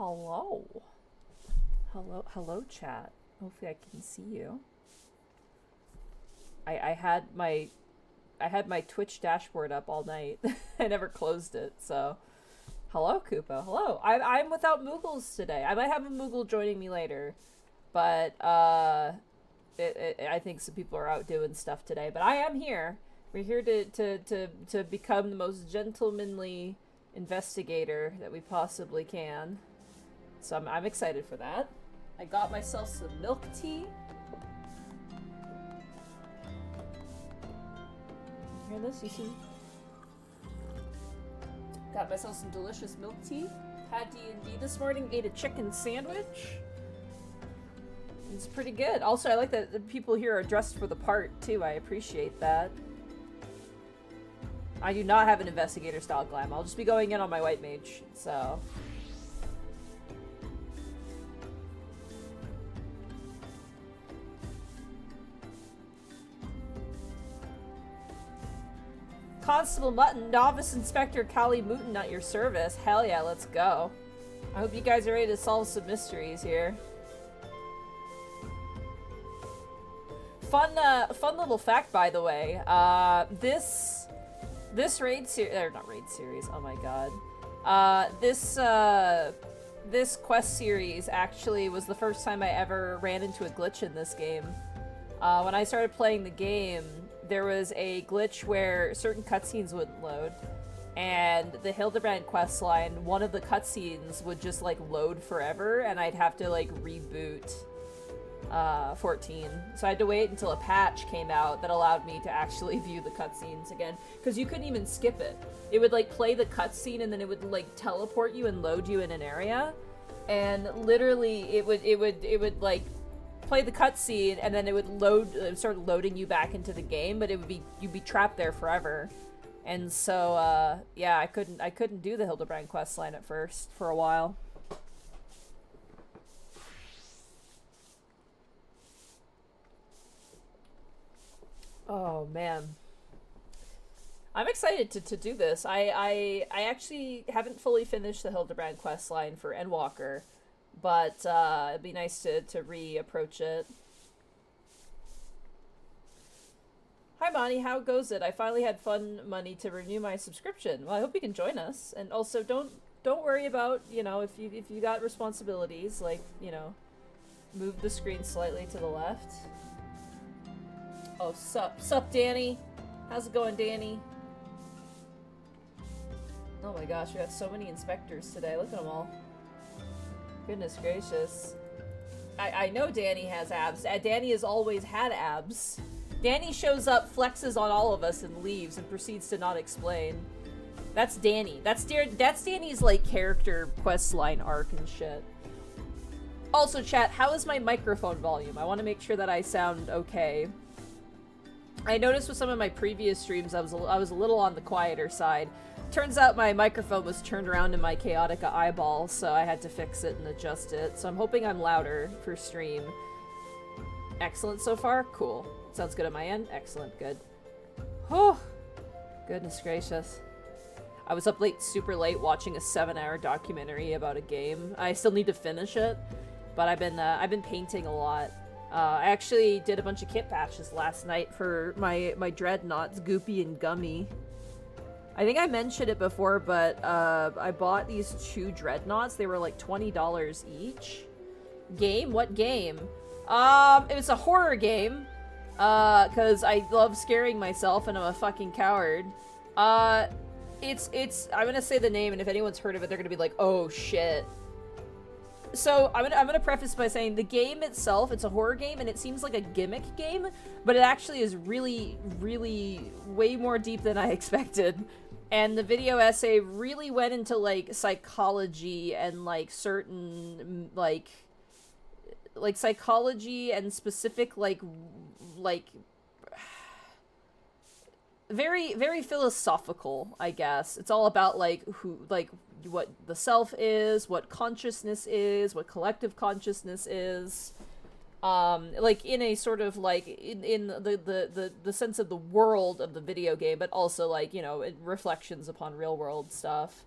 Hello. Hello, chat. Hopefully I can see you. I had my Twitch dashboard up all night. I never closed it, so hello, Koopa. Hello. I'm without Moogles today. I might have a Moogle joining me later, but I think some people are out doing stuff today. But I am here. We're here to become the most gentlemanly investigator that we possibly can. So I'm excited for that. I got myself some milk tea. You hear this? You see? Got myself some delicious milk tea. Had D&D this morning. Ate a chicken sandwich. It's pretty good. Also, I like that the people here are dressed for the part, too. I appreciate that. I do not have an investigator-style glam. I'll just be going in on my white mage, so... Constable Mutton, Novice Inspector Callie Mooton at your service. Hell yeah, let's go. I hope you guys are ready to solve some mysteries here. Fun little fact, by the way. This raid series, or not raid series, oh my god. This quest series actually was the first time I ever ran into a glitch in this game. When I started playing the game, there was a glitch where certain cutscenes wouldn't load, and the Hildebrand questline, one of the cutscenes would just like load forever, and I'd have to like reboot 14. So I had to wait until a patch came out that allowed me to actually view the cutscenes again, because you couldn't even skip it. It would like play the cutscene and then it would like teleport you and load you in an area, and literally it would like play the cutscene and then it would start loading you back into the game, but you'd be trapped there forever. And so yeah, I couldn't do the Hildebrand questline at first for a while. Oh man, I'm excited to do this. I actually haven't fully finished the Hildebrand questline for Endwalker, but it'd be nice to re-approach it. Hi Monty, how goes it? I finally had fun money to renew my subscription. Well, I hope you can join us, and also don't worry about, you know, if you got responsibilities, like, you know, move the screen slightly to the left. Oh, sup, Danny? How's it going, Danny? Oh my gosh, we got so many inspectors today. Look at them all. Goodness gracious. I know Danny has abs. Danny has always had abs. Danny shows up, flexes on all of us, and leaves, and proceeds to not explain. That's Danny. That's Danny's, like, character quest line arc and shit. Also, chat, how is my microphone volume? I want to make sure that I sound okay. I noticed with some of my previous streams I was a little on the quieter side. Turns out my microphone was turned around in my Chaotica eyeball, so I had to fix it and adjust it. So I'm hoping I'm louder for stream. Excellent so far? Cool. Sounds good on my end? Excellent, good. Oh, goodness gracious. I was up late, super late, watching a 7-hour documentary about a game. I still need to finish it, but I've been painting a lot. I actually did a bunch of kit patches last night for my dreadnoughts, Goopy and Gummy. I think I mentioned it before, but I bought these 2 dreadnoughts. They were like $20 each. Game? What game? It was a horror game. Cause I love scaring myself and I'm a fucking coward. It's I'm gonna say the name, and if anyone's heard of it, they're gonna be like, oh shit. So I'm gonna preface by saying the game itself, it's a horror game and it seems like a gimmick game, but it actually is really, really way more deep than I expected. And the video essay really went into like psychology and like certain like psychology and specific like very, very philosophical, I guess. It's all about like what the self is, what consciousness is, what collective consciousness is. Like in a sort of like in the sense of the world of the video game, but also like, you know, it reflections upon real world stuff.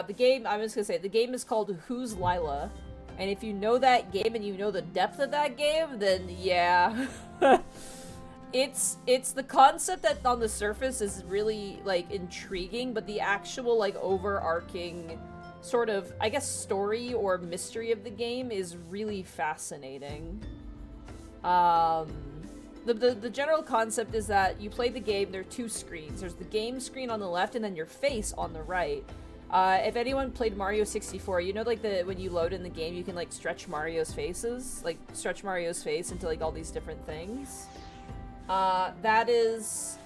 The game, I'm just gonna say, the game is called Who's Lila? And if you know that game and you know the depth of that game, then yeah. It's the concept that on the surface is really, like, intriguing, but the actual, like, overarching sort of, I guess, story or mystery of the game is really fascinating. The general concept is that you play the game, there are two screens. There's the game screen on the left and then your face on the right. If anyone played Mario 64, you know, like, when you load in the game, you can, like, stretch Mario's face into, like, all these different things. That is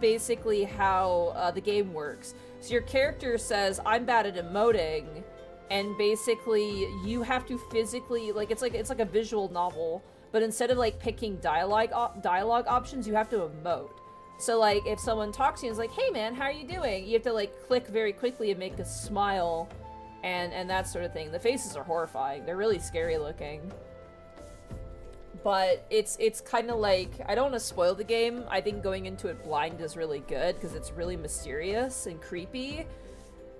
basically how, the game works. So your character says, I'm bad at emoting, and basically, you have to physically, like, it's like a visual novel, but instead of, like, picking dialogue options, you have to emote. So, like, if someone talks to you and is like, hey man, how are you doing? You have to, like, click very quickly and make a smile, and that sort of thing. The faces are horrifying. They're really scary looking. But it's kind of like, I don't want to spoil the game. I think going into it blind is really good, because it's really mysterious and creepy.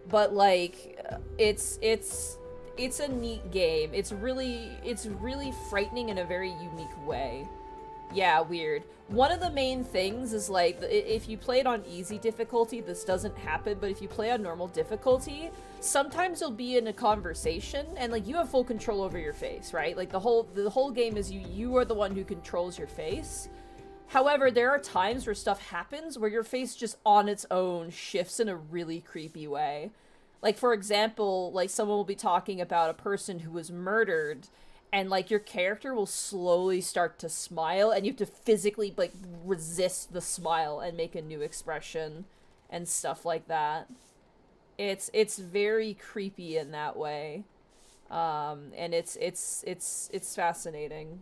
But, like, it's a neat game. It's really frightening in a very unique way. Yeah, weird. One of the main things is, like, if you play it on easy difficulty, this doesn't happen, but if you play on normal difficulty, sometimes you'll be in a conversation, and, like, you have full control over your face, right? Like, the whole game is you are the one who controls your face. However, there are times where stuff happens where your face just on its own shifts in a really creepy way. Like, for example, like, someone will be talking about a person who was murdered, and, like, your character will slowly start to smile, and you have to physically, like, resist the smile and make a new expression and stuff like that. It's very creepy in that way. And it's fascinating.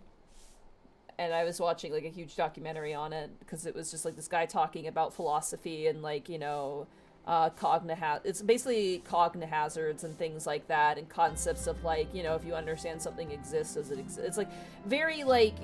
And I was watching, like, a huge documentary on it, because it was just, like, this guy talking about philosophy and, like, you know, it's basically cognihazards and things like that, and concepts of, like, you know, if you understand something exists as it exists. It's, like, very, like,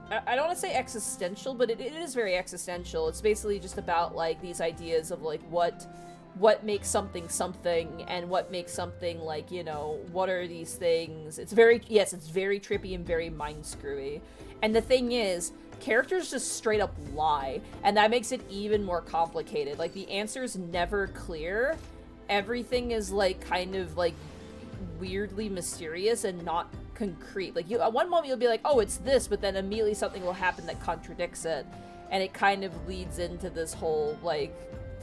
I don't want to say existential, but it is very existential. It's basically just about, like, these ideas of, like, what makes something something, and what makes something, like, you know, what are these things. It's very trippy and very mind-screwy. And the thing is, characters just straight up lie, and that makes it even more complicated. Like, the answer's never clear. Everything is, like, kind of, like, weirdly mysterious and not concrete. Like, at one moment you'll be like, oh, it's this, but then immediately something will happen that contradicts it, and it kind of leads into this whole, like,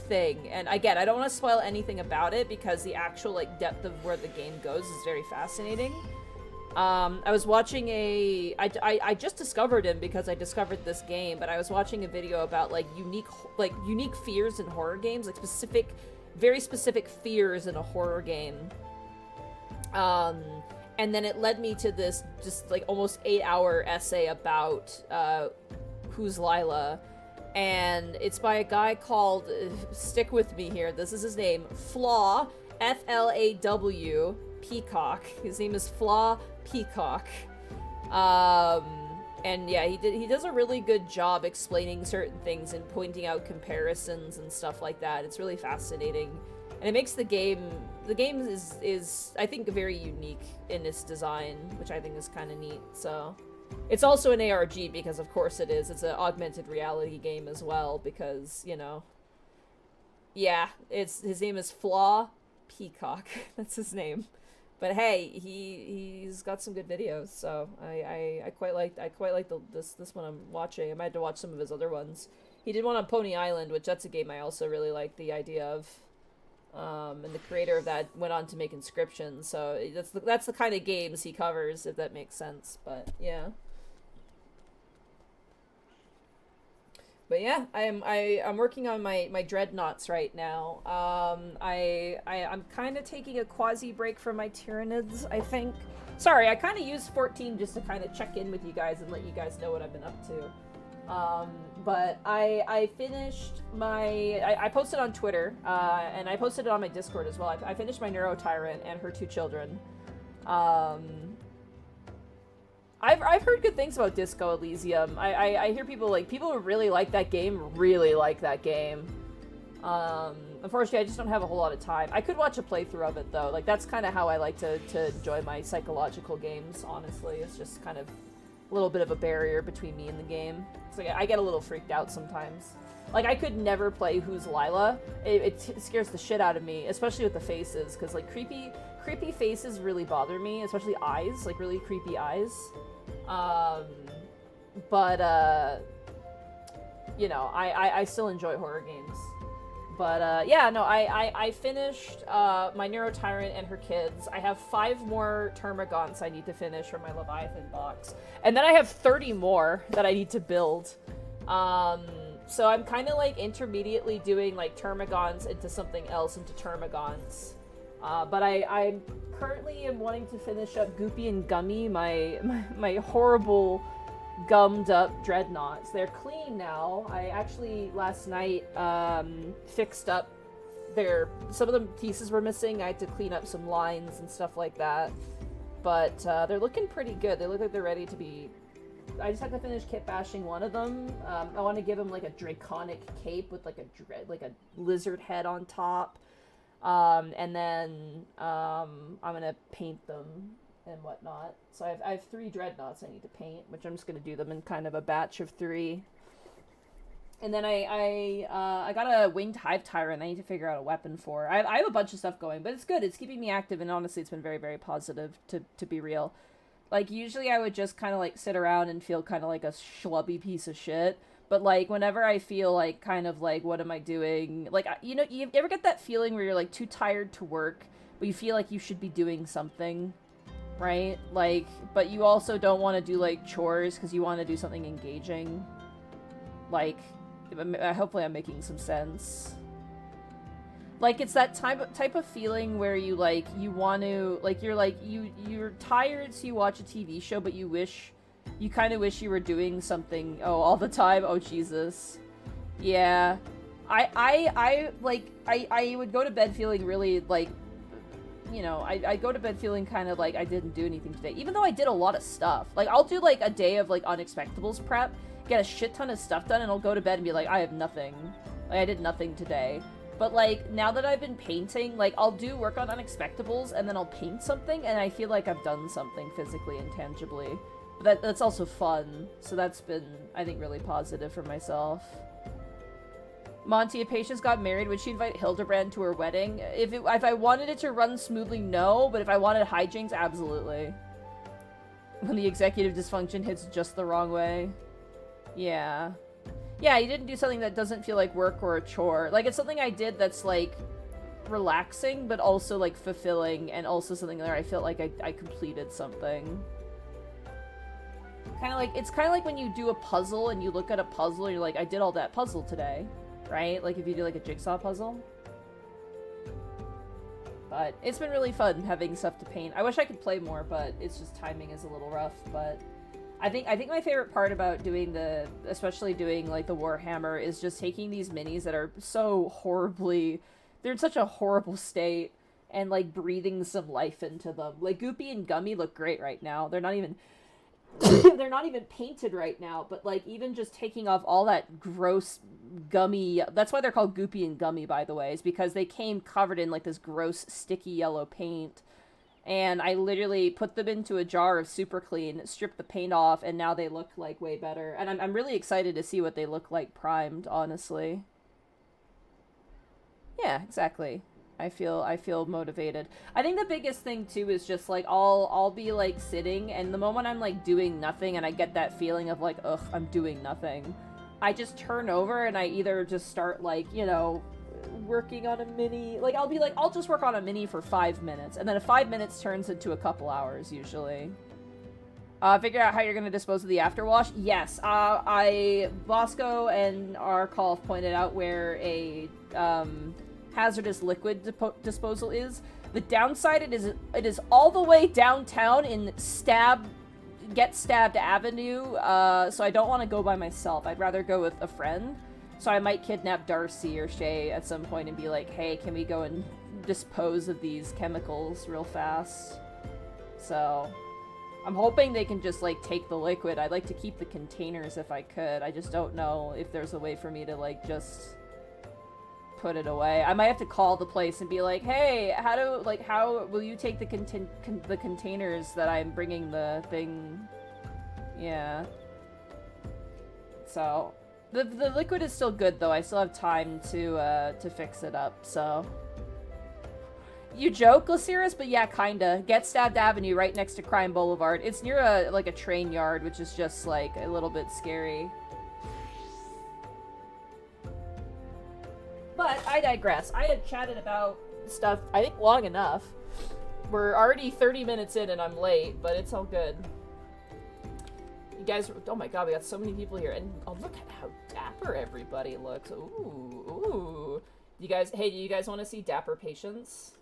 thing. And again, I don't want to spoil anything about it, because the actual, like, depth of where the game goes is very fascinating. I was watching I just discovered him because I discovered this game, but I was watching a video about, like, unique fears in horror games, like, very specific fears in a horror game. And then it led me to this just, like, almost 8-hour essay about, Who's Lila? And it's by a guy called, stick with me here, this is his name, Flaw, Flaw, Peacock. His name is Flaw Peacock. And yeah, he does a really good job explaining certain things and pointing out comparisons and stuff like that. It's really fascinating. And it makes the game is I think very unique in its design, which I think is kind of neat. So it's also an ARG, because of course it is. It's an augmented reality game as well, because, you know, yeah, his name is Flaw Peacock. That's his name. But hey, he's got some good videos, so I quite like this one I'm watching. I might have to watch some of his other ones. He did one on Pony Island, which that's a game I also really like the idea of. And the creator of that went on to make Inscription, so that's the kind of games he covers, if that makes sense. But yeah. But yeah, I'm working on my dreadnoughts right now. I'm kind of taking a quasi break from my Tyranids, I think. Sorry, I kind of used 14 just to kind of check in with you guys and let you guys know what I've been up to. But I finished I posted on Twitter, and I posted it on my Discord as well. I finished my Neuro Tyrant and her 2 children. I've heard good things about Disco Elysium. I hear people who really like that game, Unfortunately, I just don't have a whole lot of time. I could watch a playthrough of it, though. Like, that's kind of how I like to enjoy my psychological games, honestly. It's just kind of a little bit of a barrier between me and the game. So I get a little freaked out sometimes. Like, I could never play Who's Lila. It scares the shit out of me, especially with the faces, because, like, creepy faces really bother me, especially eyes, like, really creepy eyes. You know, I still enjoy horror games. But, yeah, no, I finished my Neurotyrant and her kids. I have 5 more Termagants I need to finish for my Leviathan box. And then I have 30 more that I need to build. So I'm kind of, like, intermediately doing, like, Termagants into something else, into Termagants. But I currently am wanting to finish up Goopy and Gummy, my horrible gummed up dreadnoughts. They're clean now. I actually last night fixed up some of the pieces were missing. I had to clean up some lines and stuff like that. But they're looking pretty good. They look like they're ready to be... I just have to finish kit bashing one of them. I want to give him like a draconic cape with like a lizard head on top. And then I'm gonna paint them and whatnot. So I have 3 dreadnoughts I need to paint, which I'm just gonna do them in kind of a batch of 3. And then I got a winged hive tyrant I need to figure out a weapon for. I have a bunch of stuff going, but it's good. It's keeping me active, and honestly, it's been very, very positive, to be real. Like, usually I would just kind of, like, sit around and feel kind of like a schlubby piece of shit. But, like, whenever I feel, like, kind of, like, what am I doing? Like, you know, you ever get that feeling where you're, like, too tired to work, but you feel like you should be doing something, right? Like, but you also don't want to do, like, chores because you want to do something engaging. Like, hopefully I'm making some sense. Like, it's that type of feeling where you, like, you want to, like, you're tired, so you watch a TV show, but you kind of wish you were doing something, all the time. Oh, Jesus. Yeah. I would go to bed feeling really, like, you know, I go to bed feeling kind of like I didn't do anything today, even though I did a lot of stuff. Like, I'll do, like, a day of, like, Unexpectables prep, get a shit ton of stuff done, and I'll go to bed and be like, I have nothing. Like, I did nothing today. But, like, now that I've been painting, like, I'll do work on Unexpectables, and then I'll paint something, and I feel like I've done something physically and tangibly. But that's also fun, so that's been, I think, really positive for myself. Monty, if Patience got married, would she invite Hildebrand to her wedding? If I wanted it to run smoothly, no, but if I wanted hijinks, absolutely. When the executive dysfunction hits just the wrong way. Yeah. Yeah, you didn't do something that doesn't feel like work or a chore. Like, it's something I did that's, like, relaxing, but also, like, fulfilling, and also something where I felt like I completed something. It's kind of like when you do a puzzle and you look at a puzzle and you're like, I did all that puzzle today, right? Like, if you do, like, a jigsaw puzzle. But it's been really fun having stuff to paint. I wish I could play more, but it's just timing is a little rough, but... I think my favorite part about doing especially doing, like, the Warhammer is just taking these minis that are so horribly, they're in such a horrible state, and, like, breathing some life into them. Like, Goopy and Gummy look great right now. They're not even, they're not even painted right now, but, like, even just taking off all that gross gummy, that's why they're called Goopy and Gummy, by the way, is because they came covered in, like, this gross, sticky yellow paint. And I literally put them into a jar of Super Clean, stripped the paint off, and now they look, like, way better. And I'm really excited to see what they look like primed, honestly. Yeah, exactly. I feel motivated. I think the biggest thing, too, is just, like, I'll be, like, sitting, and the moment I'm, like, doing nothing, and I get that feeling of, like, ugh, I'm doing nothing, I just turn over, and I either just start, like, you know... working on a mini, like, I'll be like, I'll just work on a mini for 5 minutes, and then if 5 minutes turns into a couple hours, usually. Figure out how you're gonna dispose of the afterwash? Yes, Bosco and Arkolf pointed out where a, hazardous liquid disposal is. The downside, it is all the way downtown in Get Stabbed Avenue, so I don't want to go by myself. I'd rather go with a friend. So I might kidnap Darcy or Shay at some point and be like, hey, can we go and dispose of these chemicals real fast? So, I'm hoping they can just, like, take the liquid. I'd like to keep the containers if I could. I just don't know if there's a way for me to, like, just put it away. I might have to call the place and be like, hey, how will you take the containers that I'm bringing the thing? Yeah. So, the liquid is still good though. I still have time to fix it up, so. You joke, Glaciris, but yeah, kinda. Get Stabbed Avenue right next to Crime Boulevard. It's near a train yard, which is just like a little bit scary. But I digress. I had chatted about stuff, I think, long enough. We're already 30 minutes in and I'm late, but it's all good. You guys, oh my god, we got so many people here. And oh, look at how dapper everybody looks. Ooh, ooh. You guys, hey, do you guys want to see dapper patients?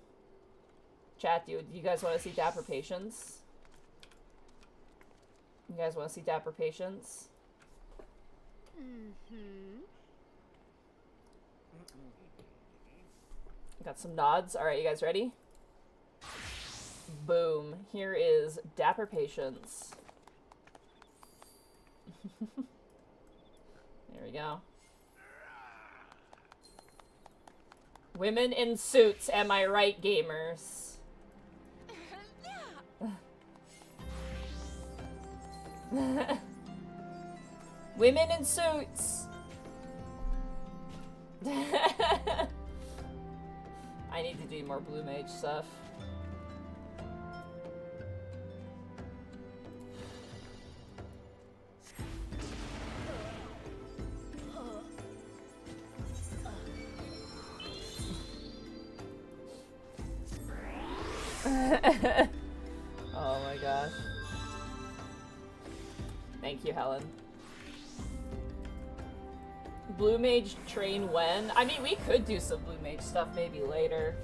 Chat, do you guys want to see dapper patients? You guys want to see dapper patients? Mm-hmm. Got some nods. Alright, you guys ready? Boom. Here is dapper patience. There we go. Women in suits, am I right, gamers? Women in suits! I need to do more Blue Mage stuff. Oh my gosh. Thank you, Helen. Blue Mage train when? I mean, we could do some Blue Mage stuff maybe later.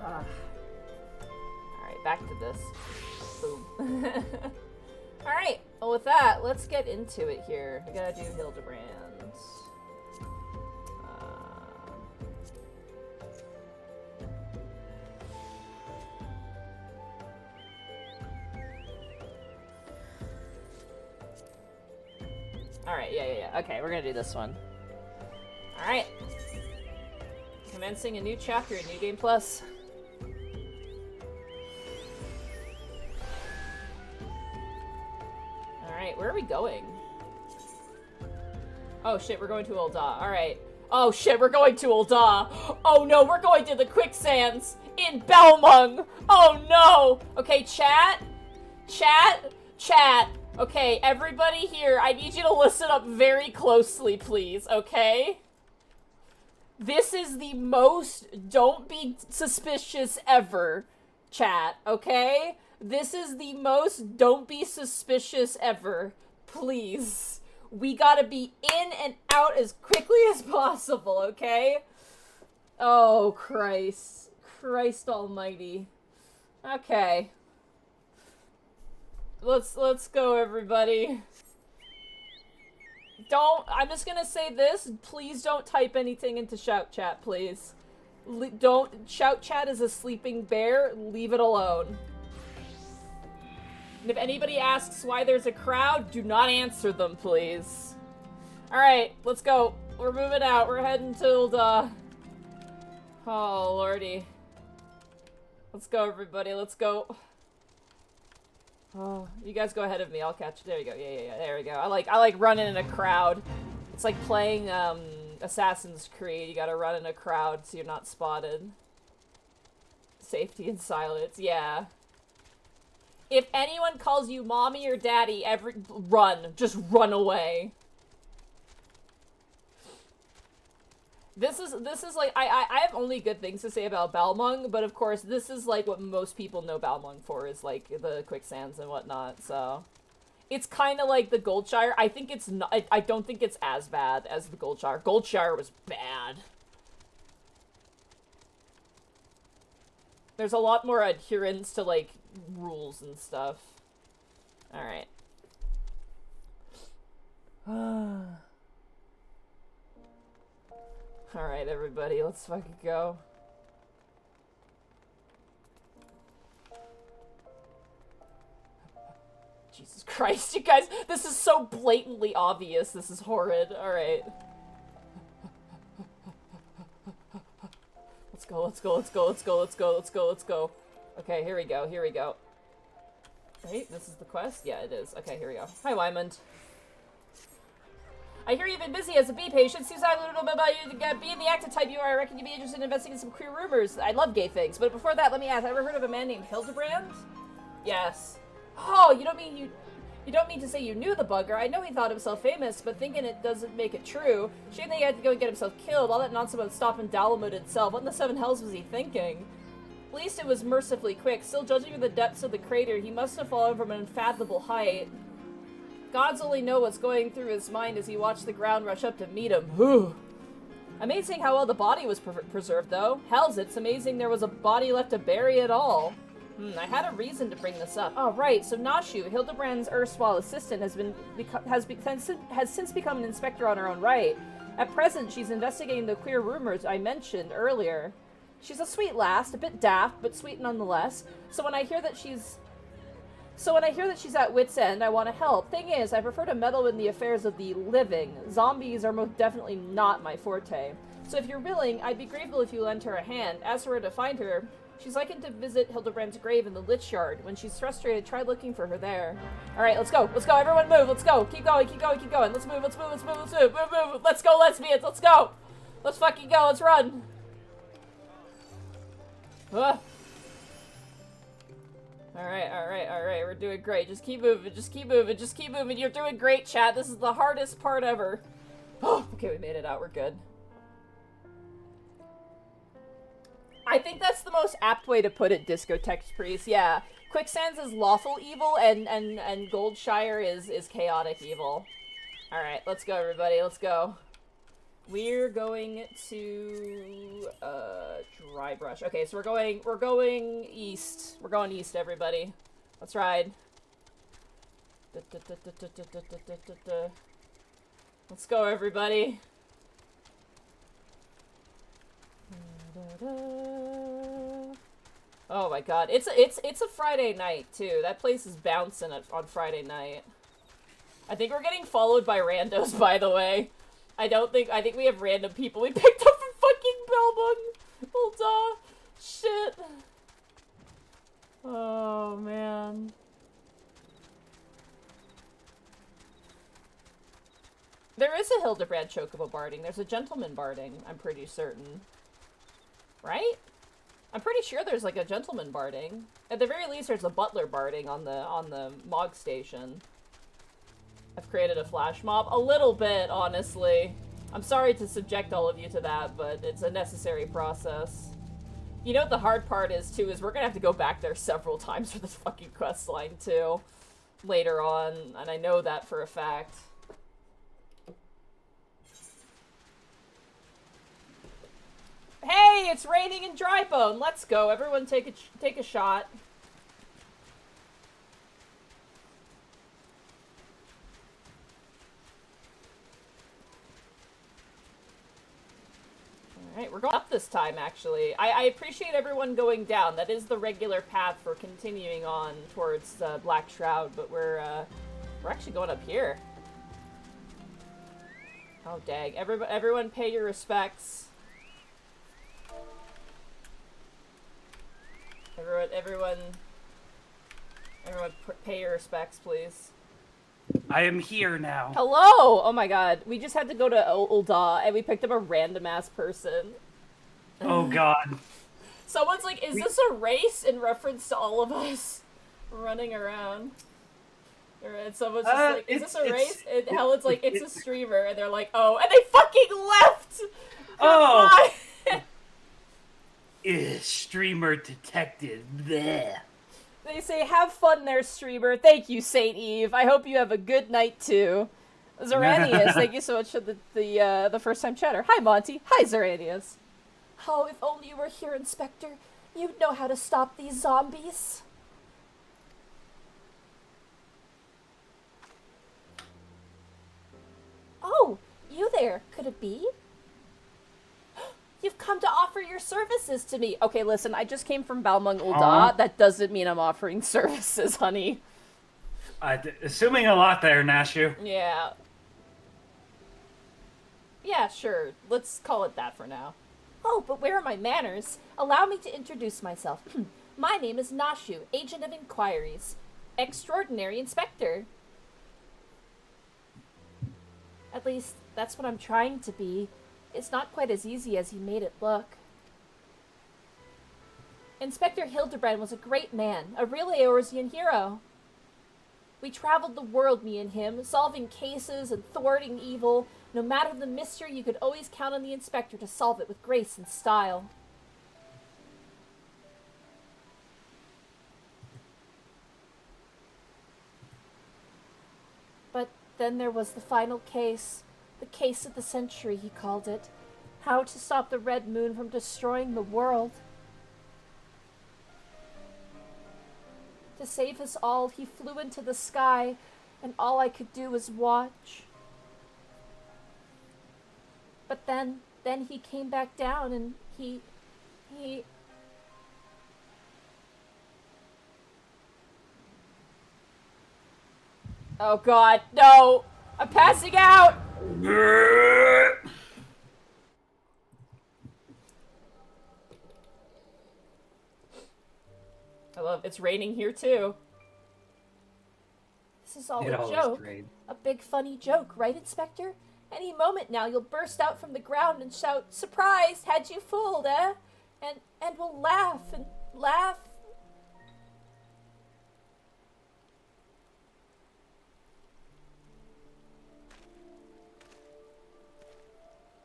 Alright, back to this. Boom. Alright, well with that, let's get into it here. We gotta do Hildebrand. Alright, yeah. Okay, we're gonna do this one. Alright. Commencing a new chapter in New Game Plus. Alright, where are we going? Oh shit, we're going to Ul'dah. Alright. Oh shit, we're going to Ul'dah. Oh no, we're going to the quicksands in Belmung. Oh no. Okay, chat. Okay, everybody here, I need you to listen up very closely, please, okay? This is the most don't be suspicious ever, chat, okay? This is the most don't be suspicious ever, please. We gotta be in and out as quickly as possible, okay? Oh, Christ. Christ almighty. Okay. Let's go, everybody. I'm just gonna say this, please don't type anything into shout chat, please. Shout chat is a sleeping bear, leave it alone. And if anybody asks why there's a crowd, do not answer them, please. Alright, let's go. We're moving out, we're heading to Ul'dah. Oh, lordy. Let's go, everybody, let's go. Oh, you guys go ahead of me. I'll catch. There you go. Yeah. There we go. I like running in a crowd. It's like playing Assassin's Creed. You gotta run in a crowd so you're not spotted. Safety and silence. Yeah. If anyone calls you mommy or daddy, run. Just run away. This is like, I have only good things to say about Balmung, but of course this is like what most people know Balmung for, is like the quicksands and whatnot, so. It's kind of like the Goldshire. I think it's not, I don't think it's as bad as the Goldshire. Goldshire was bad. There's a lot more adherence to like rules and stuff. Alright. Alright, everybody, let's fucking go. Jesus Christ, you guys, this is so blatantly obvious. This is horrid. Alright. go, let's go, let's go, let's go, let's go, let's go, let's go. Okay, here we go, here we go. Right, this is the quest? Yeah, it is. Okay, here we go. Hi, Wymond. I hear you've been busy as a bee patient. Seems I don't know about you. Being the active type you are, I reckon you'd be interested in investigating some queer rumors. I love gay things. But before that, let me ask, ever heard of a man named Hildebrand? Yes. Oh, you don't mean to say you knew the bugger. I know he thought himself famous, but thinking it doesn't make it true. Shame that he had to go and get himself killed. All that nonsense about stopping Dalamud itself. What in the seven hells was he thinking? At least it was mercifully quick. Still, judging from the depths of the crater, he must have fallen from an unfathomable height. Gods only know what's going through his mind as he watched the ground rush up to meet him. Whew. Amazing how well the body was preserved, though. Hells, it's amazing there was a body left to bury at all. I had a reason to bring this up. Oh, right, so Nashu, Hildebrand's erstwhile assistant, has since become an inspector on her own right. At present, she's investigating the queer rumors I mentioned earlier. She's a sweet lass, a bit daft, but sweet nonetheless. So when I hear that she's at wit's end, I want to help. Thing is, I prefer to meddle in the affairs of the living. Zombies are most definitely not my forte. So if you're willing, I'd be grateful if you lend her a hand. As for where to find her, she's likened to visit Hildebrand's grave in the Lich Yard. When she's frustrated, try looking for her there. Alright, let's go. Let's go. Everyone move. Let's go. Keep going. Keep going. Keep going. Let's move. Let's move. Let's move. Let's move. Move. Move. Let's go, lesbians. Let's go. Let's fucking go. Let's run. Alright, alright, we're doing great. Just keep moving, just keep moving, just keep moving. You're doing great, chat. This is the hardest part ever. Oh, okay, we made it out. We're good. I think that's the most apt way to put it, Discotex Priest. Yeah. Quicksands is lawful evil, and Goldshire is chaotic evil. Alright, let's go, everybody. Let's go. We're going to dry brush. Okay, so we're going east. We're going east, everybody. Let's ride. Let's go, everybody. Oh my god. It's a Friday night too. That place is bouncing on Friday night. I think we're getting followed by randos, by the way. I think we have random people we picked up from fucking Belmung. Hold on. Shit. Oh, man. There is a Hildebrand Chocobo barding. There's a gentleman barding, I'm pretty certain. Right? I'm pretty sure there's like a gentleman barding. At the very least, there's a butler barding on the Mog station. I've created a flash mob. A little bit, honestly. I'm sorry to subject all of you to that, but it's a necessary process. You know what the hard part is, too, is we're gonna have to go back there several times for this fucking quest line, too. Later on, and I know that for a fact. Hey, it's raining in Drybone! Let's go. Everyone take a shot. Alright, we're going up this time, actually. I appreciate everyone going down. That is the regular path for continuing on towards Black Shroud, but we're actually going up here. Oh, dang. Everyone pay your respects. Everyone pay your respects, please. I am here now. Hello! Oh my god. We just had to go to Ul'dah, and we picked up a random-ass person. Oh god. Someone's like, is this a race in reference to all of us running around? And someone's just like, is this a race? And Helen's like, it's a streamer. And they're like, oh. And they fucking left! Oh! Streamer detected. Blech. They say, have fun there, streamer. Thank you, Saint Eve. I hope you have a good night, too. Zoranius, thank you so much for the first-time chatter. Hi, Monty. Hi, Zoranius. Oh, if only you were here, Inspector. You'd know how to stop these zombies. Oh, you there. Could it be? You've come to offer your services to me. Okay, listen, I just came from Balmung Ul'dah. That doesn't mean I'm offering services, honey. Assuming a lot there, Nashu. Yeah. Yeah, sure. Let's call it that for now. Oh, but where are my manners? Allow me to introduce myself. My name is Nashu, Agent of Inquiries. Extraordinary Inspector. At least, that's what I'm trying to be. It's not quite as easy as he made it look. Inspector Hildebrand was a great man, a real Eorzean hero. We traveled the world, me and him, solving cases and thwarting evil. No matter the mystery, you could always count on the Inspector to solve it with grace and style. But then there was the final case. The case of the century, he called it. How to stop the Red Moon from destroying the world. To save us all, he flew into the sky, and all I could do was watch. But then he came back down, and he... Oh god, no! I'm passing out! I love it's raining here too. This is all a joke. A big funny joke, right, Inspector? Any moment now you'll burst out from the ground and shout, "Surprised! Had you fooled, eh?" And we'll laugh and laugh.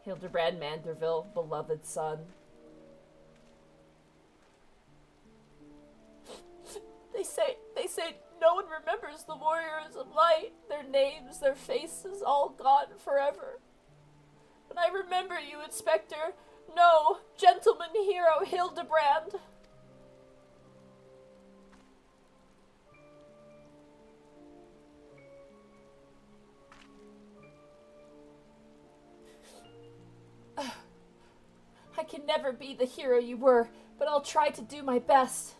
Hildebrand Manderville, beloved son. They say no one remembers the warriors of light. Their names, their faces, all gone forever. But I remember you, Inspector. No, gentleman hero Hildebrand. I can never be the hero you were, but I'll try to do my best.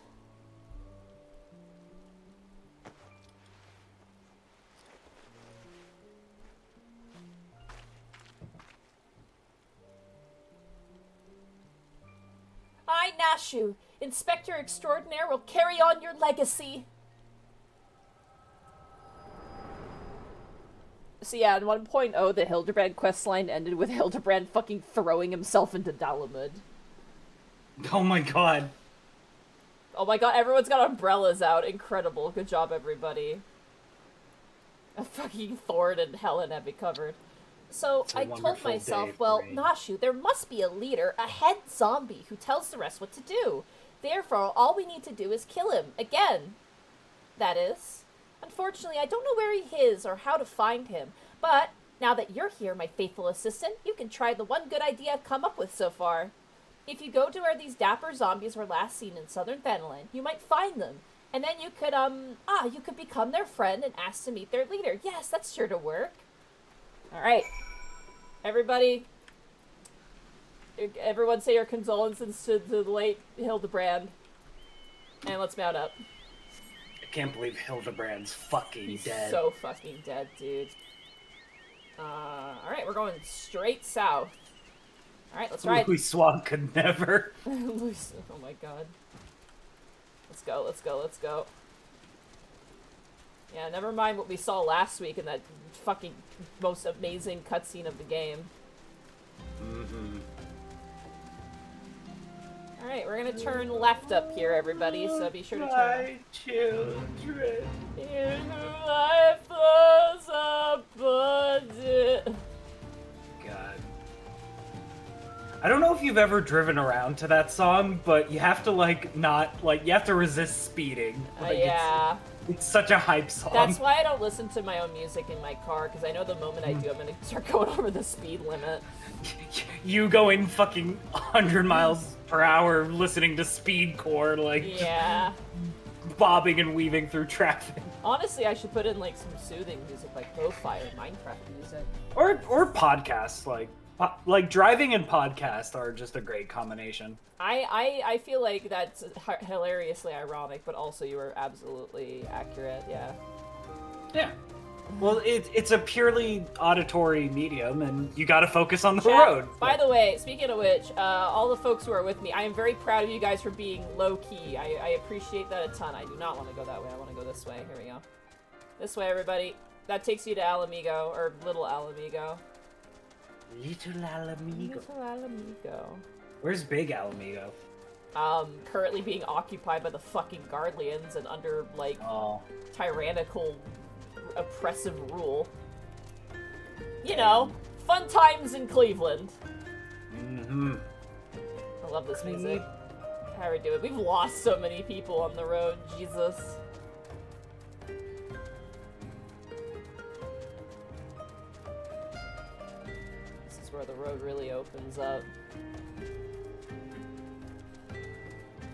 I, Nashu, Inspector Extraordinaire, will carry on your legacy. So yeah, in 1.0, the Hildebrand questline ended with Hildebrand fucking throwing himself into Dalamud. Oh my god. Oh my god, everyone's got umbrellas out. Incredible. Good job, everybody. Fucking Thorn and Helen have me covered. So I told myself, well, Nashu, there must be a leader, a head zombie, who tells the rest what to do. Therefore, all we need to do is kill him. Again. That is. Unfortunately, I don't know where he is or how to find him. But, now that you're here, my faithful assistant, you can try the one good idea I've come up with so far. If you go to where these dapper zombies were last seen in southern Fanaland, you might find them. And then you could, you could become their friend and ask to meet their leader. Yes, that's sure to work. Alright. Everybody, everyone say your condolences to the late Hildebrand. And let's mount up. I can't believe Hildebrand's fucking dead. He's so fucking dead, dude. Alright, we're going straight south. Alright, let's ride. Louis Swan could never. Louis, oh my god. Let's go, let's go, let's go. Yeah, never mind what we saw last week in that fucking most amazing cutscene of the game. Mm-hmm. Alright, we're gonna turn left up here, everybody, so be sure to turn. My children. In life was abundant. God. I don't know if you've ever driven around to that song, but you have to, you have to resist speeding. Yeah. It's such a hype song. That's why I don't listen to my own music in my car, because I know the moment I do, I'm gonna start going over the speed limit. You going fucking 100 miles per hour listening to speedcore, Yeah. bobbing and weaving through traffic. Honestly, I should put in, some soothing music, like lo-fi or Minecraft music. Or podcasts, driving and podcast are just a great combination. I feel like that's hilariously ironic, but also you were absolutely accurate, yeah. Yeah. Well, it's a purely auditory medium, and you got to focus on the Chat, road. By the way, speaking of which, all the folks who are with me, I am very proud of you guys for being low-key. I appreciate that a ton. I do not want to go that way. I want to go this way. Here we go. This way, everybody. That takes you to Alamigo, or Little Alamigo. Little Alamigo. Little Alamigo. Where's Big Alamigo? Currently being occupied by the fucking Guardians and under, like, tyrannical, oppressive rule. You know, fun times in Cleveland. Mm-hmm. I love this music. How are we doing? We've lost so many people on the road, Jesus. This is where the road really opens up.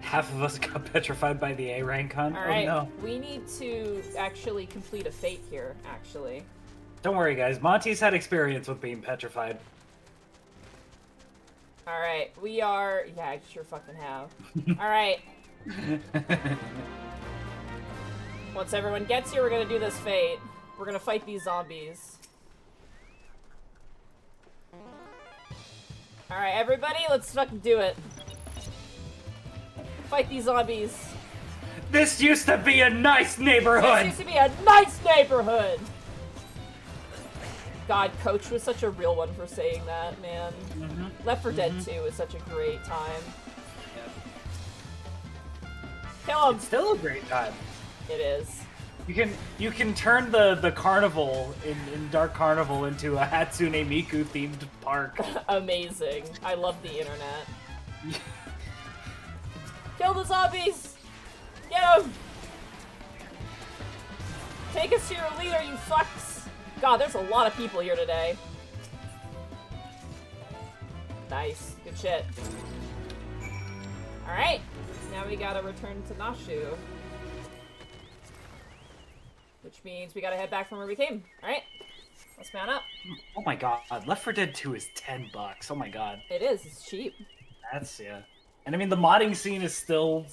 Half of us got petrified by the A rank hunt. Alright, Oh, no. we need to actually complete a fate here, actually. Don't worry, guys. Monty's had experience with being petrified. Alright, we are... Yeah, I sure fucking have. Alright. Once everyone gets here, we're gonna do this fate. We're gonna fight these zombies. Alright, everybody, let's fucking do it. Fight these zombies. This used to be a nice neighborhood! This used to be a nice neighborhood! God, Coach was such a real one for saying that, man. Left 4 Dead 2 is such a great time. Kill him! It's still a great time. It is. You can turn the carnival in Dark Carnival into a Hatsune Miku themed park. Amazing. I love the internet. Kill the zombies! Get them! Take us to your leader, you fucks! God, there's a lot of people here today. Nice. Good shit. Alright. Now we gotta return to Nashu. Which means we gotta head back from where we came. Alright. Let's mount up. Oh my god, Left 4 Dead 2 is $10. Oh my god. It is. It's cheap. That's, yeah. And I mean, the modding scene is still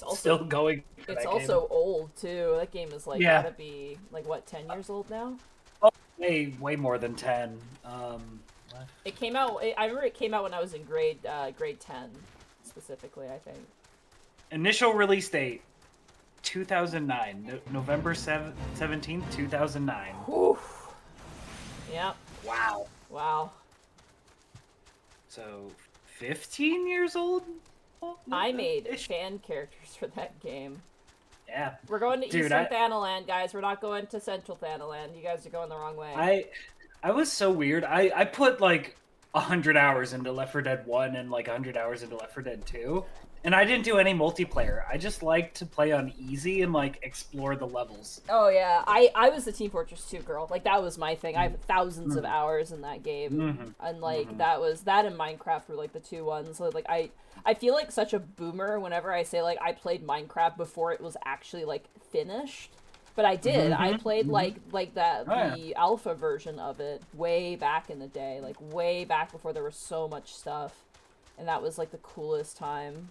going. It's also old, too. That game is, like, gotta be, like, what, 10 years old now? Oh, way more than 10. It came out, I remember it came out when I was in grade 10, specifically, I think. Initial release date, 2009. November 17th, 2009. Oof. Yep. Wow. Wow. So, 15 years old? I made fan characters for that game. Yeah. We're going to Eastern Thanaland, guys. We're not going to Central Thanaland. You guys are going the wrong way. I was so weird. I put like 100 hours into Left 4 Dead 1 and like 100 hours into Left 4 Dead 2. And I didn't do any multiplayer. I just liked to play on easy and like explore the levels. Oh yeah, I was the Team Fortress 2 girl. Like that was my thing. I have thousands of hours in that game, and like that and Minecraft were like the two ones. So like I feel like such a boomer whenever I say like I played Minecraft before it was actually like finished. But I did. I played like that the alpha version of it way back in the day, like way back before there was so much stuff, and that was like the coolest time.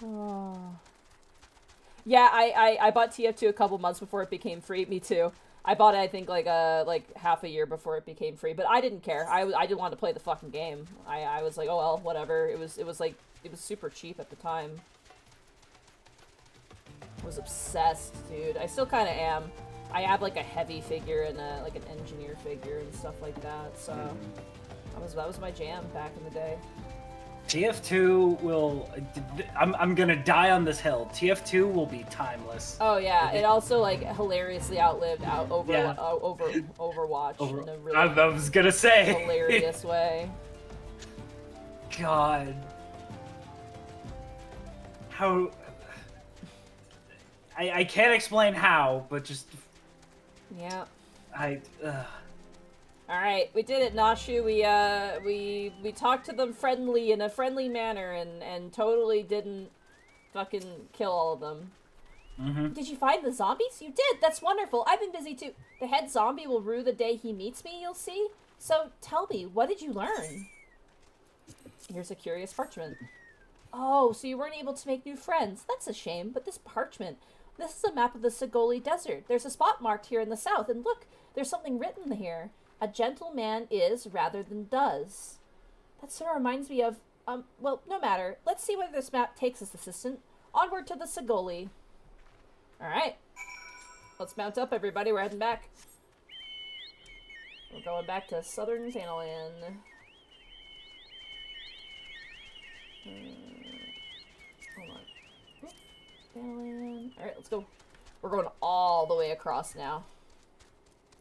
Oh. Yeah, I bought TF2 a couple months before it became free. Me too. I bought it, I think, like half a year before it became free. But I didn't care. I didn't want to play the fucking game. I was like, oh well, whatever. It was super cheap at the time. I was obsessed, dude. I still kind of am. I have like a heavy figure and like an engineer figure and stuff like that. So that was my jam back in the day. TF2 will... I'm gonna die on this hill. TF2 will be timeless. Oh yeah, it also like hilariously outlived Overwatch in a really I was gonna say hilarious way. God, how... I can't explain how, but just... Yeah. Alright, we did it, Nashu. We talked to them friendly in a friendly manner and totally didn't fucking kill all of them. Did you find the zombies? You did! That's wonderful. I've been busy too. The head zombie will rue the day he meets me, you'll see. So tell me, what did you learn? Here's a curious parchment. Oh, so you weren't able to make new friends. That's a shame, but this parchment... This is a map of the Sigoli Desert. There's a spot marked here in the south, and look, there's something written here. A gentleman is rather than does. That sort of reminds me of, well, no matter. Let's see where this map takes us, assistant. Onward to the Sigoli. Alright. Let's mount up, everybody. We're heading back. We're going back to southern Xanaland. Hold on. Xanaland. Alright, let's go. We're going all the way across now.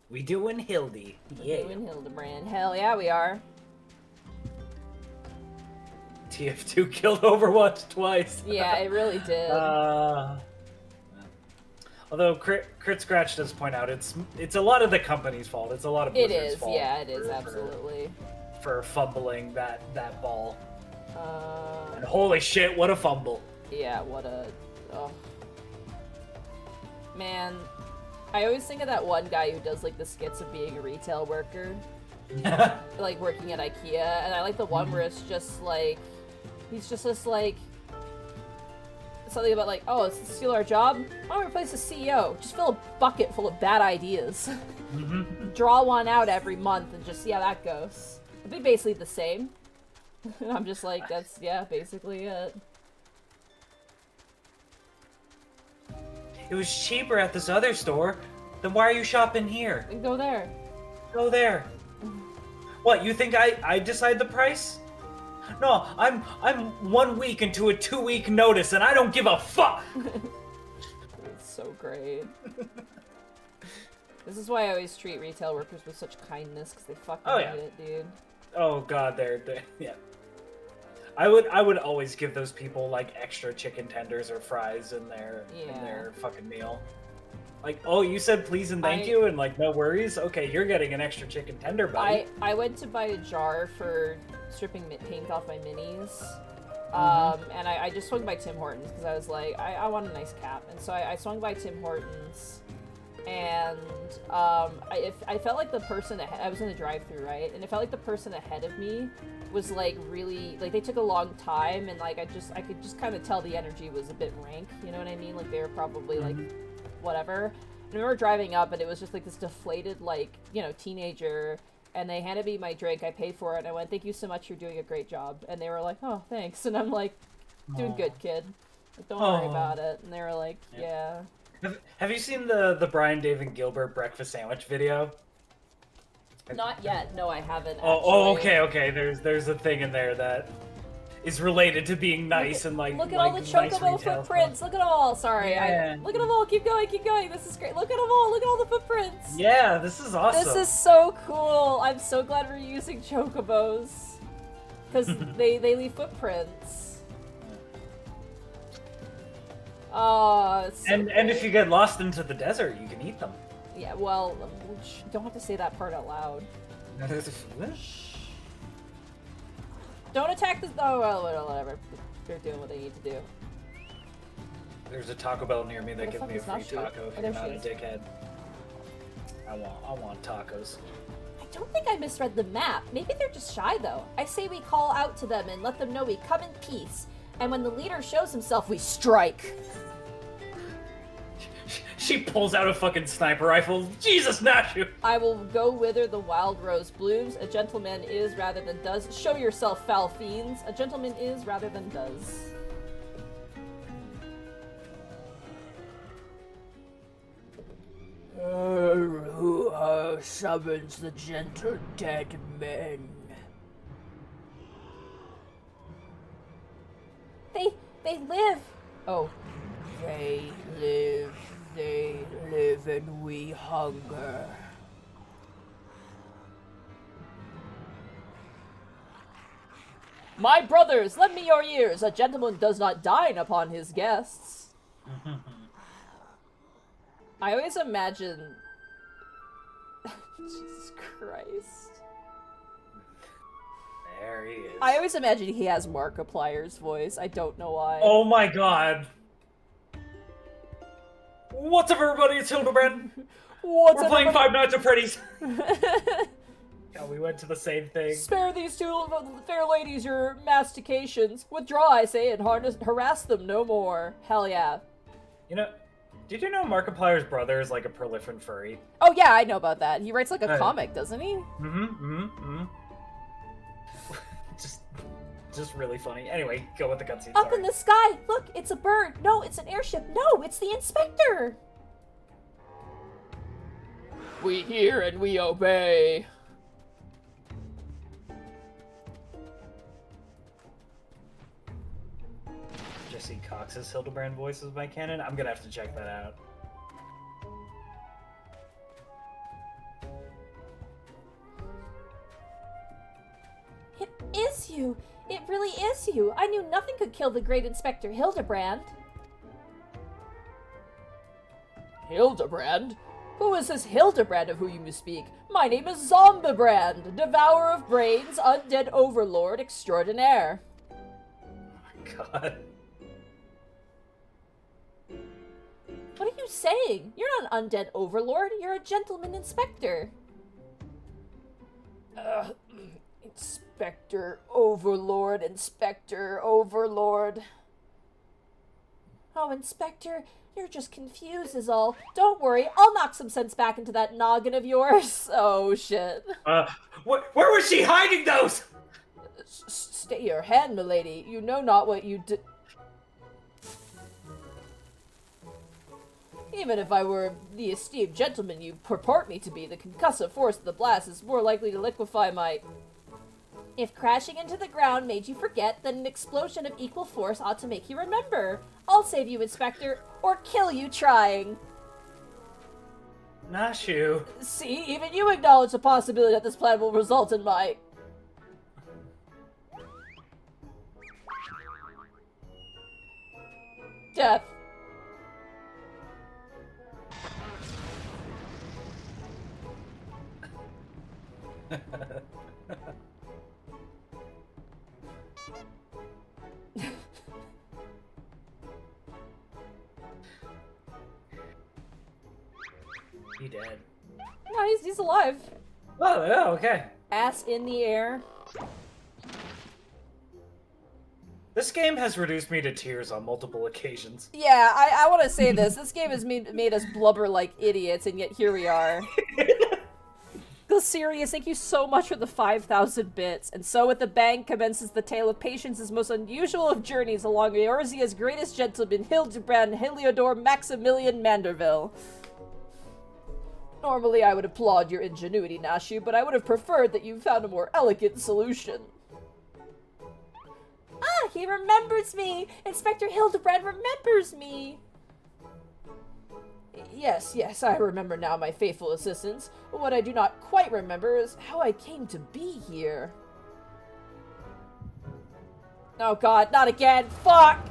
We doing Hildy. Yeah. We're doing Hildebrand. Hell yeah, we are. TF2 killed Overwatch twice. Yeah, it really did. Although Crit Scratch does point out it's a lot of the company's fault. It's a lot of Blizzard's fault. Yeah, it is, absolutely. For fumbling that ball. And holy shit, what a fumble. Yeah, what a... Oh. Man, I always think of that one guy who does, like, the skits of being a retail worker. Like, working at IKEA. And I like the one where it's just, like... He's just like... Something about, like, oh, it's steal our job? Why don't we replace the CEO? Just fill a bucket full of bad ideas. Draw one out every month and just see how that goes. It'd be basically the same. I'm just like, that's, yeah, basically it. It was cheaper at this other store. Then why are you shopping here? Then go there. Go there. What, you think I decide the price? No, I'm 1 week into a 2-week notice and I don't give a fuck! It's so great. This is why I always treat retail workers with such kindness, because they fucking need it, dude. Oh god, they're yeah. I would always give those people like extra chicken tenders or fries in their fucking meal. Like, oh, you said please and thank you, and like no worries. Okay, you're getting an extra chicken tender, buddy. I went to buy a jar for stripping paint off my minis, and I just swung by Tim Hortons because I was like, I want a nice cap, and so I swung by Tim Hortons, and I felt like the person ahead, I was in a drive-thru, right, and it felt like the person ahead of me was like really, like they took a long time, and like I could just kind of tell the energy was a bit rank, you know what I mean? Like they were probably like whatever. And I remember driving up and it was just like this deflated, like, you know, teenager, and they handed me my drink, I paid for it, and I went, thank you so much, you're doing a great job. And they were like, oh, thanks. And I'm like, doing good, kid. Like, don't worry about it. And they were like, yeah. Have you seen the Brian David Gilbert breakfast sandwich video? Not yet. No, I haven't. Oh, okay. There's a thing in there that is related to being nice and like. Look at all the chocobo footprints. Look at them all. Sorry, look at them all. Keep going. This is great. Look at them all. Look at all the footprints. Yeah, this is awesome. This is so cool. I'm so glad we're using chocobos because they leave footprints. Oh, it's so and if you get lost into the desert, you can eat them. Yeah, well, you don't have to say that part out loud. Don't attack this. Oh, well, whatever. They're doing what they need to do. There's a Taco Bell near me that gives me a free taco if you're not a is. dickhead. I want tacos. I don't think I misread the map. Maybe they're just shy, though. I say we call out to them and let them know we come in peace. And when the leader shows himself, we strike. She pulls out a fucking sniper rifle. Jesus, Nashu! I will go whither the wild rose blooms. A gentleman is rather than does. Show yourself, foul fiends. A gentleman is rather than does. Who summons the gentle dead men? They live. Oh. They live and we hunger. My brothers, lend me your ears. A gentleman does not dine upon his guests. I always imagine... Jesus Christ. There he is. I always imagine he has Markiplier's voice. I don't know why. Oh my god. What's up, everybody? It's Hildebrand. We're playing Five Nights at Freddy's. Yeah, we went to the same thing. Spare these two fair ladies your mastications. Withdraw, I say, and harass them no more. Hell yeah. You know, Did you know Markiplier's brother is like a prolific furry? Oh yeah, I know about that. He writes like a comic, doesn't he? Just really funny. Anyway, go with the cutscene. Up in the sky! Look, it's a bird! No, it's an airship! No, it's the inspector! We hear and we obey. Jesse Cox's Hildebrand voice is my canon. I'm gonna have to check that out. It is you! It really is you! I knew nothing could kill the great Inspector Hildebrand. Hildebrand? Who is this Hildebrand of whom you speak? My name is Zombibrand, devourer of brains, undead overlord extraordinaire. Oh my god. What are you saying? You're not an undead overlord, you're a gentleman inspector. Inspector Overlord, Inspector Overlord. Oh, Inspector, you're just confused is all. Don't worry, I'll knock some sense back into that noggin of yours. Oh, shit. Where was she hiding those? Stay your hand, milady. You know not what you did. Even if I were the esteemed gentleman you purport me to be, the concussive force of the blast is more likely to liquefy my... If crashing into the ground made you forget, then an explosion of equal force ought to make you remember. I'll save you, Inspector, or kill you trying. Nashu. See, even you acknowledge the possibility that this plan will result in my... death. He dead. No, he's alive. Oh, yeah, okay. Ass in the air. This game has reduced me to tears on multiple occasions. Yeah, I want to say this. This game has made us blubber like idiots, and yet here we are. Serious, thank you so much for the 5,000 bits. And so with a bang commences the tale of Patience's most unusual of journeys along Eorzea's greatest gentleman, Hildebrand Heliodor Maximilian Manderville. Normally I would applaud your ingenuity, Nashu, but I would have preferred that you found a more elegant solution. Ah, he remembers me! Inspector Hildebrand remembers me! Yes, I remember now, my faithful assistants. But what I do not quite remember is how I came to be here. Oh god, not again! Fuck!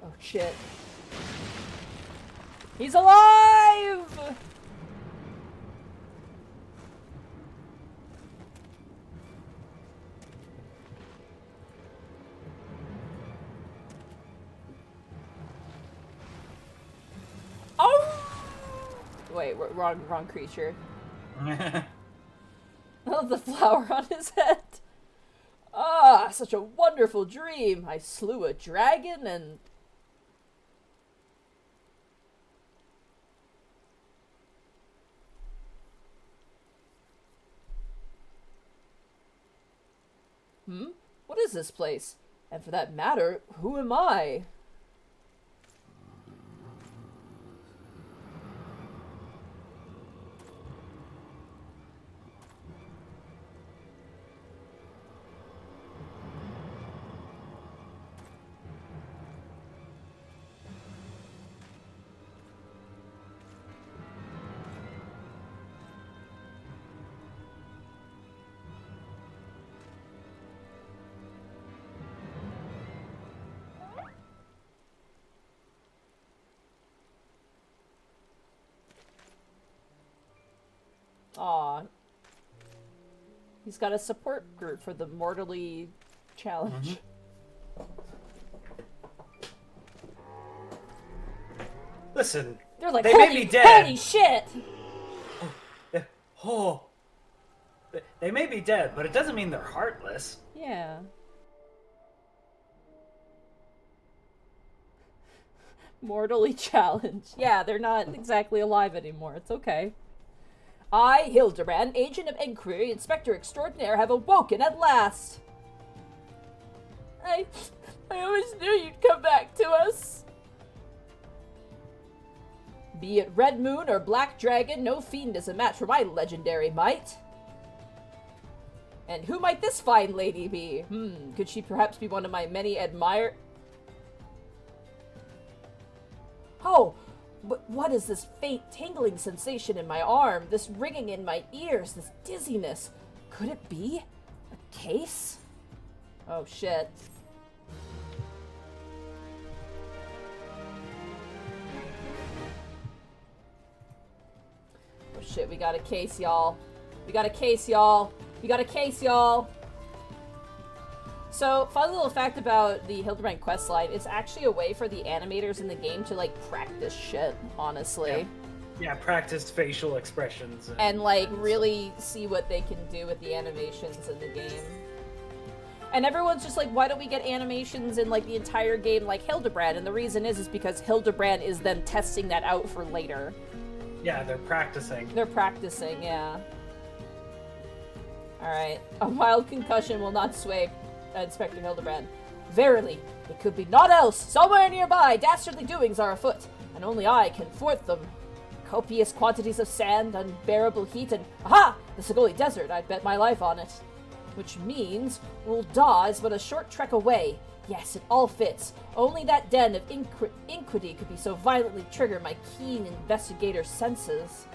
Oh shit. He's alive! Oh! Wait, wrong creature. Oh, the flower on his head. Ah, such a wonderful dream. I slew a dragon and... What is this place? And for that matter, who am I? Aw. He's got a support group for the mortally challenge. Listen, They're like, they holy, may be dead. Holy shit! Oh, they may be dead, but it doesn't mean they're heartless. Yeah. Mortally challenged. Yeah, they're not exactly alive anymore. It's okay. I, Hildebrand, agent of inquiry, inspector extraordinaire, have awoken at last. I always knew you'd come back to us. Be it Red Moon or Black Dragon, no fiend is a match for my legendary might. And who might this fine lady be? Could she perhaps be one of my many Oh, but what is this faint tingling sensation in my arm? This ringing in my ears? This dizziness? Could it be a case? Oh shit. Oh shit, we got a case, y'all. We got a case, y'all. We got a case, y'all. So, fun little fact about the Hildebrand questline, it's actually a way for the animators in the game to, like, practice shit, honestly. Yeah, practice facial expressions. And, like, really see what they can do with the animations in the game. And everyone's just like, why don't we get animations in, like, the entire game like Hildebrand? And the reason is because Hildebrand is then testing that out for later. Yeah, they're practicing. They're practicing, yeah. Alright. A mild concussion will not sway Inspector Hildebrand. Verily, it could be naught else. Somewhere nearby, dastardly doings are afoot, and only I can thwart them. Copious quantities of sand, unbearable heat, and aha! The Sagoli Desert, I'd bet my life on it. Which means Ul'dah is but a short trek away. Yes, it all fits. Only that den of iniquity could be so violently trigger my keen investigator senses.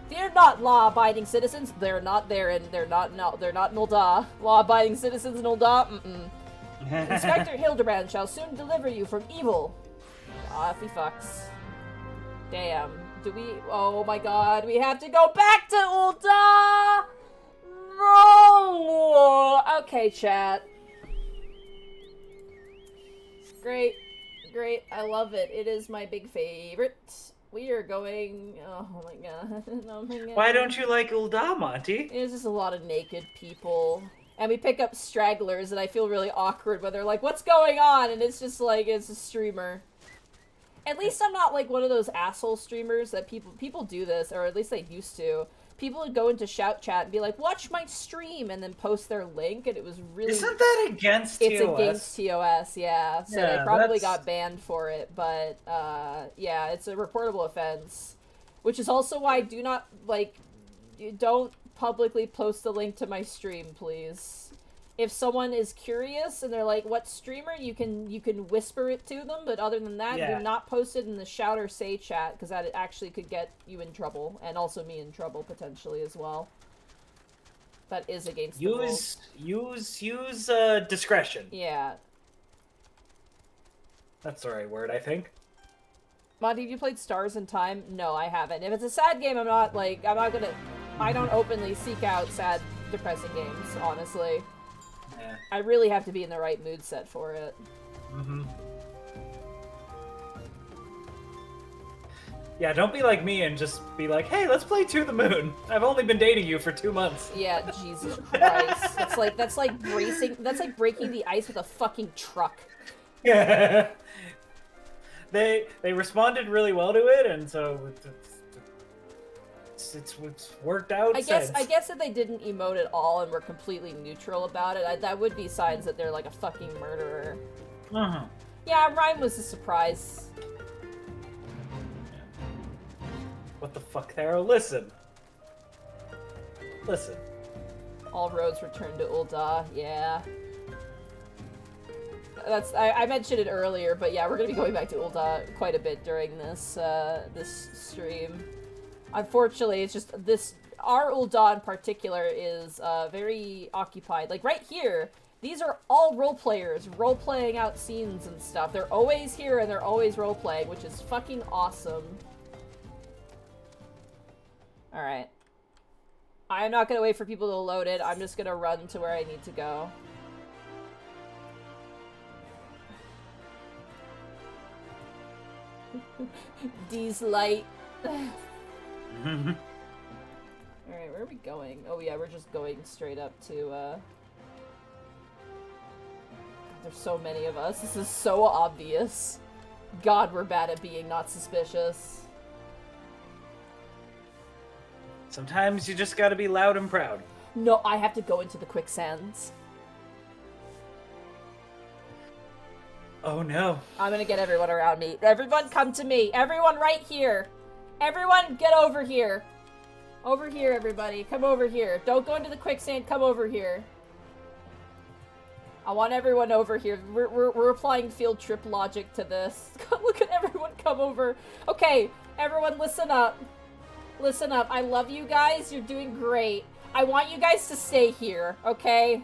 Fear not, law-abiding citizens. They're not there, and they're not in Ul'dah. Law-abiding citizens in Ul'dah. Inspector Hildebrand shall soon deliver you from evil. Ah, if he fucks. Damn. Do we? Oh my God, we have to go back to Ul'dah. No. Okay, chat. Great, great. I love it. It is my big favorite. We are going. Oh my god. Oh my god. Why don't you like Ul'dah, Monty? There's just a lot of naked people. And we pick up stragglers, and I feel really awkward when they're like, what's going on? And it's just like, it's a streamer. At least I'm not like one of those asshole streamers that people do this, or at least they used to. People would go into shout chat and be like, watch my stream, and then post their link, and it was really... Isn't that against TOS? It's against TOS, yeah. So yeah, they probably got banned for it, but, yeah, it's a reportable offense. Which is also why I do not, like, don't publicly post the link to my stream, please. If someone is curious and they're like, what streamer, you can whisper it to them, but other than that, do not post it in the shout or say chat, because that actually could get you in trouble, and also me in trouble, potentially, as well. That is against the rules. Use discretion. Yeah. That's the right word, I think. Monty, have you played Stars in Time? No, I haven't. If it's a sad game, I don't openly seek out sad, depressing games, honestly. Yeah. I really have to be in the right mood set for it. Mm-hmm. Yeah, don't be like me and just be like, hey, let's play To the Moon. I've only been dating you for 2 months. Yeah, Jesus Christ. that's like breaking the ice with a fucking truck. Yeah. They responded really well to it, and so it's worked out. I guess that they didn't emote at all and were completely neutral about it. That would be signs that they're like a fucking murderer. Uh-huh. Yeah, Rhyme was a surprise. What the fuck, Thero? Listen. All roads return to Ul'dah. Yeah. I mentioned it earlier, but yeah, we're gonna be going back to Ul'dah quite a bit during this this stream. Unfortunately, it's just our Ul'dah in particular is very occupied. Like right here, these are all role players, role playing out scenes and stuff. They're always here and they're always role playing, which is fucking awesome. All right. I'm not gonna wait for people to load it. I'm just gonna run to where I need to go. D's light. Alright, where are we going? Oh yeah, we're just going straight up to, There's so many of us. This is so obvious. God, we're bad at being not suspicious. Sometimes you just gotta be loud and proud. No, I have to go into the quicksands. Oh no. I'm gonna get everyone around me. Everyone come to me. Everyone right here. Everyone get over here. Over here, everybody. Come over here. Don't go into the quicksand. Come over here. I want everyone over here. We're applying field trip logic to this. Look at everyone come over. Okay, everyone listen up. Listen up. I love you guys. You're doing great. I want you guys to stay here, okay?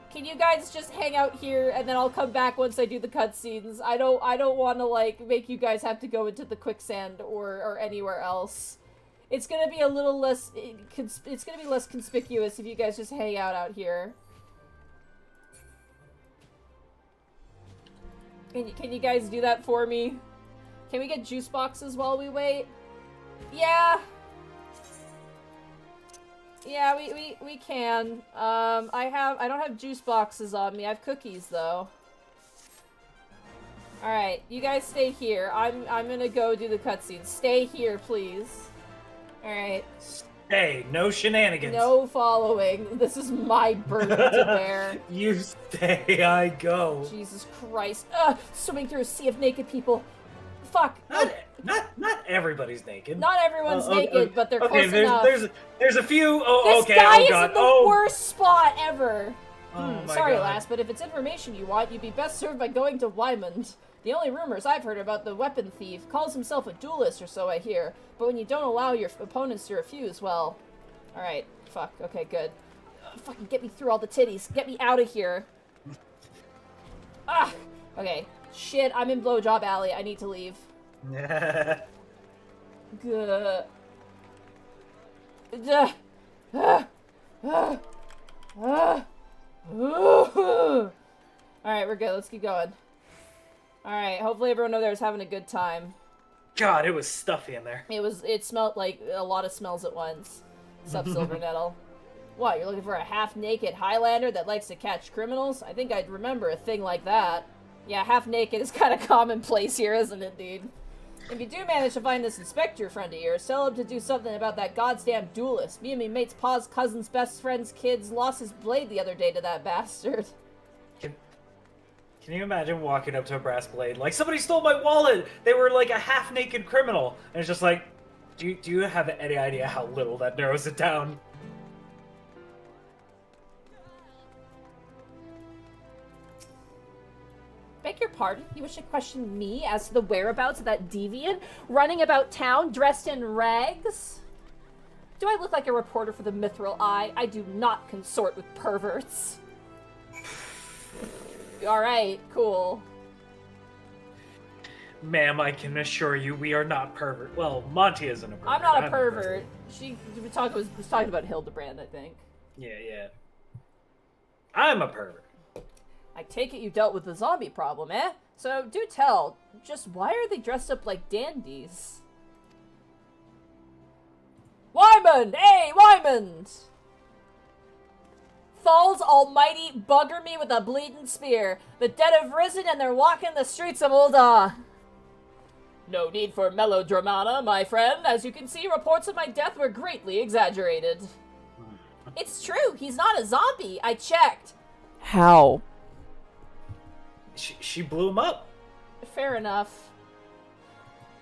Can you guys just hang out here and then I'll come back once I do the cutscenes? I don't want to like make you guys have to go into the quicksand or anywhere else. It's gonna be a little less. It's gonna be less conspicuous if you guys just hang out here. Can you guys do that for me? Can we get juice boxes while we wait? Yeah. Yeah, we can. I don't have juice boxes on me. I have cookies though. All right, you guys stay here. I'm gonna go do the cutscenes. Stay here, please. All right. Stay. No shenanigans. No following. This is my burden to bear. You stay. I go. Jesus Christ. Swimming through a sea of naked people. Fuck. Not everybody's naked. Not everyone's naked, but they're close enough. There's a few. Oh, this okay. guy Oh god. is in the worst spot ever. Oh my Sorry, god. lass, but if it's information you want, you'd be best served by going to Wymond. The only rumors I've heard about the weapon thief calls himself a duelist or so, I hear. But when you don't allow your opponents to refuse, well... Alright, fuck, okay, good. Fucking get me through all the titties. Get me out of here. Ah! Okay. Shit, I'm in Blowjob Alley. I need to leave. Good. Alright, we're good. Let's keep going. Alright, hopefully everyone over there is having a good time. God, it was stuffy in there. It smelled like a lot of smells at once. Sup, Silver Nettle? What, you're looking for a half-naked Highlander that likes to catch criminals? I think I'd remember a thing like that. Yeah, half-naked is kind of commonplace here, isn't it, dude? If you do manage to find this inspector friend of yours, tell him to do something about that goddamn duelist. Me and me mate's pa's cousin's best friend's kids lost his blade the other day to that bastard. Can you imagine walking up to a brass blade? Like, somebody stole my wallet! They were like a half-naked criminal. And it's just like, do you have any idea how little that narrows it down? Beg your pardon? You wish to question me as to the whereabouts of that deviant running about town dressed in rags? Do I look like a reporter for the Mithril Eye? I do not consort with perverts. Alright, cool. Ma'am, I can assure you we are not pervert. Well, Monty isn't a pervert. I'm not a pervert. She was talking about Hildebrand, I think. Yeah. I'm a pervert. I take it you dealt with the zombie problem, eh? So, do tell, just why are they dressed up like dandies? Wymond! Hey, Wymond! Thal's almighty bugger me with a bleeding spear. The dead have risen and they're walking the streets of Ul'dah. No need for melodramata, my friend. As you can see, reports of my death were greatly exaggerated. It's true, he's not a zombie. I checked. How? She blew him up. Fair enough.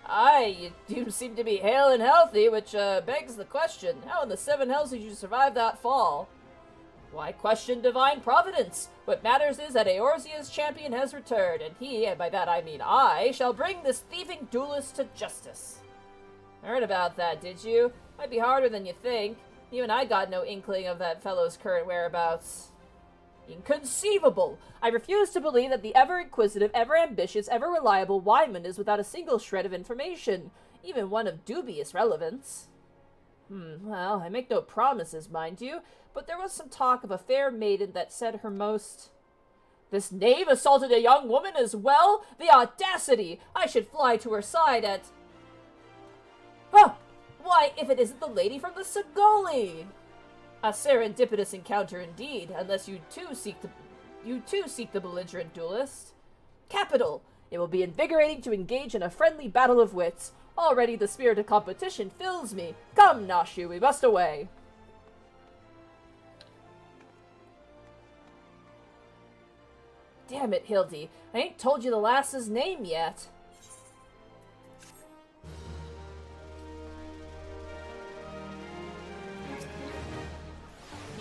Aye, you do seem to be hale and healthy, which begs the question, how in the seven hells did you survive that fall? Why question divine providence? What matters is that Eorzea's champion has returned, and he, and by that I mean I, shall bring this thieving duelist to justice. Heard about that, did you? Might be harder than you think. Even I got no inkling of that fellow's current whereabouts. Inconceivable! I refuse to believe that the ever-inquisitive, ever-ambitious, ever-reliable Wymond is without a single shred of information, even one of dubious relevance. Well, I make no promises, mind you, but there was some talk of a fair maiden that said her most... This knave assaulted a young woman as well? The audacity! I should fly to her side at... Huh! Why, if it isn't the lady from the Segoli! A serendipitous encounter indeed, unless you too seek the belligerent duelist. Capital! It will be invigorating to engage in a friendly battle of wits. Already the spirit of competition fills me. Come, Nashu, we must away. Damn it, Hildy. I ain't told you the lass's name yet.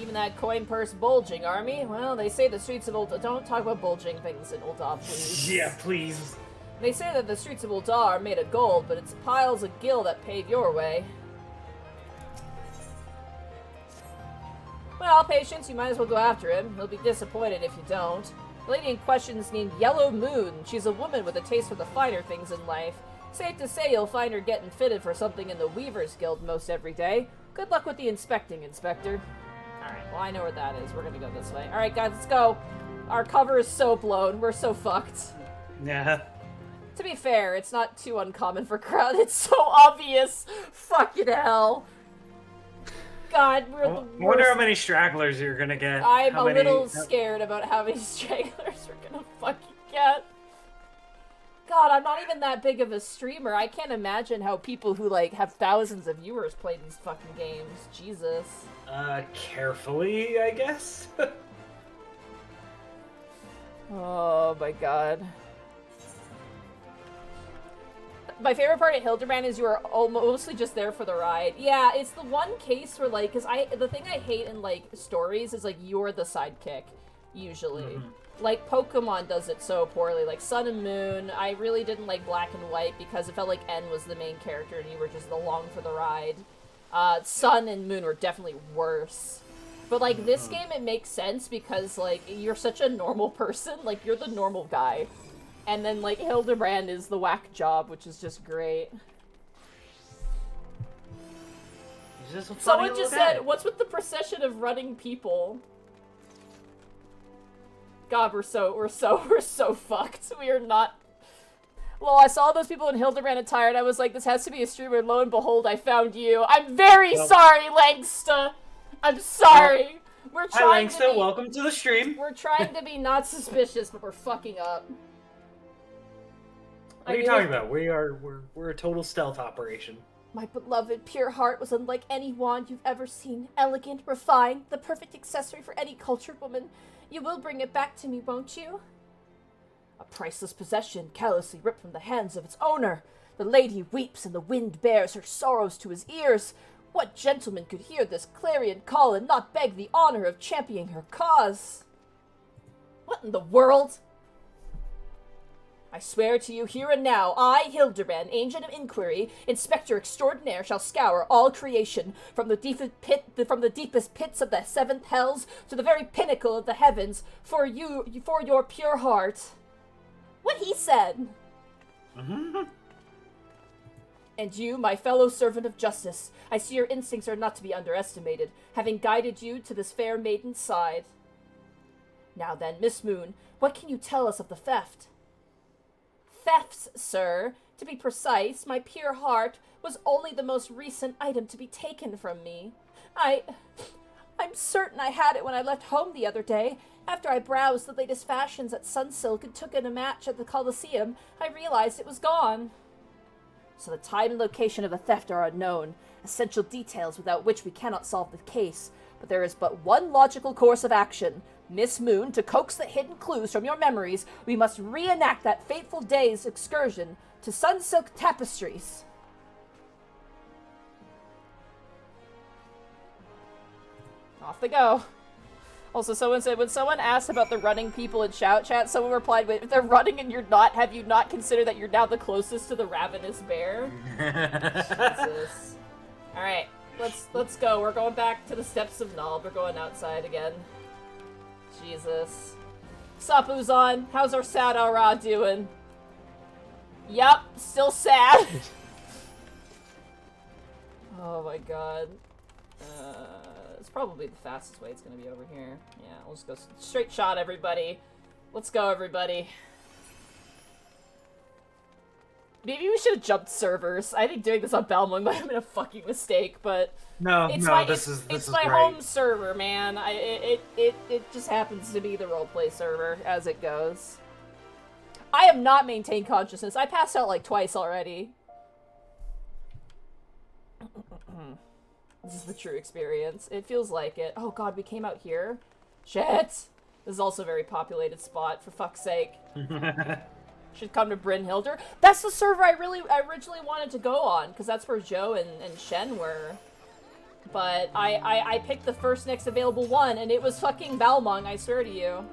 Even that coin purse bulging, army? Well, they say the streets of Ul'dah... Don't talk about bulging things in Ul'dah, please. Yeah, please. They say that the streets of Ul'dah are made of gold, but it's piles of gil that pave your way. Well, Patience, you might as well go after him. He'll be disappointed if you don't. The lady in question is named Yellow Moon. She's a woman with a taste for the finer things in life. Safe to say you'll find her getting fitted for something in the Weaver's Guild most every day. Good luck with the inspecting, Inspector. Alright, well I know where that is. We're gonna go this way. Alright guys, let's go. Our cover is so blown. We're so fucked. Yeah. To be fair, it's not too uncommon for crowd. It's so obvious. Fucking hell. God, we're the worst. I wonder how many stragglers you're gonna get. I'm a little scared about how many stragglers we're gonna fucking get. God, I'm not even that big of a streamer. I can't imagine how people who, like, have thousands of viewers play these fucking games. Jesus. Carefully, I guess? Oh my god. My favorite part of Hildebrand is you are mostly just there for the ride. Yeah, it's the one case where, like, the thing I hate in, like, stories is, like, you're the sidekick, usually. Mm-hmm. Like, Pokemon does it so poorly. Like, Sun and Moon, I really didn't like Black and White because it felt like N was the main character and you were just along for the ride. Sun and Moon were definitely worse. But, like, this game, it makes sense because, like, you're such a normal person. Like, you're the normal guy. And then, like, Hildebrand is the whack job, which is just great. Someone just said, what's with the procession of running people? God, we're so fucked. We are not... Well, I saw those people in Hildebrand attire, and I was like, this has to be a streamer, and lo and behold, I found you. I'm very sorry, Langsta! I'm sorry! We're trying Hi, Langsta, welcome to the stream. We're trying to be not suspicious, but we're fucking up. What are you talking about? We're a total stealth operation. My beloved pure heart was unlike any wand you've ever seen. Elegant, refined, the perfect accessory for any cultured woman. You will bring it back to me, won't you? A priceless possession, callously ripped from the hands of its owner. The lady weeps and the wind bears her sorrows to his ears. What gentleman could hear this clarion call and not beg the honor of championing her cause? What in the world? I swear to you here and now, I, Hildebrand, Agent of Inquiry, Inspector Extraordinaire, shall scour all creation, from the deepest pits of the seventh hells to the very pinnacle of the heavens, for your pure heart. What he said. And you, my fellow servant of justice, I see your instincts are not to be underestimated, having guided you to this fair maiden's side. Now then, Miss Moon, what can you tell us of the theft? Thefts, sir. To be precise, my pure heart was only the most recent item to be taken from me. I'm certain I had it when I left home the other day. After I browsed the latest fashions at Sunsilk and took in a match at the Colosseum, I realized it was gone. So the time and location of the theft are unknown, essential details without which we cannot solve the case. But there is but one logical course of action. Miss Moon, to coax the hidden clues from your memories, we must reenact that fateful day's excursion to Sunsilk Tapestries. Off they go. Also, someone said, when someone asked about the running people in Shout Chat, someone replied, wait, if they're running and you're not, have you not considered that you're now the closest to the ravenous bear? Jesus. Alright, let's go. We're going back to the steps of Null. We're going outside again. Jesus. Sup, Uzan? How's our sad ARR doing? Yup, still sad. Oh my god. It's probably the fastest way. It's gonna be over here. Yeah, we'll just go straight shot, everybody. Let's go, everybody. Maybe we should have jumped servers. I think doing this on Balmung might have been a fucking mistake, but this is my great. home server, man. It just happens to be the roleplay server as it goes. I have not maintained consciousness. I passed out like twice already. This is the true experience. It feels like it. Oh god, we came out here? Shit! This is also a very populated spot, for fuck's sake. Should come to Brynhilder. That's the server I originally wanted to go on, because that's where Joe and Shen were. But I picked the first next available one, and it was fucking Balmung, I swear to you.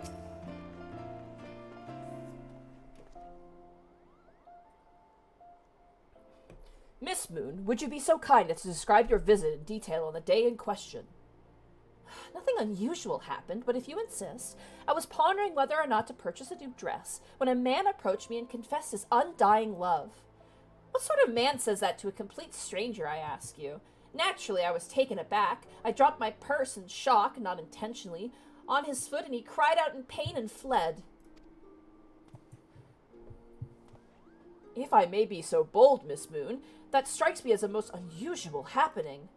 Miss Moon, would you be so kind as to describe your visit in detail on the day in question? Nothing unusual happened, but if you insist, I was pondering whether or not to purchase a new dress when a man approached me and confessed his undying love. What sort of man says that to a complete stranger, I ask you? Naturally, I was taken aback. I dropped my purse in shock, not intentionally, on his foot, and he cried out in pain and fled. If I may be so bold, Miss Moon, that strikes me as a most unusual happening.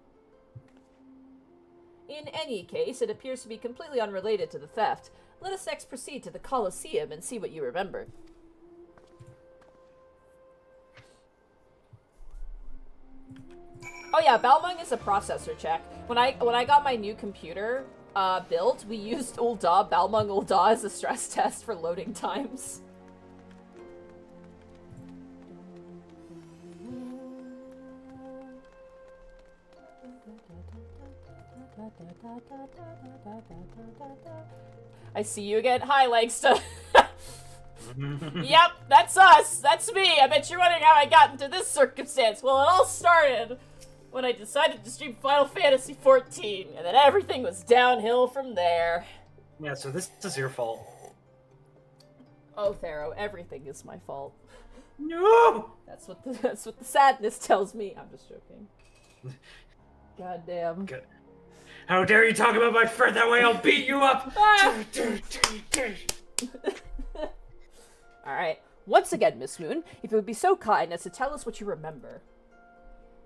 In any case, it appears to be completely unrelated to the theft. Let us next proceed to the Colosseum and see what you remember. Oh yeah, Balmung is a processor check. When I got my new computer built, we used Ul'dah, Balmung Ul'dah, as a stress test for loading times. I see you again. Hi, Langsta. Yep, that's us. That's me. I bet you're wondering how I got into this circumstance. Well, it all started when I decided to stream Final Fantasy XIV, and then everything was downhill from there. Yeah, so this is your fault. Oh, Thero, everything is my fault. No! That's what the sadness tells me. I'm just joking. Goddamn. Good. How dare you talk about my friend that way? I'll beat you up! Alright. Once again, Miss Moon, if you would be so kind as to tell us what you remember.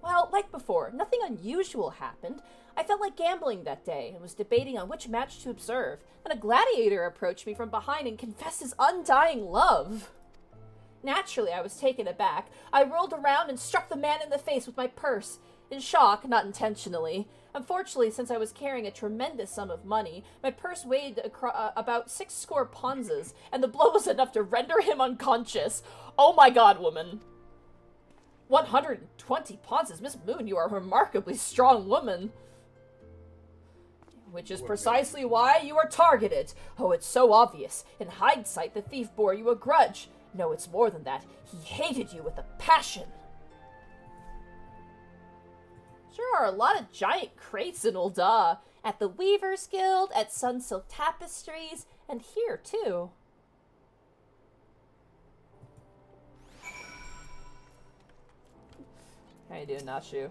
Well, like before, nothing unusual happened. I felt like gambling that day and was debating on which match to observe. Then a gladiator approached me from behind and confessed his undying love. Naturally, I was taken aback. I rolled around and struck the man in the face with my purse. In shock, not intentionally. Unfortunately, since I was carrying a tremendous sum of money, my purse weighed about 6 score ponzas, and the blow was enough to render him unconscious. Oh my god, woman. 120 ponzas? Miss Moon, you are a remarkably strong woman. Which is precisely why you are targeted. Oh, it's so obvious. In hindsight, the thief bore you a grudge. No, it's more than that. He hated you with a passion. Sure are a lot of giant crates in Ul'dah. At the Weavers Guild, at Sunsilk Tapestries, and here, too. How you doing, Nashu?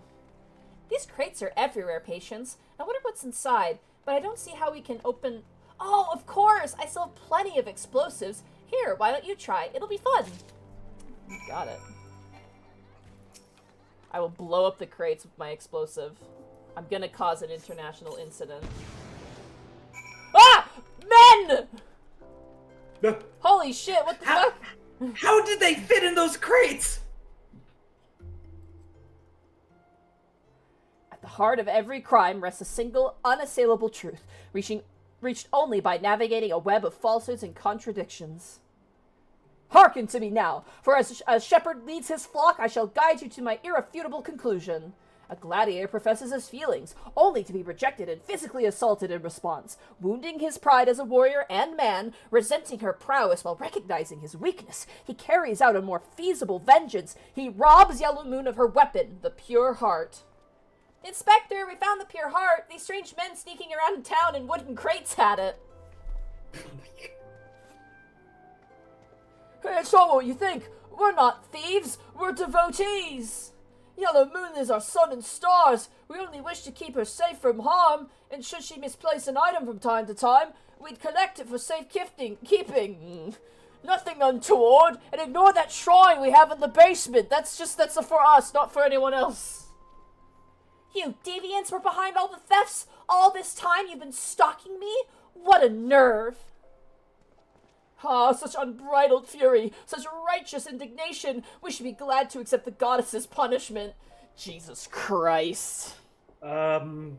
These crates are everywhere, Patience. I wonder what's inside, but I don't see how we can open... Oh, of course! I still have plenty of explosives. Here, why don't you try? It'll be fun. You got it. I will blow up the crates with my explosive. I'm gonna cause an international incident. Ah! Men! Holy shit, what the fuck? How did they fit in those crates? At the heart of every crime rests a single, unassailable truth, reached only by navigating a web of falsehoods and contradictions. Hearken to me now, for as a shepherd leads his flock, I shall guide you to my irrefutable conclusion. A gladiator professes his feelings, only to be rejected and physically assaulted in response, wounding his pride as a warrior and man, resenting her prowess while recognizing his weakness. He carries out a more feasible vengeance. He robs Yellow Moon of her weapon, the pure heart. Inspector, we found the pure heart. These strange men sneaking around in town in wooden crates had it. Hey, so what you think? We're not thieves, we're devotees. Yellow Moon is our sun and stars. We only wish to keep her safe from harm, and should she misplace an item from time to time, we'd collect it for safe keeping. Nothing untoward, and ignore that shrine we have in the basement. That's for us, not for anyone else. You deviants were behind all the thefts? All this time you've been stalking me? What a nerve! Ah, such unbridled fury, such righteous indignation. We should be glad to accept the goddess's punishment. Jesus Christ. Guards?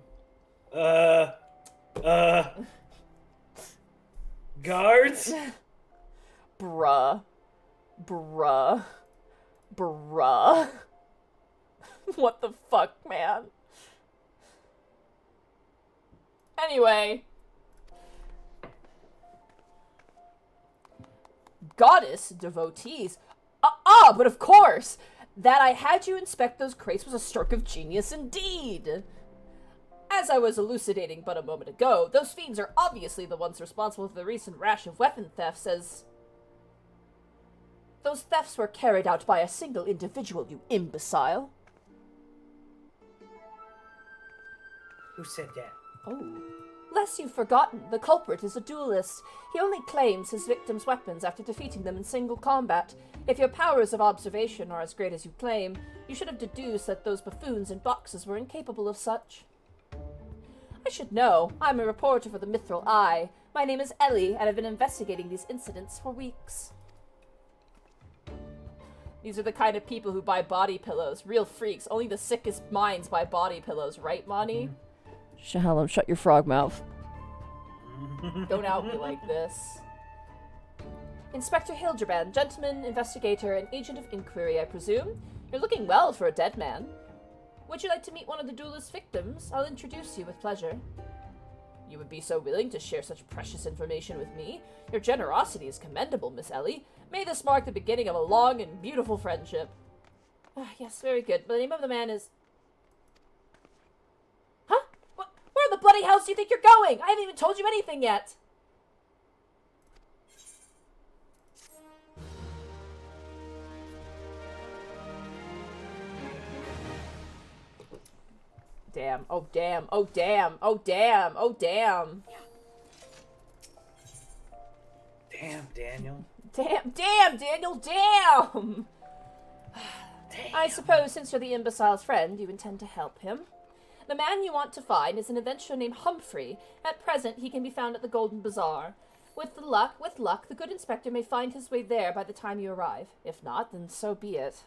Bruh. What the fuck, man? Anyway. Goddess devotees. But of course! That I had you inspect those crates was a stroke of genius indeed! As I was elucidating but a moment ago, those fiends are obviously the ones responsible for the recent rash of weapon thefts, as... Those thefts were carried out by a single individual, you imbecile. Who said that? Oh. Lest you've forgotten, the culprit is a duelist. He only claims his victims' weapons after defeating them in single combat. If your powers of observation are as great as you claim, you should have deduced that those buffoons in boxes were incapable of such. I should know. I'm a reporter for the Mithril Eye. My name is Ellie, and I've been investigating these incidents for weeks. These are the kind of people who buy body pillows. Real freaks. Only the sickest minds buy body pillows, right, Monty? Shahallam, shut your frog mouth. Don't out me like this. Inspector Hildebrand, gentleman, investigator, and agent of inquiry, I presume? You're looking well for a dead man. Would you like to meet one of the duelist's victims? I'll introduce you with pleasure. You would be so willing to share such precious information with me? Your generosity is commendable, Miss Ellie. May this mark the beginning of a long and beautiful friendship. Yes, very good. But the name of the man is... Huh? Where the bloody hell do you think you're going? I haven't even told you anything yet. Damn. Oh, damn. Oh, damn. Oh, damn. Oh, damn. Damn, Daniel. Damn, Daniel, damn! I suppose since you're the imbecile's friend, you intend to help him. The man you want to find is an adventurer named Humphrey. At present, he can be found at the Golden Bazaar. With luck, the good inspector may find his way there by the time you arrive. If not, then so be it.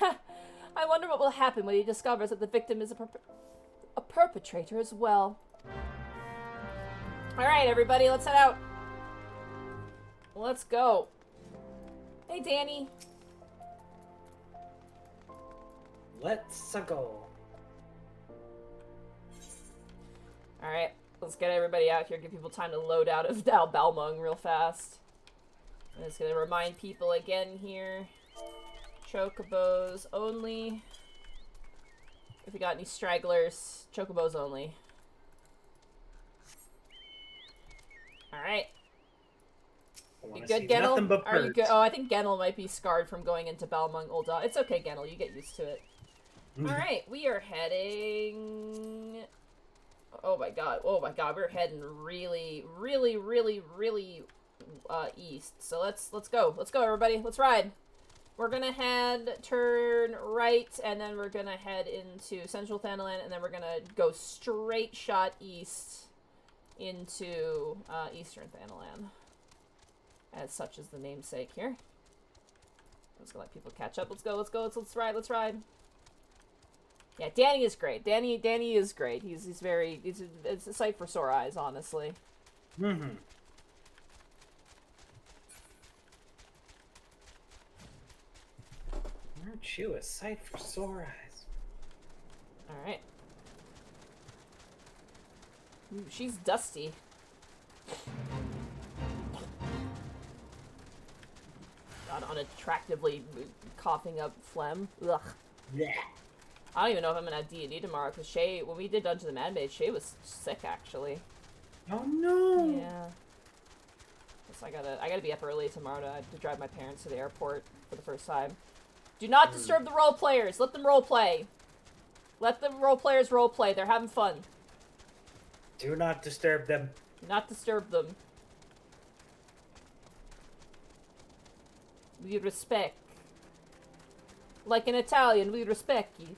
I wonder what will happen when he discovers that the victim is a perpetrator as well. Alright, everybody, let's head out. Let's go. Hey, Danny. Let's go. Alright, let's get everybody out here. Give people time to load out of Balmung real fast. I'm just gonna remind people again here. Chocobos only. If we got any stragglers, chocobos only. Alright. You good, Gennel? Are you good? Oh, I think Gennel might be scarred from going into Balmung Ul'dah. It's okay, Gennel. You get used to it. Alright, we are heading... Oh my god, we're heading really east. So let's go. Let's go, everybody. Let's ride. We're gonna turn right, and then we're gonna head into Central Thanalan, and then we're gonna go straight shot east into Eastern Thanalan. As such is the namesake here. I'm just gonna let people catch up. Let's go, let's ride. Yeah, Danny is great. Danny is great. He's it's a sight for sore eyes, honestly. Mm-hmm. Aren't you a sight for sore eyes? Alright. Ooh, she's dusty. God, unattractively coughing up phlegm. Ugh. Yeah. I don't even know if I'm gonna have D&D tomorrow, because Shay, when we did Dungeon of the Mad Mage, Shay was sick, actually. Oh no! Yeah. So I gotta be up early tomorrow to drive my parents to the airport for the first time. Do not disturb the role players. Let them role play. Let the role players role play. They're having fun. Do not disturb them. Do not disturb them. We respect. Like an Italian, we respect you.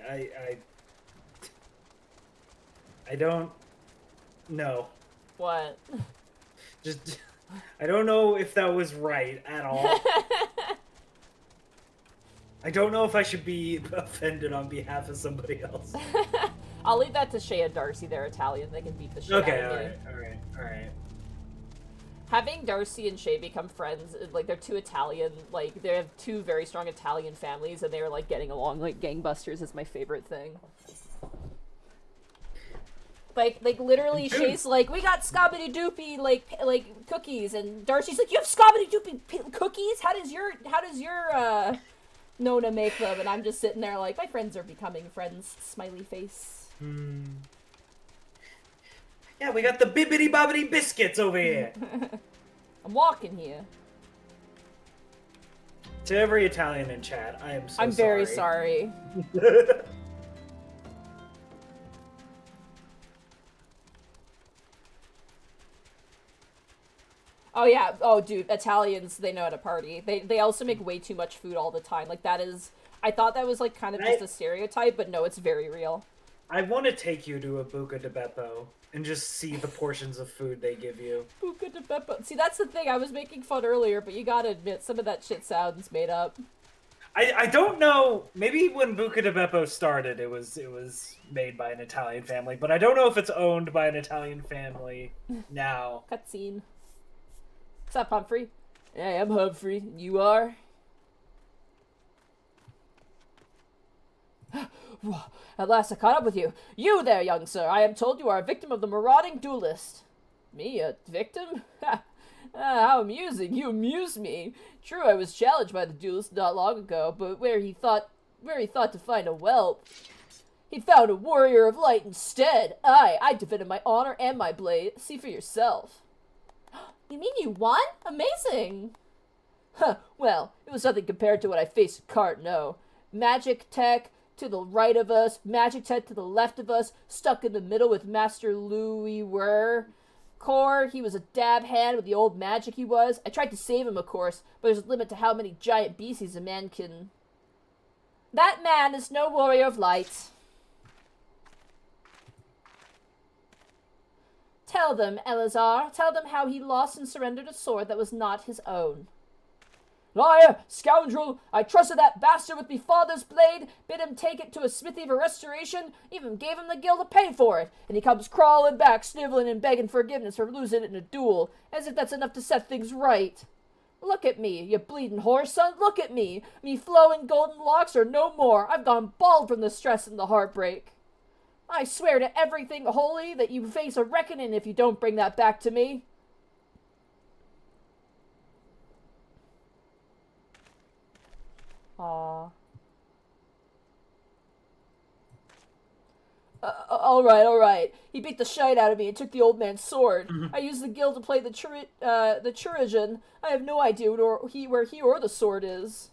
I don't know. What? Just, I don't know if that was right at all. I don't know if I should be offended on behalf of somebody else. I'll leave that to Shay and Darcy. They're Italian. They can beat the shit out of me. Alright. Having Darcy and Shay become friends, like, they're two Italian, like, they have two very strong Italian families, and they're, like, getting along like gangbusters is my favorite thing. Like, literally, Shay's like, we got Scabity-Doopy, like, cookies, and Darcy's like, you have Scabity-Doopy cookies? How does your, Nona make them? And I'm just sitting there like, my friends are becoming friends, smiley face. Yeah, we got the bibbity-bobbity biscuits over here. I'm walking here. To every Italian in chat, I am so sorry. I'm very sorry. Oh yeah, oh dude, Italians, they know how to party. They also make way too much food all the time. Like, that is, I thought that was like kind of just a stereotype, but no, it's very real. I want to take you to a Buca di Beppo and just see the portions of food they give you. Buca di Beppo. See, that's the thing, I was making fun earlier, but you gotta admit, some of that shit sounds made up. I don't know, maybe when Buca di Beppo started, it was made by an Italian family, but I don't know if it's owned by an Italian family now. Cutscene. What's up, Humphrey? Hey, I'm Humphrey. You are? At last I caught up with you. You there, young sir. I am told you are a victim of the marauding duelist. Me, a victim? How amusing. You amuse me. True, I was challenged by the duelist not long ago, but where he thought to find a whelp, he found a warrior of light instead. I defended my honor and my blade. See for yourself. You mean you won? Amazing! Huh, well, it was nothing compared to what I faced at Cartno. Magic tech to the right of us, magic tech to the left of us, stuck in the middle with Master Louis Were. Core, he was a dab hand with the old magic he was. I tried to save him, of course, but there's a limit to how many giant beasties a man can... That man is no warrior of light. Tell them, Eleazar. Tell them how he lost and surrendered a sword that was not his own. Liar! Scoundrel! I trusted that bastard with me father's blade, bid him take it to a smithy for restoration, even gave him the gil to pay for it, and he comes crawling back, sniveling and begging forgiveness for losing it in a duel, as if that's enough to set things right. Look at me, you bleeding whore, son, look at me! Me flowing golden locks are no more. I've gone bald from the stress and the heartbreak. I swear to everything holy that you face a reckoning if you don't bring that back to me. Aww. Alright. He beat the shite out of me and took the old man's sword. I used the gil to play the Chirigen. I have no idea where he or the sword is.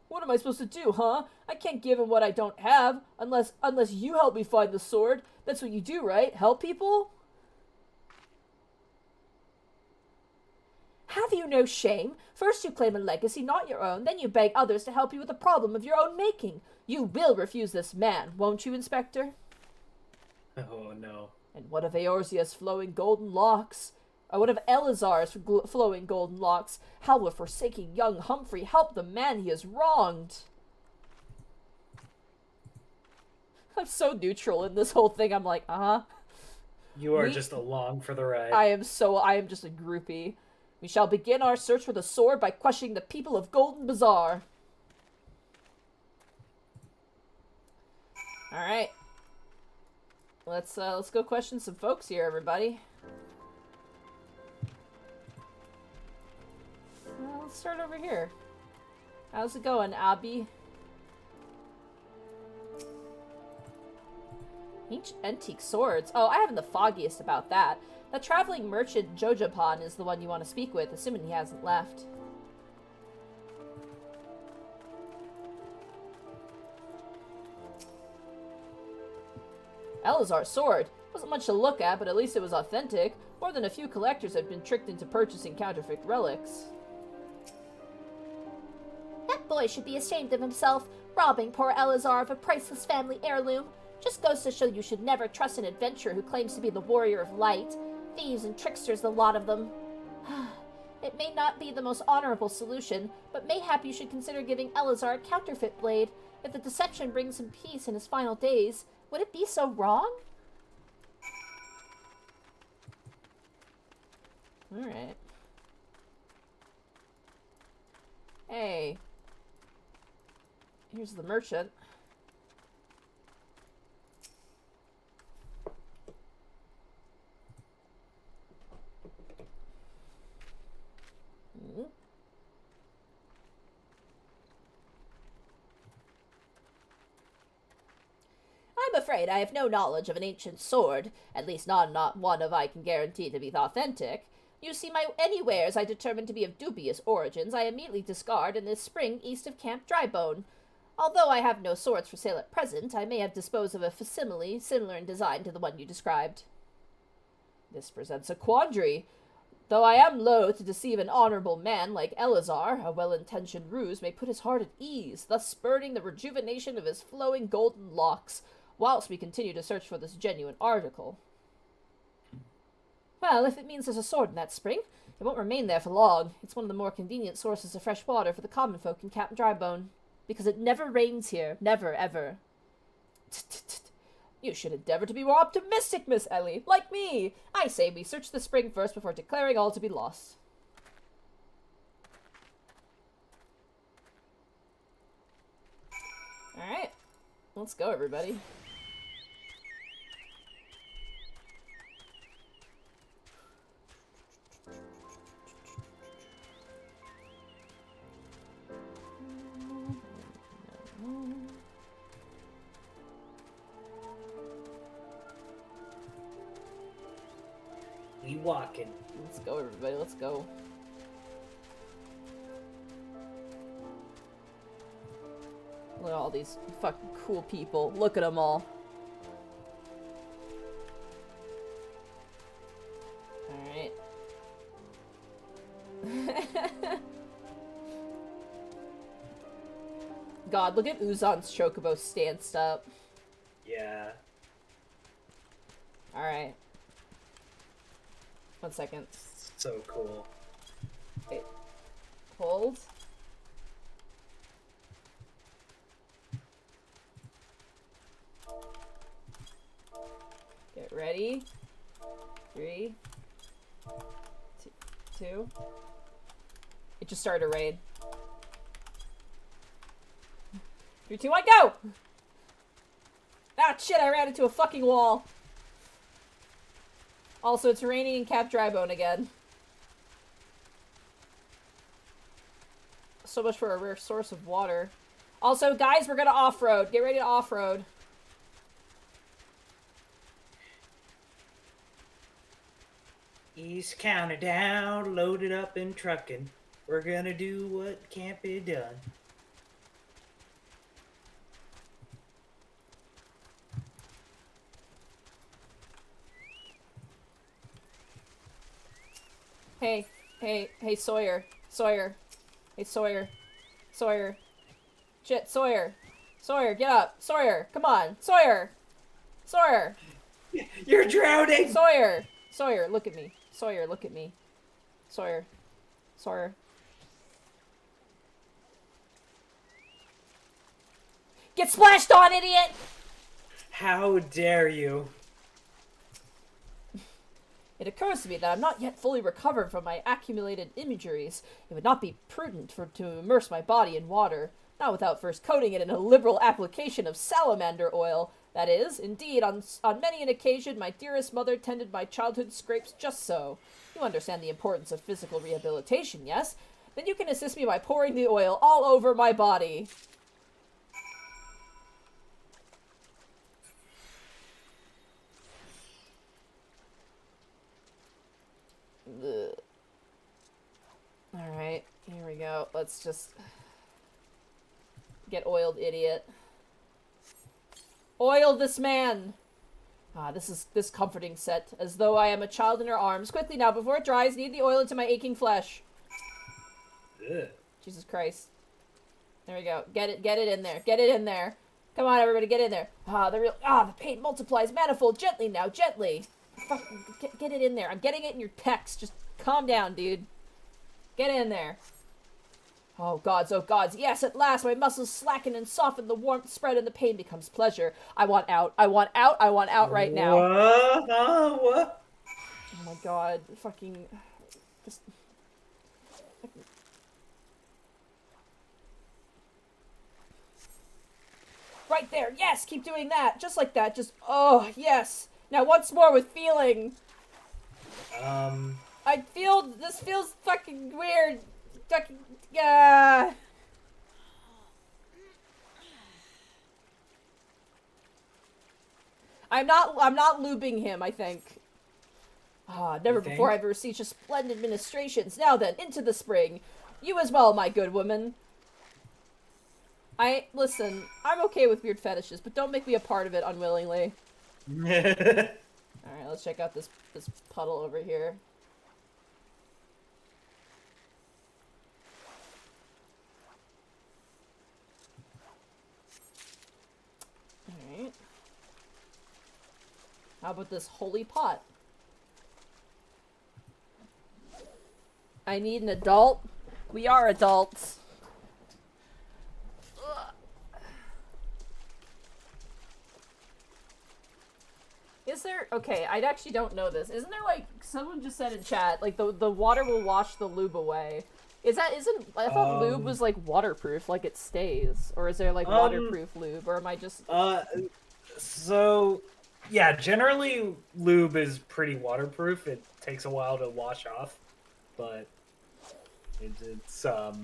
What am I supposed to do, huh? I can't give him what I don't have, unless you help me find the sword. That's what you do, right? Help people? Have you no shame? First you claim a legacy not your own, then you beg others to help you with a problem of your own making. You will refuse this man, won't you, Inspector? Oh, no. And what of Eorzea's flowing golden locks? Or what of Eleazar's flowing golden locks? How will forsaking young Humphrey help the man he has wronged? I'm so neutral in this whole thing. I'm like, You are just along for the ride. I am just a groupie. We shall begin our search for the sword by questioning the people of Golden Bazaar. Alright. Let's go question some folks here, everybody. Let's start over here. How's it going, Abby? Ancient antique swords. Oh, I haven't the foggiest about that. The traveling merchant Jojapan is the one you want to speak with, assuming he hasn't left. Elazar's sword. Wasn't much to look at, but at least it was authentic. More than a few collectors had been tricked into purchasing counterfeit relics. That boy should be ashamed of himself, robbing poor Elazar of a priceless family heirloom. Just goes to show you should never trust an adventurer who claims to be the warrior of light. Thieves and tricksters, the lot of them. It may not be the most honorable solution, but mayhap you should consider giving Elazar a counterfeit blade. If the deception brings him peace in his final days, would it be so wrong? Alright. Hey. Here's the merchant. I'm afraid I have no knowledge of an ancient sword, at least not one of I can guarantee to be authentic. You see, any wares I determine to be of dubious origins, I immediately discard in this spring east of Camp Drybone. Although I have no swords for sale at present, I may have disposed of a facsimile similar in design to the one you described. This presents a quandary. Though I am loath to deceive an honorable man like Elazar, a well-intentioned ruse may put his heart at ease, thus spurring the rejuvenation of his flowing golden locks, whilst we continue to search for this genuine article. Well, if it means there's a sword in that spring, it won't remain there for long. It's one of the more convenient sources of fresh water for the common folk in Camp Drybone. Because it never rains here. Never, ever. You should endeavor to be more optimistic, Miss Ellie. Like me. I say we search the spring first before declaring all to be lost. Alright. Let's go, everybody. We walking. Let's go, everybody. Let's go. Look at all these fucking cool people. Look at them all. Alright. God, look at Uzan's chocobo stanced up. Yeah. Alright. 1 second. So cool. Wait. Hold. Get ready. 3, 2. It just started a raid. 3, 2, 1, go! Ah, shit, I ran into a fucking wall. Also, it's raining in Cap Drybone again. So much for a rare source of water. Also, guys, we're gonna off-road. Get ready to off-road. He's counted down, loaded up and trucking. We're gonna do what can't be done. Hey, Sawyer. Hey, Sawyer. Shit, Sawyer, get up. Sawyer, come on. Sawyer. You're drowning! Sawyer, look at me. Sawyer. Get splashed on, idiot! How dare you? It occurs to me that I'm not yet fully recovered from my accumulated injuries. It would not be prudent to immerse my body in water, not without first coating it in a liberal application of salamander oil. That is, indeed, on many an occasion, my dearest mother tended my childhood scrapes just so. You understand the importance of physical rehabilitation, yes? Then you can assist me by pouring the oil all over my body. Alright, here we go. Let's just get oiled, idiot. Oil this man! Ah, this comforting set, as though I am a child in her arms. Quickly now, before it dries, knead the oil into my aching flesh. Ugh. Jesus Christ. There we go. Get it in there. Get it in there. Come on, everybody, get in there. The pain multiplies manifold. Gently now, gently. Fucking get it in there. I'm getting it in your pecs. Just calm down, dude. Get in there. Oh gods, yes, at last my muscles slacken and soften, the warmth spread and the pain becomes pleasure. I want out right now. What? Oh my god, fucking... Just... Right there, yes, keep doing that, just like that, just, oh, yes. Now once more with feeling. This feels fucking weird. Fucking, I'm not lubing him, I think. Never before I've received such splendid ministrations. Now then, into the spring. You as well, my good woman. Listen, I'm okay with weird fetishes, but don't make me a part of it unwillingly. Alright, let's check out this puddle over here. Alright. How about this holy pot? I need an adult. We are adults. Is there... Okay, I actually don't know this. Isn't there, like... Someone just said in chat, like, the water will wash the lube away. I thought lube was, like, waterproof, like it stays. Or is there, like, waterproof lube? Or am I just... So... Yeah, generally, lube is pretty waterproof. It takes a while to wash off. But... It's like,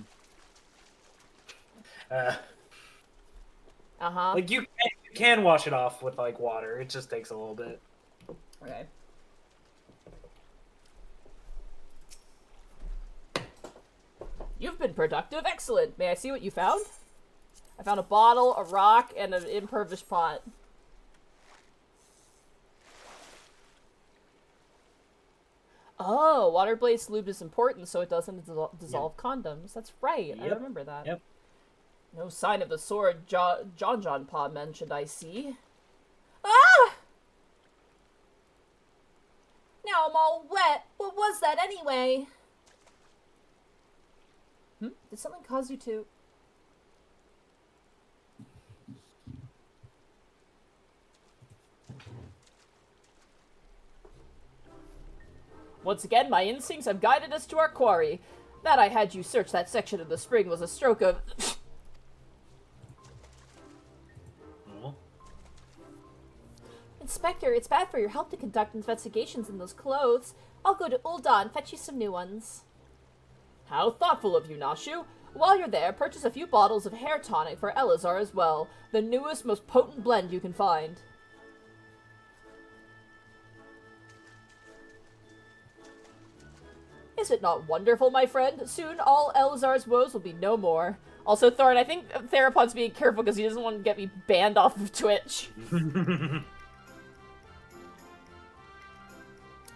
you can wash it off with, like, water. It just takes a little bit. Okay. You've been productive. Excellent. May I see what you found? I found a bottle, a rock, and an impervious pot. Oh, water-based lube is important so it doesn't dissolve condoms. That's right. Yep. I remember that. Yep. No sign of the sword John Pa mentioned, I see. Ah! Now I'm all wet. What was that anyway? Did something cause you to... Once again, my instincts have guided us to our quarry. That I had you search that section of the spring was a stroke of... Inspector, it's bad for your health to conduct investigations in those clothes. I'll go to Ul'dah and fetch you some new ones. How thoughtful of you, Nashu. While you're there, purchase a few bottles of hair tonic for Elazar as well. The newest, most potent blend you can find. Is it not wonderful, my friend? Soon all Elazar's woes will be no more. Also, Thorin, I think Therapod's being careful because he doesn't want to get me banned off of Twitch.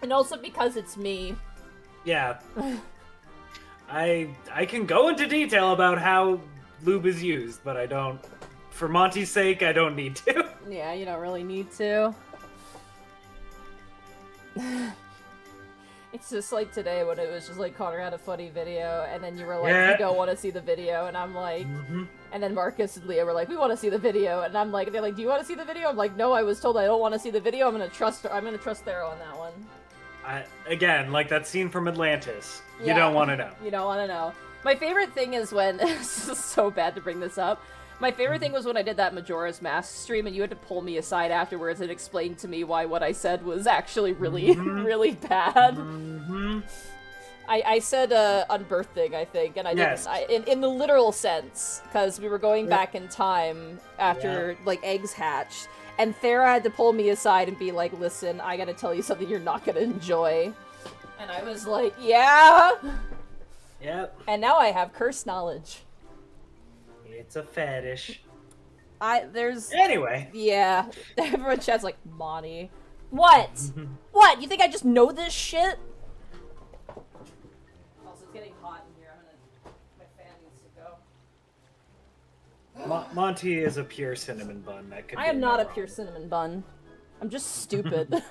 And also because it's me. Yeah. I can go into detail about how lube is used, but I don't... For Monty's sake, I don't need to. Yeah, you don't really need to. It's just like today when it was just like Connor had a funny video, and then you were like, you don't want to see the video, and I'm like... And then Marcus and Leah were like, we want to see the video, and I'm like, they're like, do you want to see the video? I'm like, no, I was told I don't want to see the video. I'm gonna trust Thera on that one. Again, like that scene from Atlantis. You don't want to know. You don't want to know. My favorite thing is when... This is so bad to bring this up. My favorite thing was when I did that Majora's Mask stream and you had to pull me aside afterwards and explain to me why what I said was actually really, really bad. I said unbirthing, I think, and I didn't. In the literal sense, because we were going back in time after, like, eggs hatched. And Thera had to pull me aside and be like, listen, I gotta tell you something you're not gonna enjoy. And I was like, yeah! Yep. And now I have curse knowledge. It's a fetish. There's... Anyway. Yeah. Everyone chat's like, Monty. What? What? You think I just know this shit? Also, it's getting hot in here. My fan needs to go. Monty is a pure cinnamon bun. That could I be am not no a pure cinnamon bun. I'm just stupid.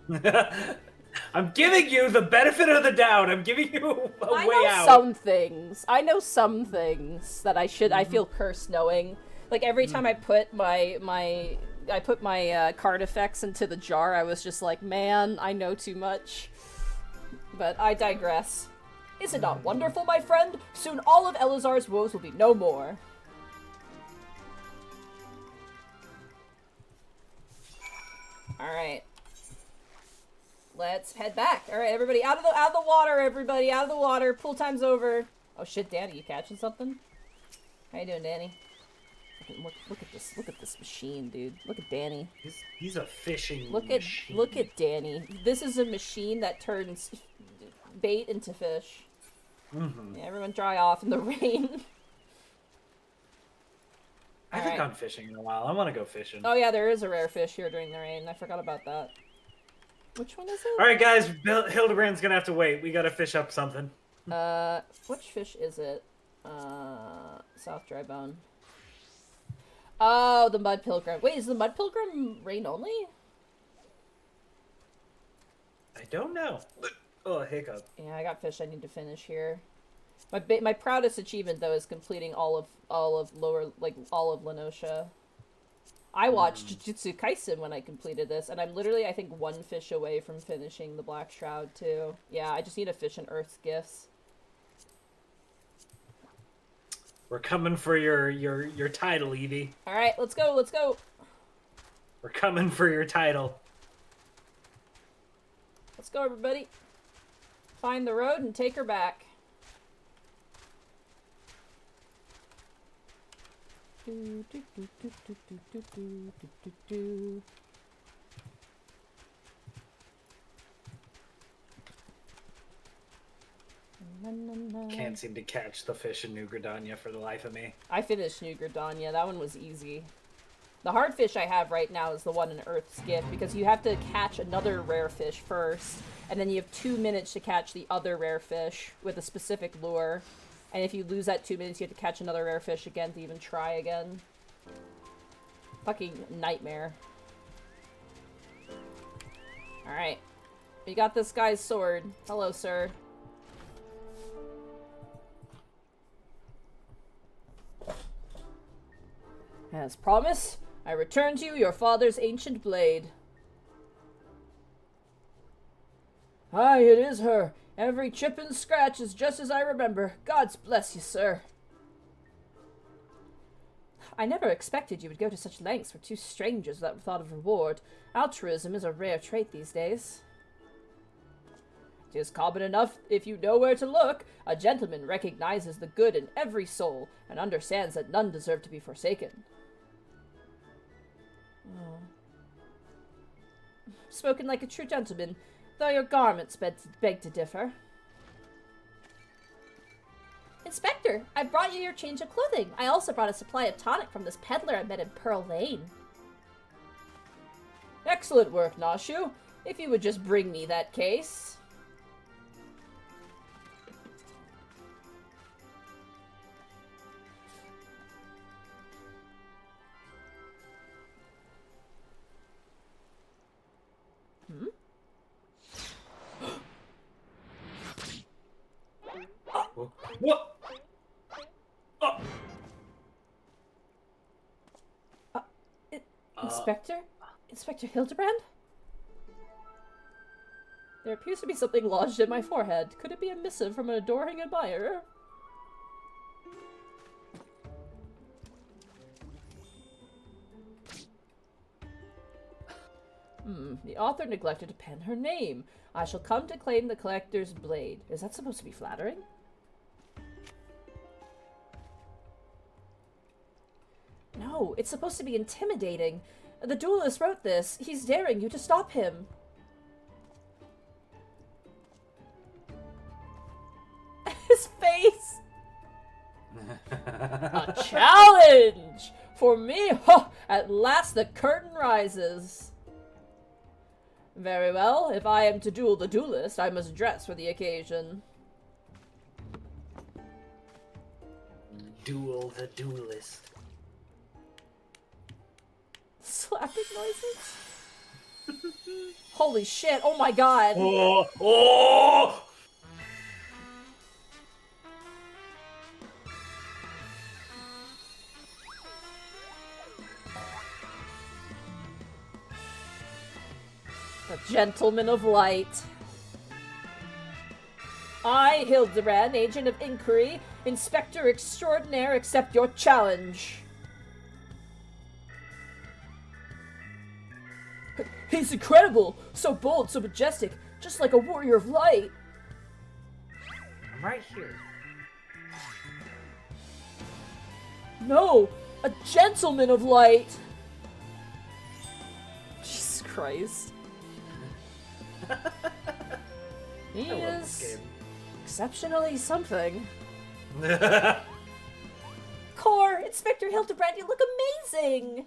wrong. I'm giving you the benefit of the doubt. I'm giving you a I way know out. some things. I know some things that I should. I feel cursed knowing. Like every time I put my card effects into the jar, I was just like, man, I know too much. But I digress. Is it not wonderful, my friend? Soon all of Elazar's woes will be no more. Alright. Let's head back. Alright, everybody, out of the water, everybody, out of the water. Pool time's over. Oh shit, Danny, you catching something? How you doing, Danny? Look at this machine, dude. Look at Danny. He's a fishing machine. Look at Danny. This is a machine that turns bait into fish. Yeah, everyone dry off in the rain. I haven't gone fishing in a while. I want to go fishing. Oh yeah, there is a rare fish here during the rain. I forgot about that. Which one is it? All right, guys. Hildebrand's gonna have to wait. We gotta fish up something. Which fish is it? South Dry Bone. Oh, the Mud Pilgrim. Wait, is the Mud Pilgrim rain only? I don't know. Oh, hiccup. Yeah, I got fish I need to finish here. My proudest achievement though is completing all of Lenosha. I watched Jujutsu Kaisen when I completed this, and I'm literally I think one fish away from finishing the Black Shroud too. Yeah, I just need to fish in Earth's Gifts. We're coming for your title, Evie. All right, let's go. Let's go. We're coming for your title. Let's go, everybody. Find the road and take her back. Can't seem to catch the fish in New Gridania for the life of me. I finished New Gridania. That one was easy. The hard fish I have right now is the one in Earth's Gift, because you have to catch another rare fish first, and then you have 2 minutes to catch the other rare fish with a specific lure. And if you lose that 2 minutes, you have to catch another rare fish again to even try again. Fucking nightmare. Alright. We got this guy's sword. Hello, sir. As promised, I return to you your father's ancient blade. Aye, it is her. Every chip and scratch is just as I remember. God's bless you, sir. I never expected you would go to such lengths for two strangers without thought of reward. Altruism is a rare trait these days. 'Tis common enough if you know where to look. A gentleman recognizes the good in every soul, and understands that none deserve to be forsaken. Oh. Spoken like a true gentleman, though your garments beg to differ. Inspector, I brought you your change of clothing. I also brought a supply of tonic from this peddler I met in Pearl Lane. Excellent work, Nashu. If you would just bring me that case. What? Inspector? Inspector Hildebrand? There appears to be something lodged in my forehead. Could it be a missive from an adoring admirer? The author neglected to pen her name. I shall come to claim the collector's blade. Is that supposed to be flattering? No, it's supposed to be intimidating. The duelist wrote this. He's daring you to stop him. His face! A challenge! For me, at last the curtain rises. Very well. If I am to duel the duelist, I must dress for the occasion. Duel the duelist. Slapping noises? Holy shit, oh my god! Oh! Oh! The Gentleman of Light. I, Hildebrand, Agent of Inquiry, Inspector Extraordinaire, accept your challenge. He's incredible! So bold, so majestic, just like a warrior of light. I'm right here. No! A Gentleman of Light! Jesus Christ. He I love this is game. exceptionally something. Core, Inspector Hildebrand, you look amazing!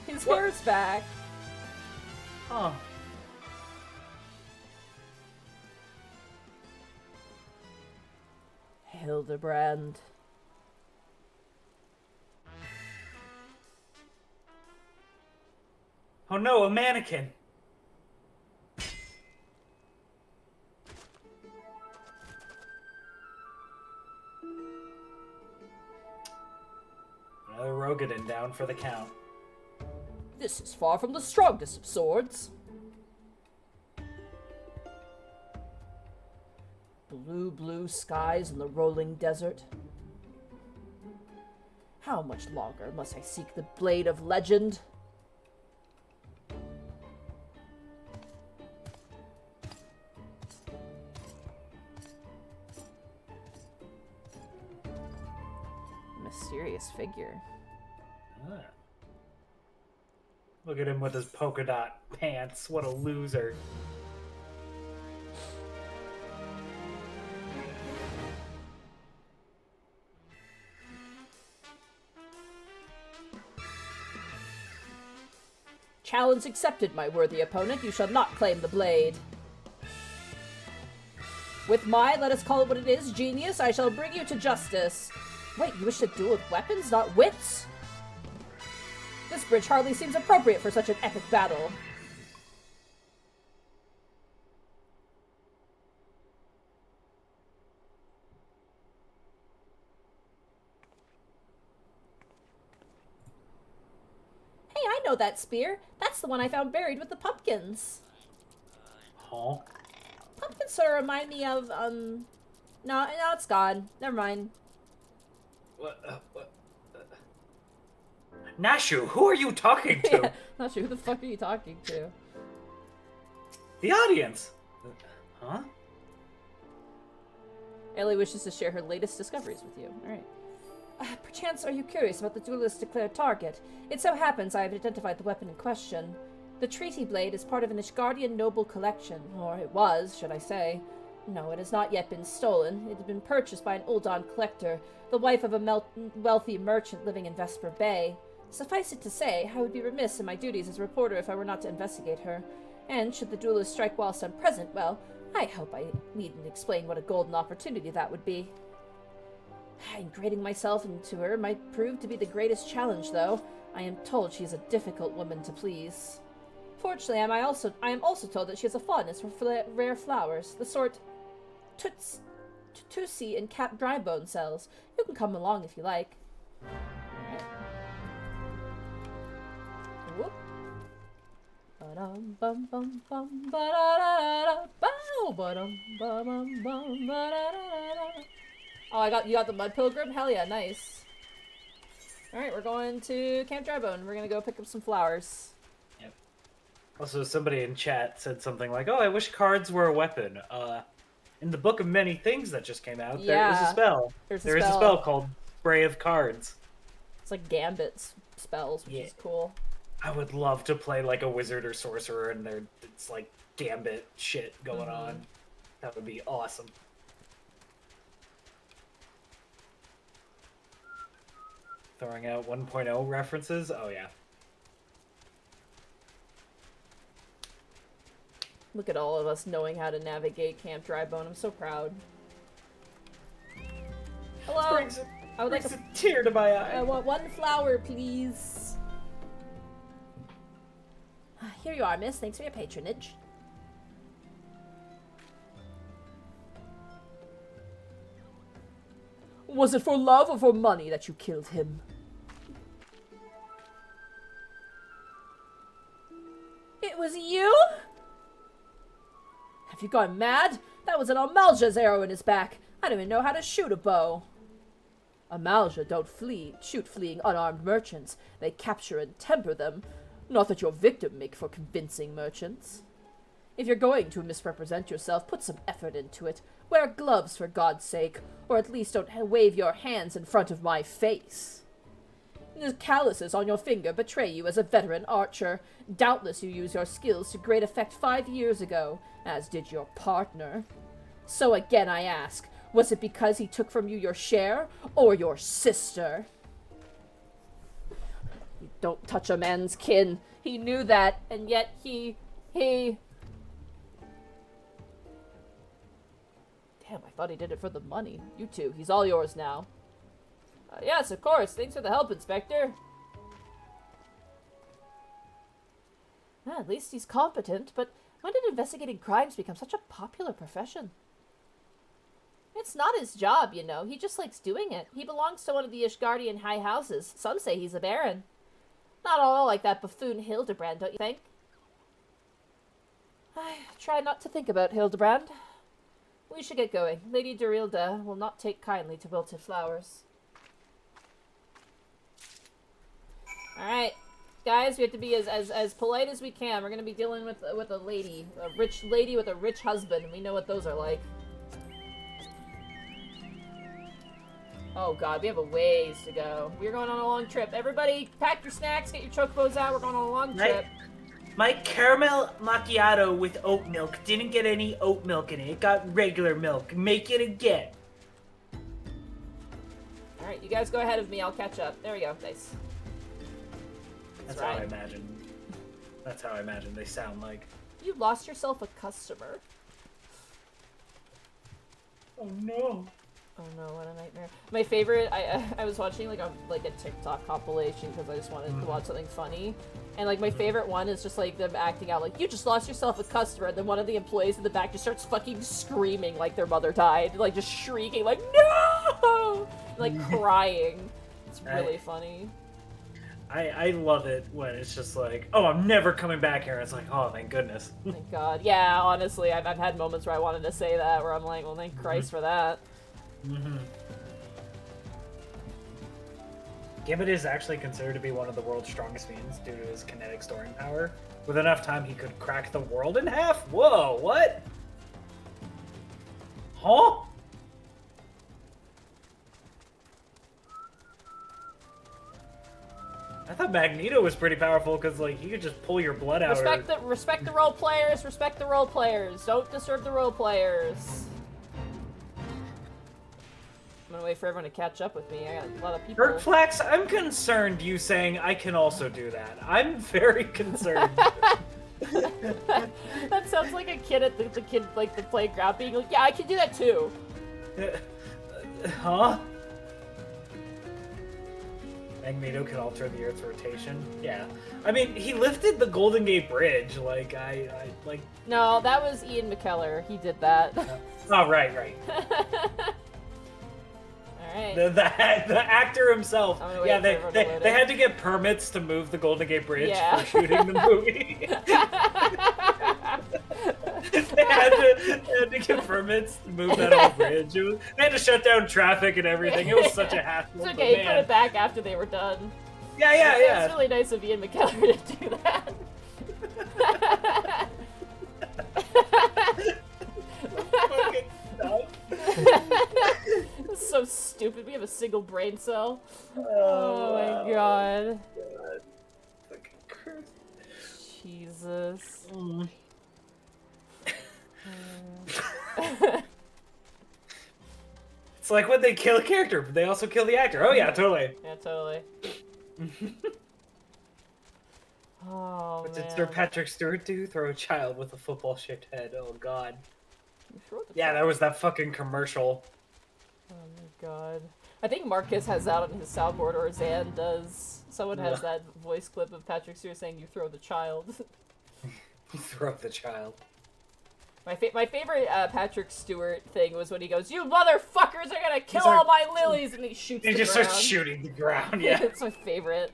His hair's back. Huh. Hildebrand. Oh no, a mannequin! Another Rogadin down for the count. This is far from the strongest of swords. Blue, blue skies in the rolling desert. How much longer must I seek the blade of legend? Mysterious figure. Ah. Look at him with his polka dot pants. What a loser. Challenge accepted, my worthy opponent. You shall not claim the blade. With my, let us call it what it is, genius, I shall bring you to justice. Wait, you wish to duel with weapons, not wits? This bridge hardly seems appropriate for such an epic battle. Hey, I know that spear. That's the one I found buried with the pumpkins. Huh? Pumpkins sort of remind me of, no, it's gone. Never mind. What? Nashu, who are you talking to? Yeah, not sure who the fuck are you talking to. The audience. Huh? Ellie wishes to share her latest discoveries with you. Alright. Perchance are you curious about the duelist's declared target? It so happens I have identified the weapon in question. The treaty blade is part of an Ishgardian noble collection, or it was, should I say. No, it has not yet been stolen. It had been purchased by an Uldan collector, the wife of a wealthy merchant living in Vesper Bay. Suffice it to say, I would be remiss in my duties as a reporter if I were not to investigate her. And should the duelist strike whilst I'm present, well, I hope I needn't explain what a golden opportunity that would be. Ingratiating myself into her might prove to be the greatest challenge, though. I am told she is a difficult woman to please. Fortunately, I am also told that she has a fondness for rare flowers, the sort Tutsi and Cap Drybone sells. You can come along if you like. Whoop. Oh, you got the Mud Pilgrim? Hell yeah, nice. Alright, we're going to Camp Drybone. We're gonna go pick up some flowers. Yep. Also, somebody in chat said something like, "Oh, I wish cards were a weapon." In the Book of Many Things that just came out, there is a spell. There is a spell called Spray of Cards. It's like Gambit spells, which is cool. I would love to play like a wizard or sorcerer, and it's like Gambit shit going on. That would be awesome. Throwing out 1.0 references. Oh yeah. Look at all of us knowing how to navigate Camp Drybone. I'm so proud. Hello. I would like a tear to my eye. I want one flower, please. Here you are, miss. Thanks for your patronage. Was it for love or for money that you killed him? It was you? Have you gone mad? That was an Amalja's arrow in his back. I don't even know how to shoot a bow. Amalja don't shoot fleeing unarmed merchants. They capture and temper them. Not that your victim make for convincing merchants. If you're going to misrepresent yourself, put some effort into it. Wear gloves, for God's sake, or at least don't wave your hands in front of my face. The calluses on your finger betray you as a veteran archer. Doubtless you used your skills to great effect 5 years ago, as did your partner. So again I ask, was it because he took from you your share, or your sister? You don't touch a man's kin. He knew that, and yet he... Damn, I thought he did it for the money. You two, he's all yours now. Yes, of course. Thanks for the help, Inspector. At least he's competent, but when did investigating crimes become such a popular profession? It's not his job, you know. He just likes doing it. He belongs to one of the Ishgardian high houses. Some say he's a baron. Not all like that buffoon Hildebrand, don't you think? I try not to think about Hildebrand. We should get going. Lady Dorilda will not take kindly to wilted flowers. Alright, guys, we have to be as polite as we can. We're gonna be dealing with a lady. A rich lady with a rich husband, and we know what those are like. Oh god, we have a ways to go. We're going on a long trip. Everybody, pack your snacks, get your chocobos out. We're going on a long trip. My caramel macchiato with oat milk didn't get any oat milk in it. It got regular milk. Make it again. Alright, you guys go ahead of me. I'll catch up. There we go. Nice. That's how I imagine. That's how I imagine they sound like. You lost yourself a customer. Oh no. Oh no, what a nightmare. My favorite, I was watching like a TikTok compilation because I just wanted to watch something funny. And like my favorite one is just like them acting out like, you just lost yourself a customer, and then one of the employees in the back just starts fucking screaming like their mother died. Like just shrieking like, no! Like crying. It's really funny. I love it when it's just like, oh, I'm never coming back here. It's like, oh, thank goodness. Thank God. Yeah, honestly, I've had moments where I wanted to say that, where I'm like, well, thank Christ for that. Gambit is actually considered to be one of the world's strongest mutants due to his kinetic storing power. With enough time, he could crack the world in half? Whoa, what? Huh? I thought Magneto was pretty powerful because, like, he could just pull your blood out. Respect the role players. Respect the role players. Don't disturb the role players. I'm gonna wait for everyone to catch up with me. I got a lot of people. Bertflax, I'm concerned you saying I can also do that. I'm very concerned. That sounds like a kid at the playground being like, yeah, I can do that too. Huh? Magneto can alter the Earth's rotation. Yeah, I mean, he lifted the Golden Gate Bridge. Like, I like. No, that was Ian McKellar. He did that. Oh, right. All right. The actor himself. Yeah, they had to get permits to move the Golden Gate Bridge for shooting the movie. They had to get permits to move that whole bridge. They had to shut down traffic and everything. It was such a hassle. It's okay, he put it back after they were done. Yeah. It's really nice of Ian McKellar to do that. This is so stupid. We have a single brain cell. Oh my god. Jesus. It's It's like when they kill a character, but they also kill the actor. Oh yeah, totally. Yeah, totally. Oh, What man. did Sir Patrick Stewart do? Throw a child with a football-shaped head. Oh god. You throw the Yeah, child. that was that fucking commercial. Oh my god. I think Marcus has that on his soundboard, or Zan does. Someone has that voice clip of Patrick Stewart saying, "You throw the child." Throw the child. My favorite Patrick Stewart thing was when he goes, "You motherfuckers are gonna kill like- all my lilies," and he shoots He the just ground. starts shooting the ground, yeah. It's my favorite.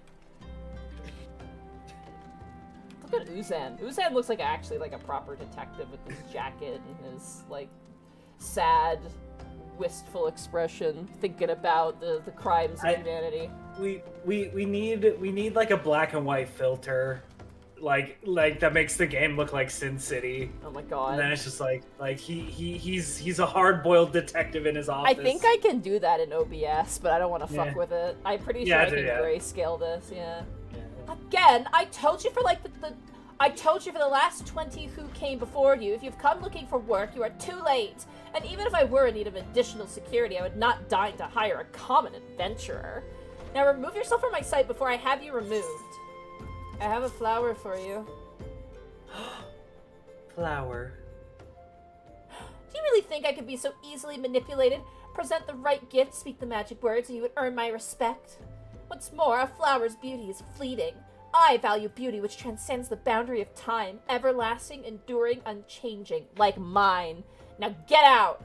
Look at Uzan. Uzan looks like actually like a proper detective with his jacket and his like sad, wistful expression, thinking about the crimes of humanity. We need like a black and white filter, like that makes the game look like Sin City. Oh my god. And then it's just like he's a hard-boiled detective in his office. I think I can do that in OBS, but I don't want to fuck Yeah. with it. I'm pretty sure Yeah, I can yeah. grayscale this, yeah. Yeah. Again, I told you for like I told you for the last 20 who came before you, if you've come looking for work, you are too late. And even if I were in need of additional security, I would not deign to hire a common adventurer. Now remove yourself from my sight before I have you removed. I have a flower for you. Flower. Do you really think I could be so easily manipulated? Present the right gift, speak the magic words, and you would earn my respect. What's more, a flower's beauty is fleeting. I value beauty which transcends the boundary of time, everlasting, enduring, unchanging, like mine. Now get out!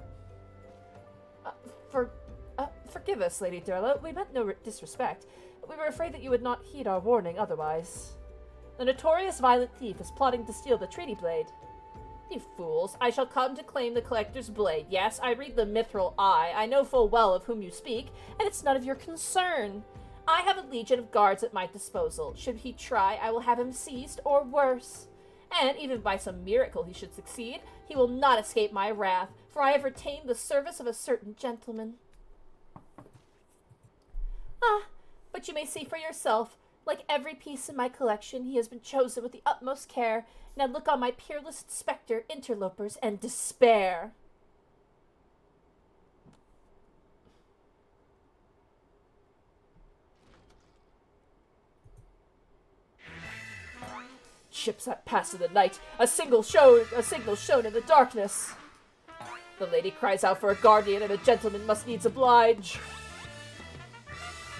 Forgive us, Lady Durla. We meant no disrespect, but we were afraid that you would not heed our warning otherwise. The notorious violent thief is plotting to steal the treaty blade. You fools, I shall come to claim the collector's blade. Yes, I read the mithril eye. I know full well of whom you speak, and it's none of your concern. I have a legion of guards at my disposal. Should he try, I will have him seized, or worse. And even by some miracle he should succeed, he will not escape my wrath, for I have retained the service of a certain gentleman. Ah, but you may see for yourself. Like every piece in my collection, he has been chosen with the utmost care. Now look on my peerless spectre, interlopers, and despair. Ships that pass in the night, a signal shown in the darkness. The lady cries out for a guardian, and a gentleman must needs oblige.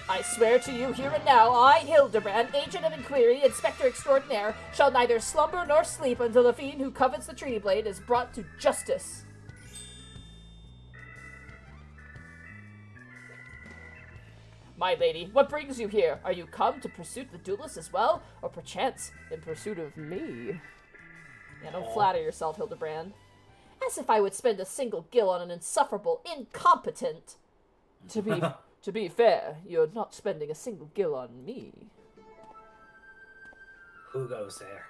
I swear to you here and now, I, Hildebrand, agent of inquiry, inspector extraordinaire, shall neither slumber nor sleep until the fiend who covets the treaty blade is brought to justice. My lady, what brings you here? Are you come to pursue the duelist as well, or perchance in pursuit of me? Yeah, don't flatter yourself, Hildebrand. As if I would spend a single gil on an insufferable incompetent. To be fair, you're not spending a single gil on me. Who goes there?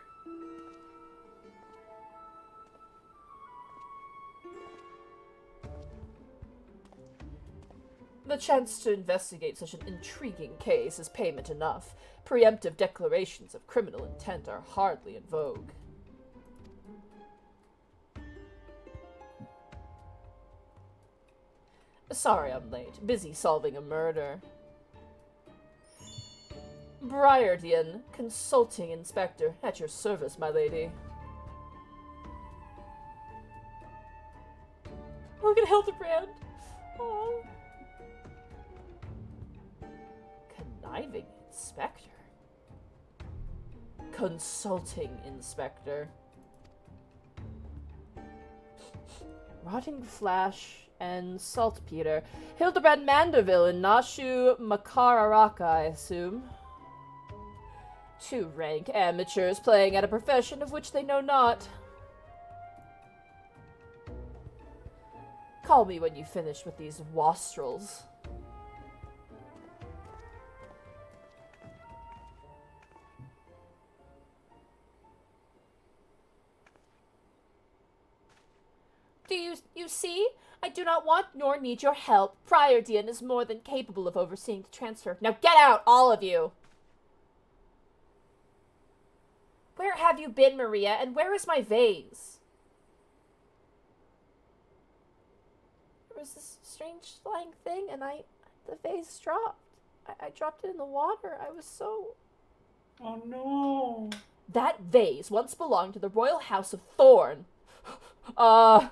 The chance to investigate such an intriguing case is payment enough. Preemptive declarations of criminal intent are hardly in vogue. Sorry I'm late. Busy solving a murder. Briardian, consulting inspector. At your service, my lady. Look at Hildebrand. Oh. Conniving inspector. Consulting inspector. Rotting Flash and Saltpeter. Hildebrand Mandeville and Nashu Makararaka, I assume. Two rank amateurs playing at a profession of which they know not. Call me when you finish with these wastrels. Do you see? I do not want nor need your help. Briardian is more than capable of overseeing the transfer. Now get out, all of you! Where have you been, Maria, and where is my vase? There was this strange flying thing, and the vase dropped. I dropped it in the water. I was so... Oh no. That vase once belonged to the royal house of Thorn. Do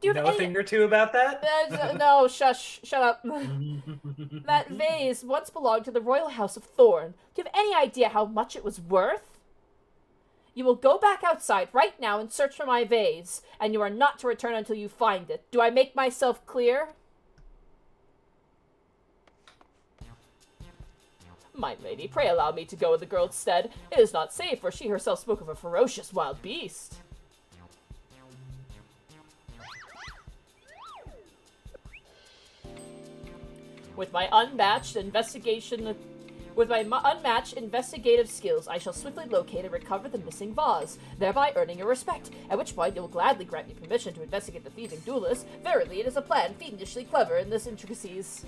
you know a thing or two about that? No, shush, shut up. That vase once belonged to the royal house of Thorn. Do you have any idea how much it was worth? You will go back outside right now and search for my vase, and you are not to return until you find it. Do I make myself clear? My lady, pray allow me to go in the girl's stead. It is not safe, for she herself spoke of a ferocious wild beast. With my unmatched investigative skills, I shall swiftly locate and recover the missing vase, thereby earning your respect, at which point you will gladly grant me permission to investigate the thieving duelist. Verily, it is a plan fiendishly clever in this intricacies.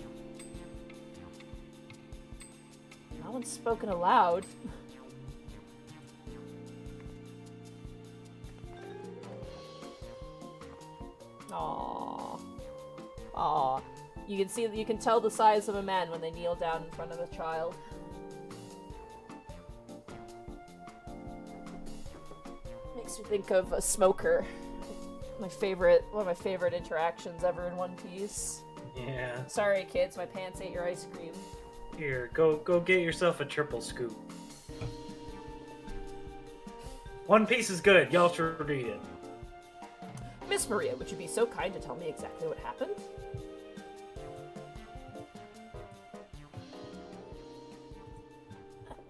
No one's spoken aloud. Aww. Aww. You can tell the size of a man when they kneel down in front of a child. Makes me think of a smoker. One of my favorite interactions ever in One Piece. Yeah. Sorry, kids, my pants ate your ice cream. Here, go get yourself a triple scoop. One Piece is good. Y'all should read it. Miss Maria, would you be so kind to tell me exactly what happened?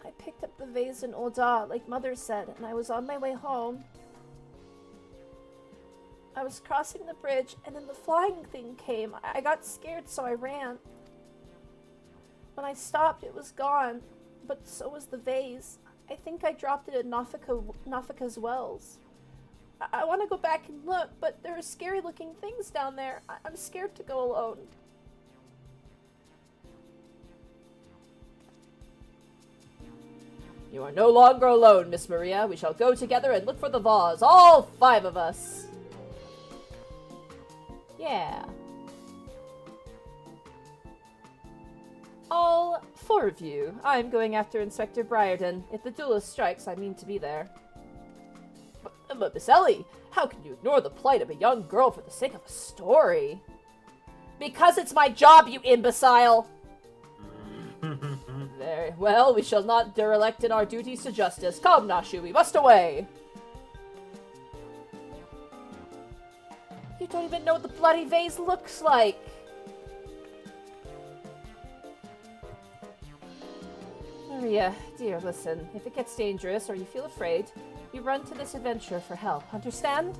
I picked up the vase in Oda, like Mother said, and I was on my way home. I was crossing the bridge, and then the flying thing came. I got scared, so I ran. When I stopped, it was gone, but so was the vase. I think I dropped it at Nafika's wells. I want to go back and look, but there are scary-looking things down there. I'm scared to go alone. You are no longer alone, Miss Maria. We shall go together and look for the vase, all 5 of us. Yeah. All 4 of you. I'm going after Inspector Briarden. If the duelist strikes, I mean to be there. But Miss Ellie, how can you ignore the plight of a young girl for the sake of a story? Because it's my job, you imbecile! Very well, we shall not derelict in our duties to justice. Come, Nashu, we must away! You don't even know what the bloody vase looks like! Maria, dear, listen. If it gets dangerous or you feel afraid, you run to this adventurer for help. Understand?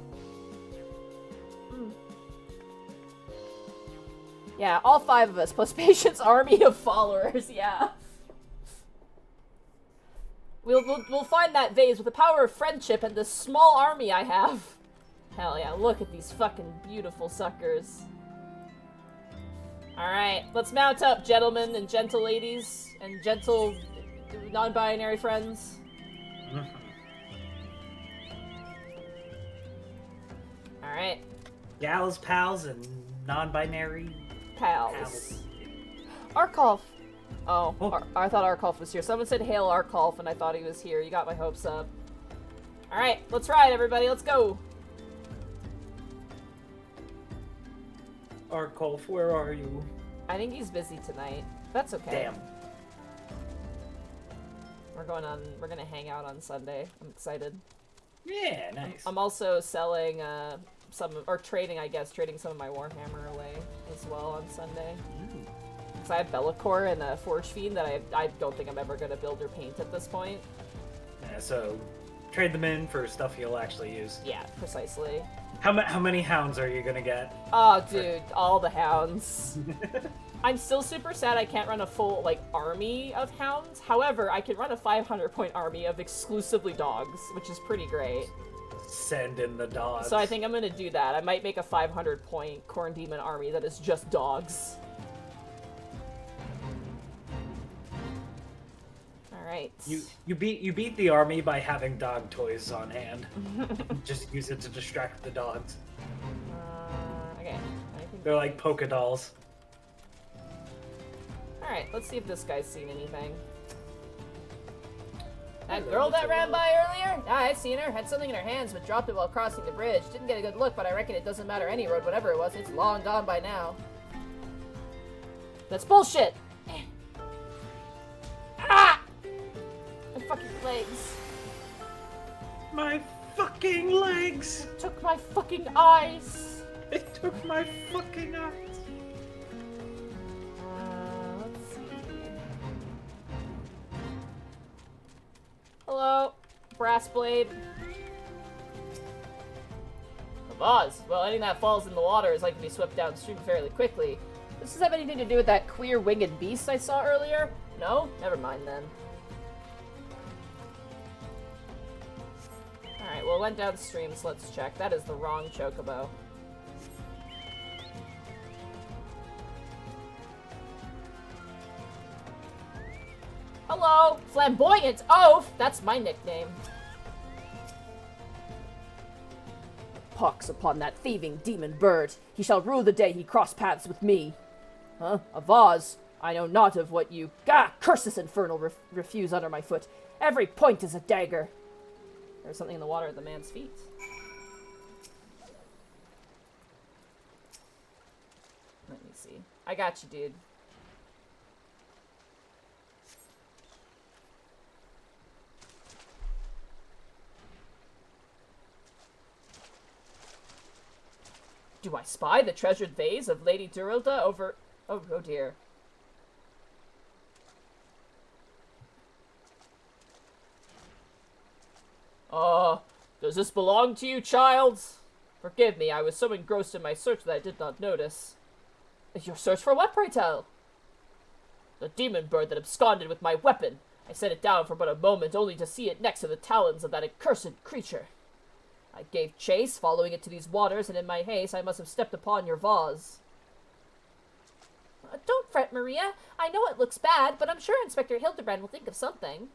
Yeah, all 5 of us, plus Patient's army of followers, yeah. We'll find that vase with the power of friendship and this small army I have. Hell yeah, look at these fucking beautiful suckers. Alright, let's mount up, gentlemen and gentle ladies and gentle non-binary friends. Alright. Gals, pals, and non-binary Pals. Arkolf. Oh, I thought Arkolf was here. Someone said hail Arkolf, and I thought he was here. You got my hopes up. Alright, let's ride, everybody. Let's go. Arkolf, where are you? I think he's busy tonight. That's okay. Damn. We're gonna hang out on Sunday. I'm excited. Yeah, nice. I'm also selling trading some of my Warhammer away as well on Sunday. Because I have Be'lakor and a Forge Fiend that I don't think I'm ever gonna build or paint at this point. Yeah, so trade them in for stuff you'll actually use. Yeah, precisely. How many hounds are you gonna get? Oh, dude, all the hounds. I'm still super sad I can't run a full, army of hounds. However, I can run a 500-point army of exclusively dogs, which is pretty great. Send in the dogs. So I think I'm gonna do that. I might make a 500-point Corn Demon army that is just dogs. Alright. Alright. You beat the army by having dog toys on hand. Just use it to distract the dogs. Okay. They're like polka dolls. Alright, let's see if this guy's seen anything. That Hello, girl that Mr. ran Wall. by earlier? Yeah, I seen her. Had something in her hands, but dropped it while crossing the bridge. Didn't get a good look, but I reckon it doesn't matter any road, whatever it was. It's long gone by now. That's bullshit! Ah! My fucking legs. My fucking legs! It took my fucking eyes! It took my fucking eyes. Let's see. Hello, brass blade. A vase. Well, anything that falls in the water is likely to be swept downstream fairly quickly. Does this have anything to do with that queer winged beast I saw earlier? No? Never mind then. Alright, well, it went downstream, so let's check. That is the wrong chocobo. Hello! Flamboyant Oaf! That's my nickname. Pox upon that thieving demon bird. He shall rue the day he cross paths with me. Huh? A vase? I know not of what you... Ah! Curse this infernal refuse under my foot. Every point is a dagger. There's something in the water at the man's feet. Let me see. I got you, dude. Do I spy the treasured vase of Lady Durilda over... Oh dear. Does this belong to you, child? Forgive me, I was so engrossed in my search that I did not notice. Your search for what, pray tell? The demon bird that absconded with my weapon. I set it down for but a moment, only to see it next to the talons of that accursed creature. I gave chase, following it to these waters, and in my haste I must have stepped upon your vase. Don't fret, Maria. I know it looks bad, but I'm sure Inspector Hildebrand will think of something.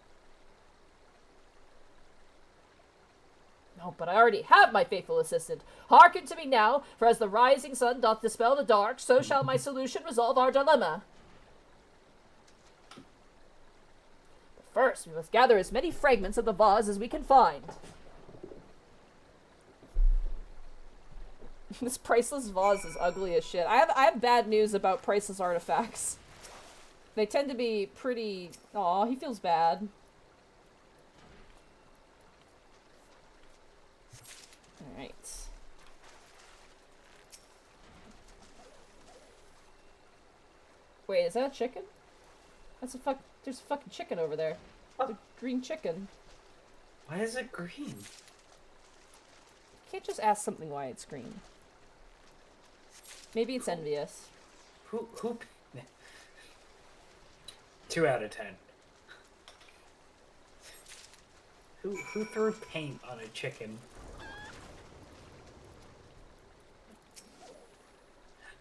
No, but I already have my faithful assistant. Hearken to me now, for as the rising sun doth dispel the dark, so shall my solution resolve our dilemma. But first, we must gather as many fragments of the vase as we can find. This priceless vase is ugly as shit. I have bad news about priceless artifacts. They tend to be pretty... Aw, he feels bad. Alright. Wait, is that a chicken? That's a fuck... There's a fucking chicken over there. Oh. A green chicken. Why is it green? You can't just ask something why it's green. Maybe it's envious. Who 2 out of 10. Who threw paint on a chicken?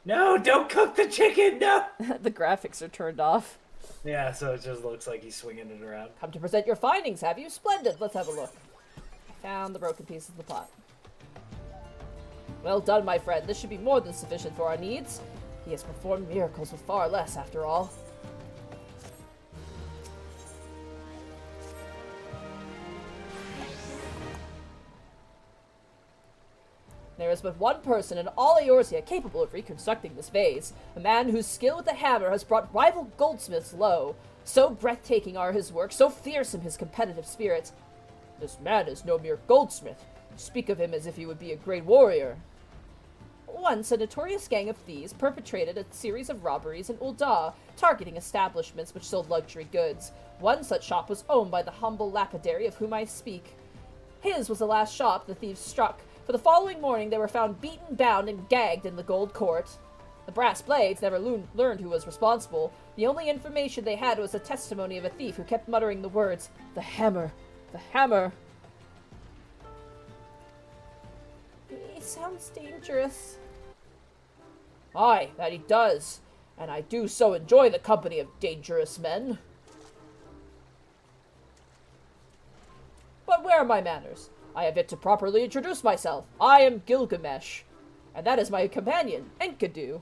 No, don't cook the chicken, no! The graphics are turned off. Yeah, so it just looks like he's swinging it around. Come to present your findings, have you? Splendid. Let's have a look. Found the broken pieces of the pot. Well done, my friend. This should be more than sufficient for our needs. He has performed miracles with far less, after all. There is but one person in all Eorzea capable of reconstructing this vase, a man whose skill with the hammer has brought rival goldsmiths low. So breathtaking are his works, so fearsome his competitive spirit. This man is no mere goldsmith. You speak of him as if he would be a great warrior. Once, a notorious gang of thieves perpetrated a series of robberies in Ul'dah, targeting establishments which sold luxury goods. One such shop was owned by the humble lapidary of whom I speak. His was the last shop the thieves struck, for the following morning they were found beaten, bound, and gagged in the Gold Court. The brass blades never learned who was responsible. The only information they had was the testimony of a thief who kept muttering the words, "The hammer, the hammer." He sounds dangerous. Aye, that he does, and I do so enjoy the company of dangerous men. where are my manners? I have yet to properly introduce myself. I am Gilgamesh. And that is my companion, Enkidu.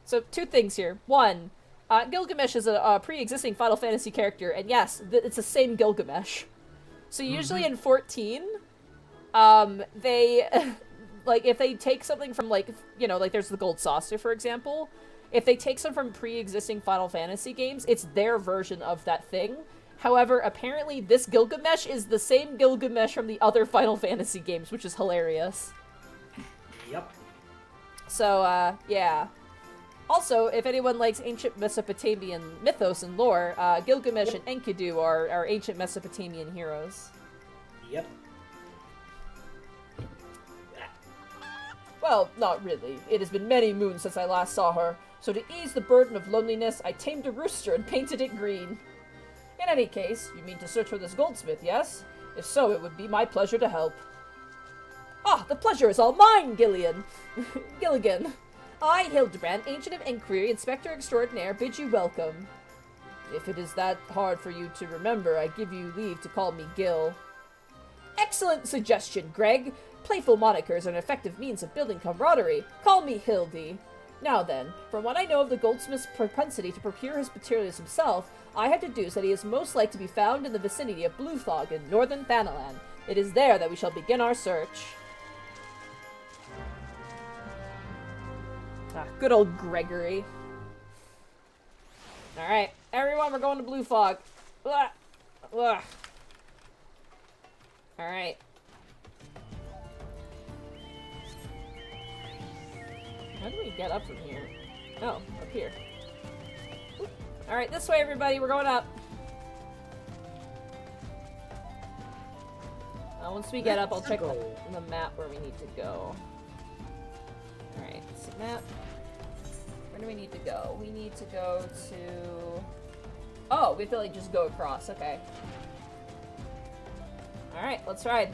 So, two things here. One, Gilgamesh is a pre-existing Final Fantasy character, and yes, it's the same Gilgamesh. So usually in 14, they, like, if they take something from, like, you know, like there's the Gold Saucer, for example, if they take some from pre-existing Final Fantasy games, it's their version of that thing. However, apparently this Gilgamesh is the same Gilgamesh from the other Final Fantasy games, which is hilarious. Yep. So, yeah. Also, if anyone likes ancient Mesopotamian mythos and lore, Gilgamesh and Enkidu are ancient Mesopotamian heroes. Yep. Well, not really. It has been many moons since I last saw her, so to ease the burden of loneliness, I tamed a rooster and painted it green. In any case, you mean to search for this goldsmith, yes? If so, it would be my pleasure to help. Ah, the pleasure is all mine, Gilligan. I, Hildebrand, Ancient of Inquiry, Inspector Extraordinaire, bid you welcome. If it is that hard for you to remember, I give you leave to call me Gil. Excellent suggestion, Greg. Playful monikers are an effective means of building camaraderie. Call me Hildy. Now then, from what I know of the goldsmith's propensity to procure his materials himself, I have deduced that he is most like to be found in the vicinity of Bluethog in northern Thanalan. It is there that we shall begin our search. Ah, good old Gregory. Alright, everyone, we're going to Blue Fog. Alright. How do we get up from here? Oh, up here. Alright, this way, everybody, we're going up. Once we get up, I'll check the map where we need to go. Alright, so map. Where do we need to go? We need to go to... Oh, we have to, like, just go across. Okay. Alright, let's ride.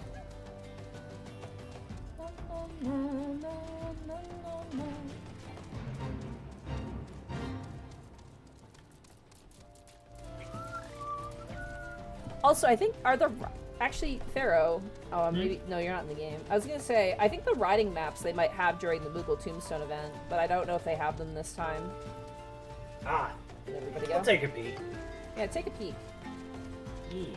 Also, I think, actually, Pharaoh, maybe, no, you're not in the game. I was gonna say, I think the riding maps they might have during the Moogle Tombstone event, but I don't know if they have them this time. Ah. Did everybody go? I'll take a peek. Yeah, take a peek. You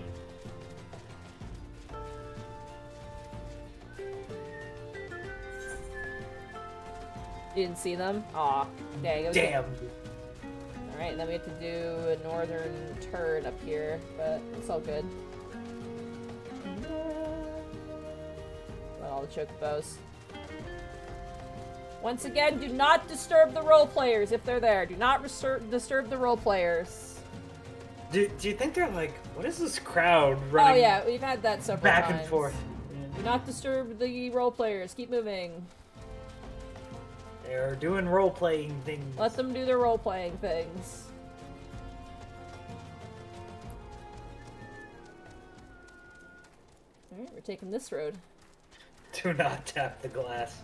didn't see them? Aw. Yeah, Damn. Alright, then we have to do a northern turn up here, but it's all good. All the chocobos. Once again, do not disturb the role players if they're there. Do not disturb the role players. Do you think they're like, what is this crowd running? Oh yeah, we've had that several times. Back and forth. Do not disturb the role players. Keep moving. They're doing role-playing things. Let them do their role-playing things. Alright, we're taking this road. Do not tap the glass.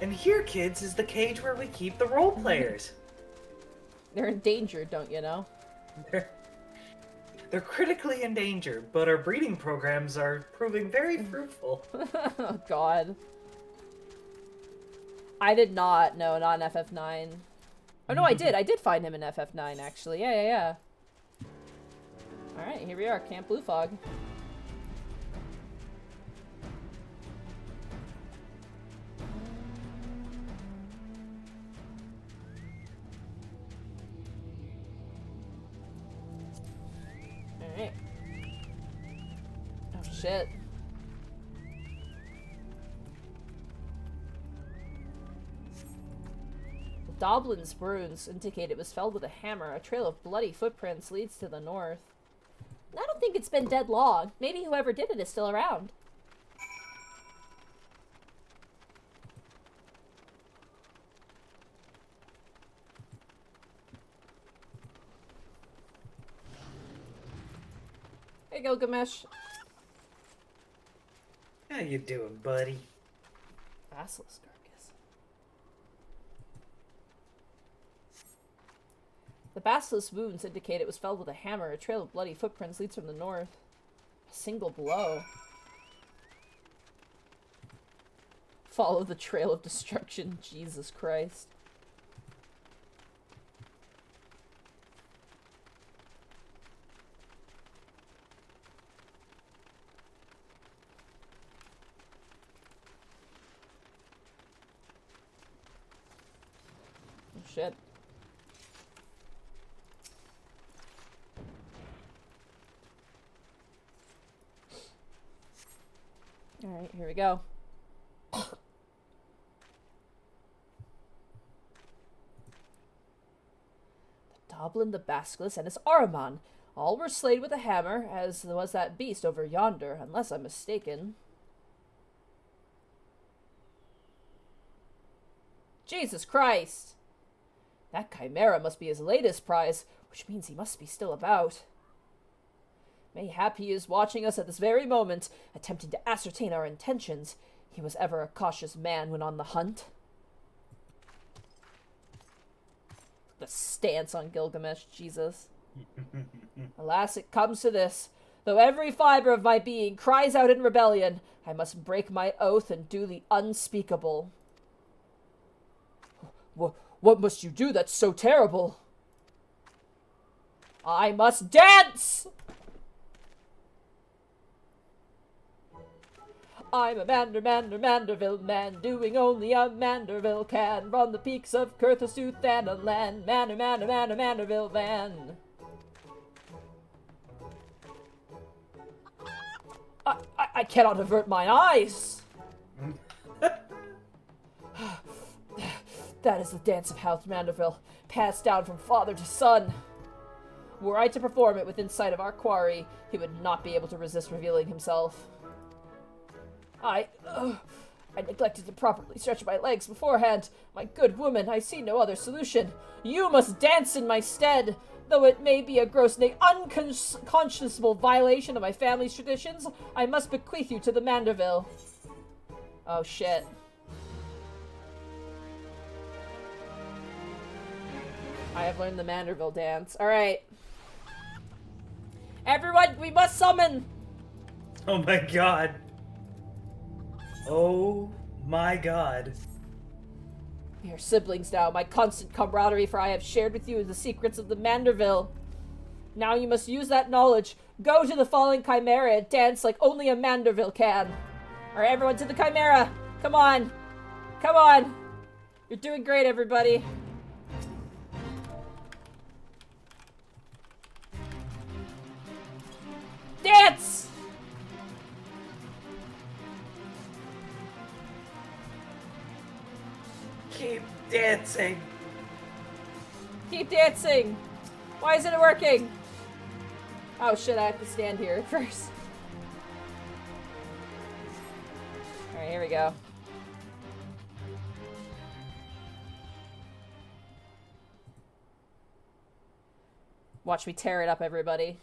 And here, kids, is the cage where we keep the role players. They're endangered, don't you know? They're critically endangered, but our breeding programs are proving very fruitful. Oh, God. I did not. No, not in FF9. Oh, no, I did. I did find him in FF9, actually. Yeah. Alright, here we are. Camp Blue Fog. Alright. Oh, shit. Doblin's runes indicate it was felled with a hammer. A trail of bloody footprints leads to the north. I don't think it's been dead long. Maybe whoever did it is still around. Hey, Gilgamesh. How you doing, buddy? Basilisk carcass. The basilisk wounds indicate it was felled with a hammer. A trail of bloody footprints leads from the north. Single blow. Follow the trail of destruction. Jesus Christ. Oh, shit. Alright, here we go. Doblin, the Basilisk, and his Ahriman. All were slain with a hammer, as was that beast over yonder, unless I'm mistaken. Jesus Christ! That chimera must be his latest prize, which means he must be still about. Mayhap he is watching us at this very moment, attempting to ascertain our intentions. He was ever a cautious man when on the hunt. The stance on Gilgamesh, Jesus. Alas, it comes to this. Though every fiber of my being cries out in rebellion, I must break my oath and do the unspeakable. What must you do that's so terrible? I must dance! I'm a Manderville man, doing only a Manderville can. From the peaks of Kurthus to Thanalan, Manderville man. I cannot avert mine eyes! That is the dance of House Manderville, passed down from father to son. Were I to perform it within sight of our quarry, he would not be able to resist revealing himself. I neglected to properly stretch my legs beforehand. My good woman, I see no other solution. You must dance in my stead. Though it may be a gross, nay, unconscionable violation of my family's traditions, I must bequeath you to the Manderville. Oh, shit. I have learned the Manderville dance. Alright. Everyone, we must summon! Oh my god. Oh my god. We are siblings now, my constant camaraderie, for I have shared with you the secrets of the Manderville. Now you must use that knowledge. Go to the fallen chimera and dance like only a Manderville can. Alright, everyone to the chimera! Come on! Come on! You're doing great, everybody. Dance! Keep dancing. Keep dancing! Why isn't it working? Oh shit, I have to stand here first. Alright, here we go. Watch me tear it up, everybody.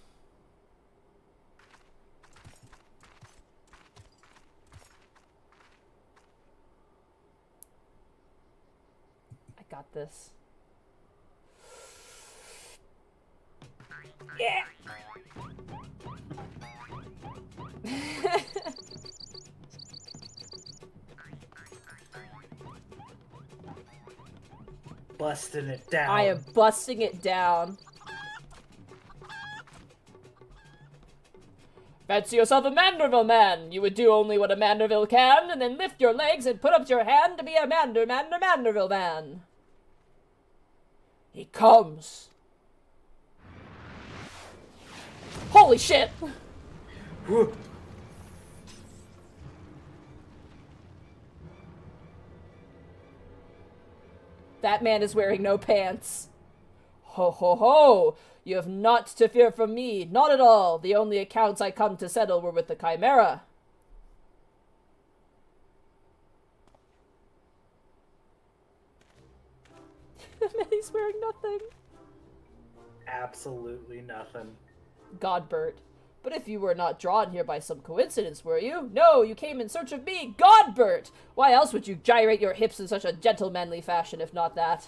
I got this. Yeah! Busting it down. I am busting it down. Fancy yourself a Manderville man. You would do only what a Manderville can, and then lift your legs and put up your hand to be a Manderville man. He comes. Holy shit! Whew. That man is wearing no pants. Ho ho ho! You have naught to fear from me, not at all. The only accounts I come to settle were with the chimera. That man is wearing nothing. Absolutely nothing. Godbert. But if you were not drawn here by some coincidence, were you? No, you came in search of me, Godbert! Why else would you gyrate your hips in such a gentlemanly fashion, if not that?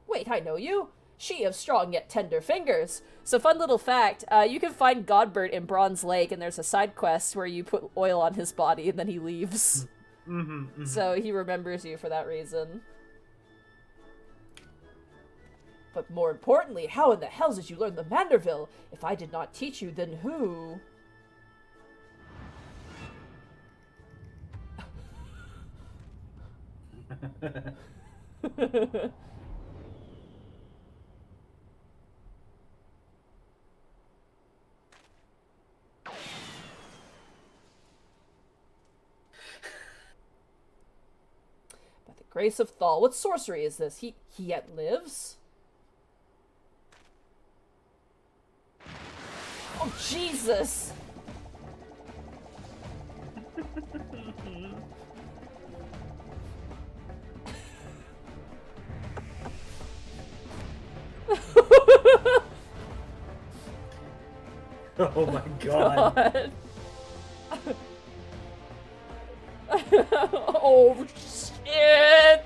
Wait, I know you. She of strong yet tender fingers. So fun little fact, you can find Godbert in Bronze Lake, and there's a side quest where you put oil on his body and then he leaves. So he remembers you for that reason. But more importantly, how in the hell did you learn the Manderville? If I did not teach you, then who? By the grace of Thal, what sorcery is this? He yet lives? Oh, Jesus! Oh my god. Oh, shit!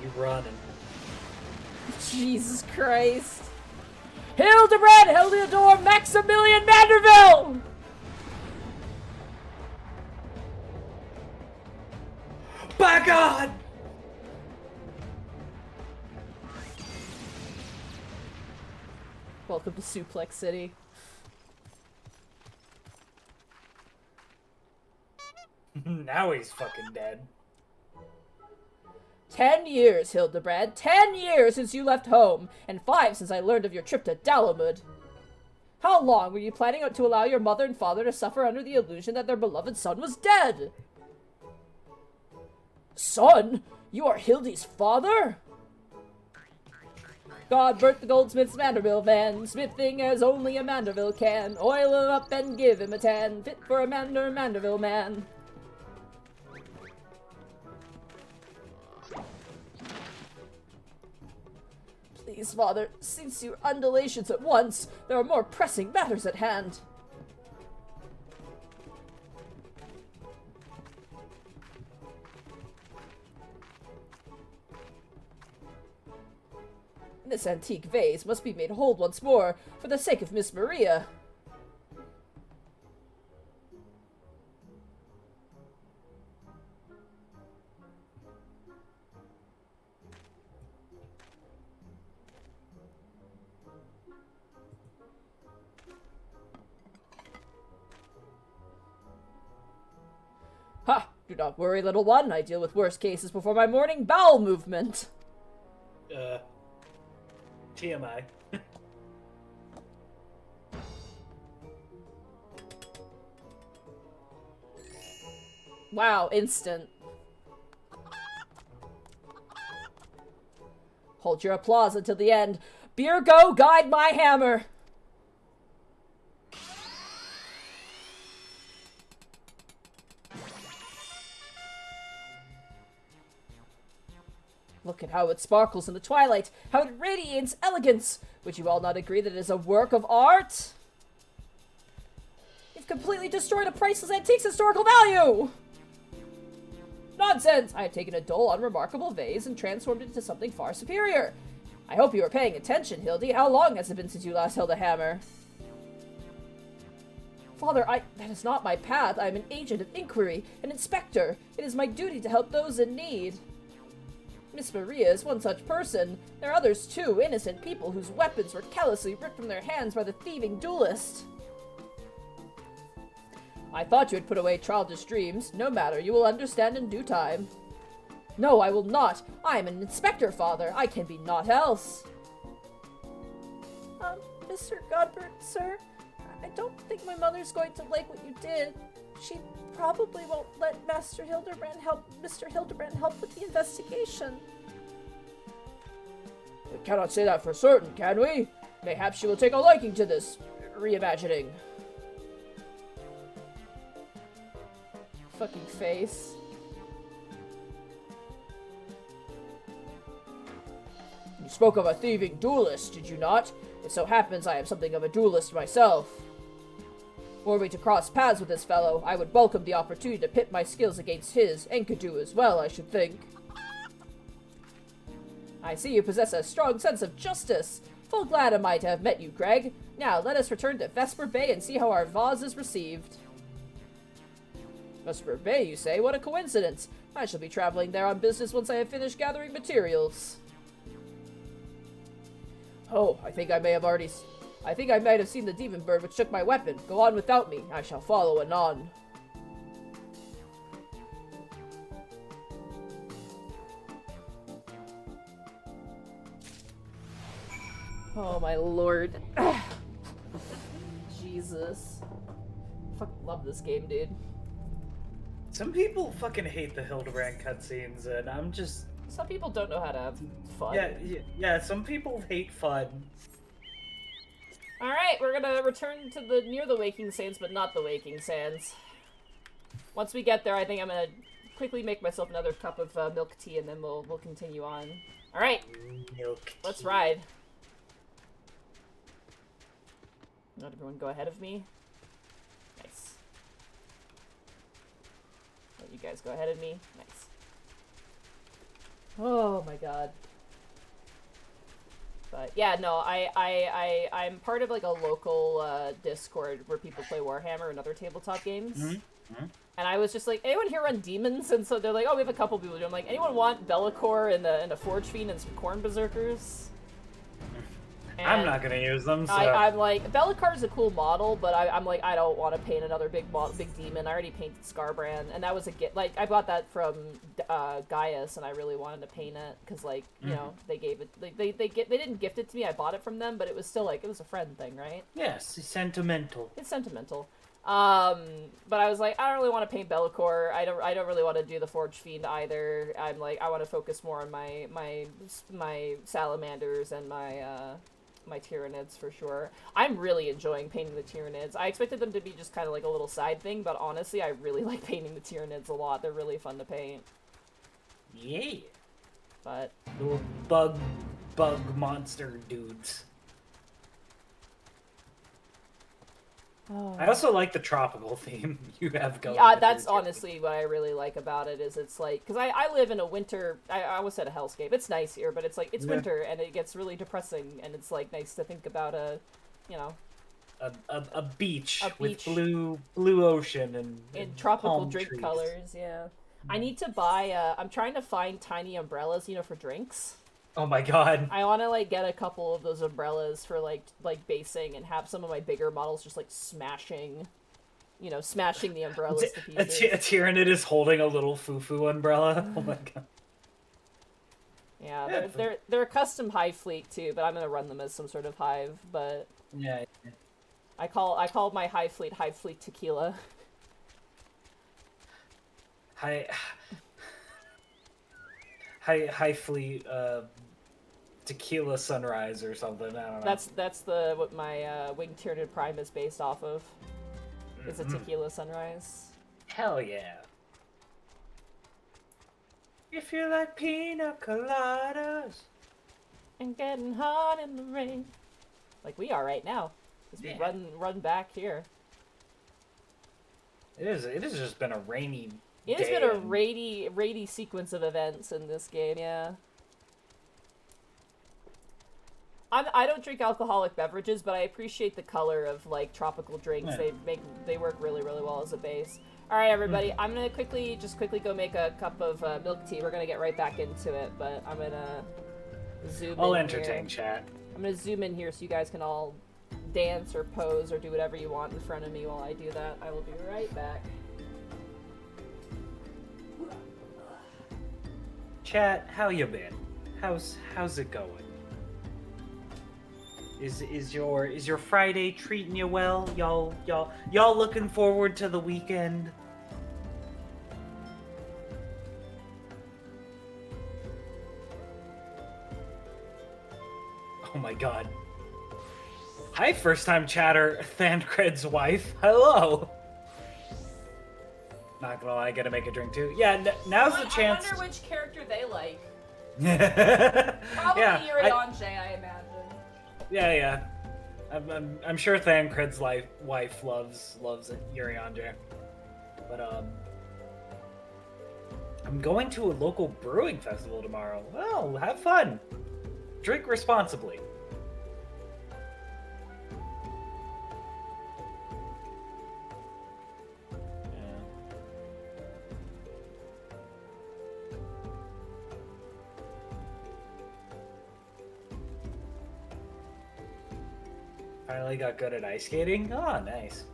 You running. Jesus Christ. Hildebrand Heliodor Maximilian Manderville! By God! Welcome to Suplex City. Now he's fucking dead. 10 years, Hildebrand. 10 years since you left home, and 5 since I learned of your trip to Dalamud. How long were you planning to allow your mother and father to suffer under the illusion that their beloved son was dead? Son? You are Hildy's father? Godbert the goldsmith's Manderville van, smithing as only a Manderville can. Oil him up and give him a tan, fit for a Manderville man. Please, father, cease your undulations at once. There are more pressing matters at hand. This antique vase must be made whole once more, for the sake of Miss Maria. Ha! Do not worry, little one. I deal with worse cases before my morning bowel movement. TMI. Wow, instant. Hold your applause until the end. Beer go, guide my hammer! Look at how it sparkles in the twilight, how it radiates elegance. Would you all not agree that it is a work of art? You've completely destroyed a priceless antique's historical value! Nonsense! I have taken a dull, unremarkable vase and transformed it into something far superior. I hope you are paying attention, Hildy. How long has it been since you last held a hammer? Father, that is not my path. I am an agent of inquiry, an inspector. It is my duty to help those in need. Miss Maria is one such person. There are others too, innocent people whose weapons were callously ripped from their hands by the thieving duelist. I thought you had put away childish dreams. No matter, you will understand in due time. No, I will not. I am an inspector, Father. I can be naught else. Mr. Godbert, sir, I don't think my mother's going to like what you did. She probably won't let Mr. Hildebrand help with the investigation. We cannot say that for certain, can we? Mayhaps she will take a liking to this reimagining. Fucking face. You spoke of a thieving duelist, did you not? It so happens I am something of a duelist myself. Were we to cross paths with this fellow, I would welcome the opportunity to pit my skills against his, and could do as well, I should think. I see you possess a strong sense of justice. Full glad am I to have met you, Greg. Now, let us return to Vesper Bay and see how our vase is received. Vesper Bay, you say? What a coincidence. I shall be traveling there on business once I have finished gathering materials. Oh, I think I might have seen the demon bird which took my weapon. Go on without me. I shall follow anon. Oh my lord. Jesus. Fucking love this game, dude. Some people fucking hate the Hildebrand cutscenes, and I'm just... Some people don't know how to have fun. Yeah, some people hate fun. Alright, we're gonna return to near the Waking Sands, but not the Waking Sands. Once we get there, I think I'm gonna quickly make myself another cup of milk tea, and then we'll continue on. Alright, let's ride. Let everyone go ahead of me. Nice. Let you guys go ahead of me. Nice. Oh my god. But yeah, no, I'm part of like a local Discord where people play Warhammer and other tabletop games. Mm-hmm. And I was just like, anyone here run demons? And so they're like, oh, we have a couple people doing. I'm like, anyone want Bellicor and a Forge Fiend and some Corn Berserkers? And I'm not gonna use them. So. I'm like, Bellicar's a cool model, but I'm like, I don't want to paint another big demon. I already painted Scarbrand, and that was a gift. Like, I bought that from Gaius, and I really wanted to paint it because, like, you know, they gave it. They didn't gift it to me. I bought it from them, but it was still like it was a friend thing, right? Yes, it's sentimental. It's sentimental. But I was like, I don't really want to paint Bellicor. I don't really want to do the Forge Fiend either. I'm like, I want to focus more on my salamanders and my Tyranids for sure. I'm really enjoying painting the Tyranids. I expected them to be just kind of like a little side thing, but honestly, I really like painting the Tyranids a lot. They're really fun to paint. Yeah. But little bug monster dudes. oh. I also like the tropical theme you have going. Yeah, that's honestly what I really like about it, is it's like, because I live in a winter, I almost said a hellscape. It's nice here, but it's like, it's winter, and it gets really depressing, and it's like nice to think about a beach with blue ocean and tropical drink trees. colors, yeah. I need to buy, I'm trying to find tiny umbrellas, for drinks. Oh my god. I want to, like, get a couple of those umbrellas for, like basing, and have some of my bigger models just, like, smashing the umbrellas to pieces. A Tyranid is holding a little foo-foo umbrella. Oh my god. Yeah, they're a custom hive fleet, too, but I'm gonna run them as some sort of hive, but... Yeah. I call my hive fleet tequila. High fleet, tequila sunrise or something. I don't know. That's what my winged Tyranid Prime is based off of. It's a tequila sunrise. Hell yeah! If you like pina coladas and getting hot in the rain, like we are right now, as we run back here. It has just been a rainy. It has been a rainy sequence of events in this game, yeah. I don't drink alcoholic beverages, but I appreciate the color of, like, tropical drinks. Yeah. They work really, really well as a base. Alright, everybody, I'm gonna quickly go make a cup of milk tea. We're gonna get right back into it, but I'm gonna zoom in. I'll entertain chat. I'm gonna zoom in here so you guys can all dance or pose or do whatever you want in front of me while I do that. I will be right back. Chat, how you been? How's it going? Is your Friday treating you well? Y'all looking forward to the weekend? Oh my god. Hi, first time chatter, Thancred's wife. Hello. Not gonna lie, I gotta make a drink too. Yeah, now's the chance. I wonder which character they like. Probably Yuri Anjay, I imagine. Yeah. I'm sure Thancred's wife loves Urianger, but I'm going to a local brewing festival tomorrow. Well, have fun. Drink responsibly. Finally got good at ice skating. Oh, nice.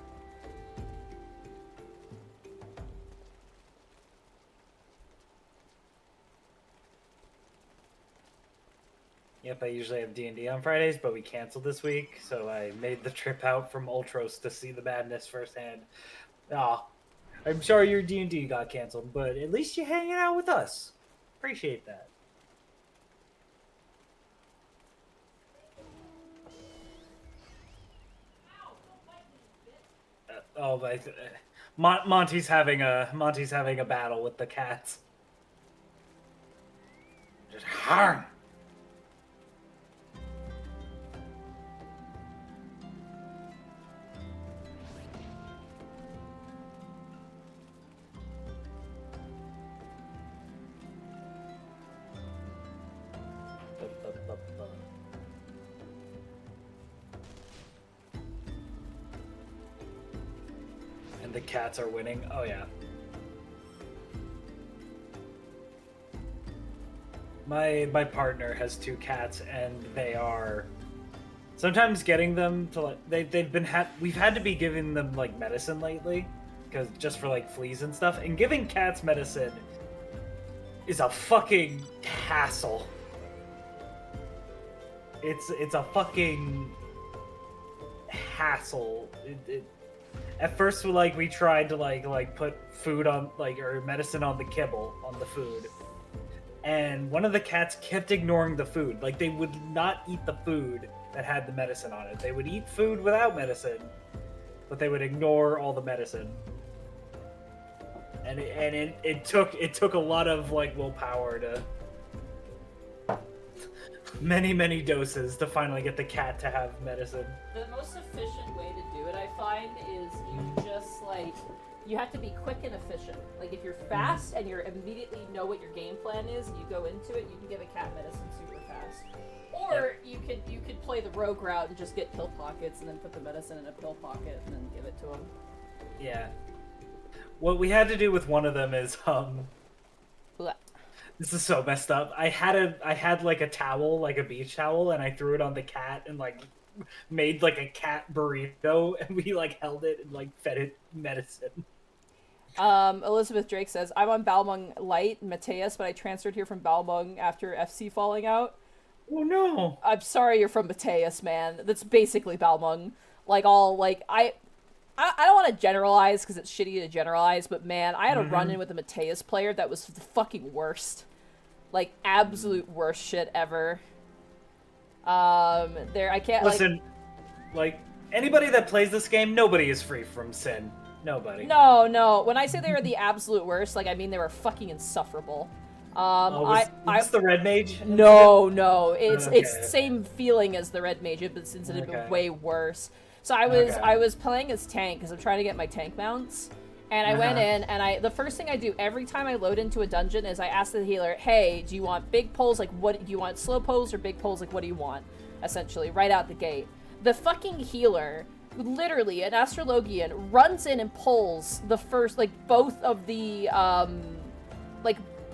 Yep, I usually have D&D on Fridays, but we canceled this week, so I made the trip out from Ultros to see the madness firsthand. Ah, I'm sorry your D&D got canceled, but at least you're hanging out with us. Appreciate that. Monty's having a battle with the cats. Just harm. And the cats are winning. Oh yeah. My partner has 2 cats, and they are sometimes getting them to like we've had to be giving them like medicine lately, because just for like fleas and stuff. And giving cats medicine is a fucking hassle. It's a fucking hassle. At first, we tried to like put food on or medicine on the kibble on the food, and one of the cats kept ignoring the food. Like, they would not eat the food that had the medicine on it. They would eat food without medicine, but they would ignore all the medicine. And it took a lot of willpower to many doses to finally get the cat to have medicine. The most efficient way to do it, I find, is you have to be quick and efficient. Like, if you're fast and you immediately know what your game plan is and you go into it, you can give a cat medicine super fast. Or you could play the rogue route and just get pill pockets and then put the medicine in a pill pocket and then give it to him. Yeah. What we had to do with one of them is this is so messed up. I had a towel, like a beach towel, and I threw it on the cat and made a cat burrito, and we held it and fed it medicine. Elizabeth Drake says, I'm on Balmung Light, Mateus, but I transferred here from Balmung after FC falling out. Oh no. I'm sorry you're from Mateus, man. That's basically Balmung. I don't want to generalize because it's shitty to generalize, but man, I had a run-in with a Mateus player that was the fucking worst. Absolute worst shit ever. I can't listen. Anybody that plays this game, nobody is free from sin. Nobody. No. When I say they were the absolute worst, I mean they were fucking insufferable. Was this the Red Mage? No. It's the same feeling as the Red Mage, but since it had been way worse. So I was playing as tank because I'm trying to get my tank mounts, and I went in and the first thing I do every time I load into a dungeon is I ask the healer, hey, do you want big pulls? What do you want, slow pulls or big pulls? What do you want? Essentially, right out the gate. The fucking healer, literally an Astrologian, runs in and pulls the first both of the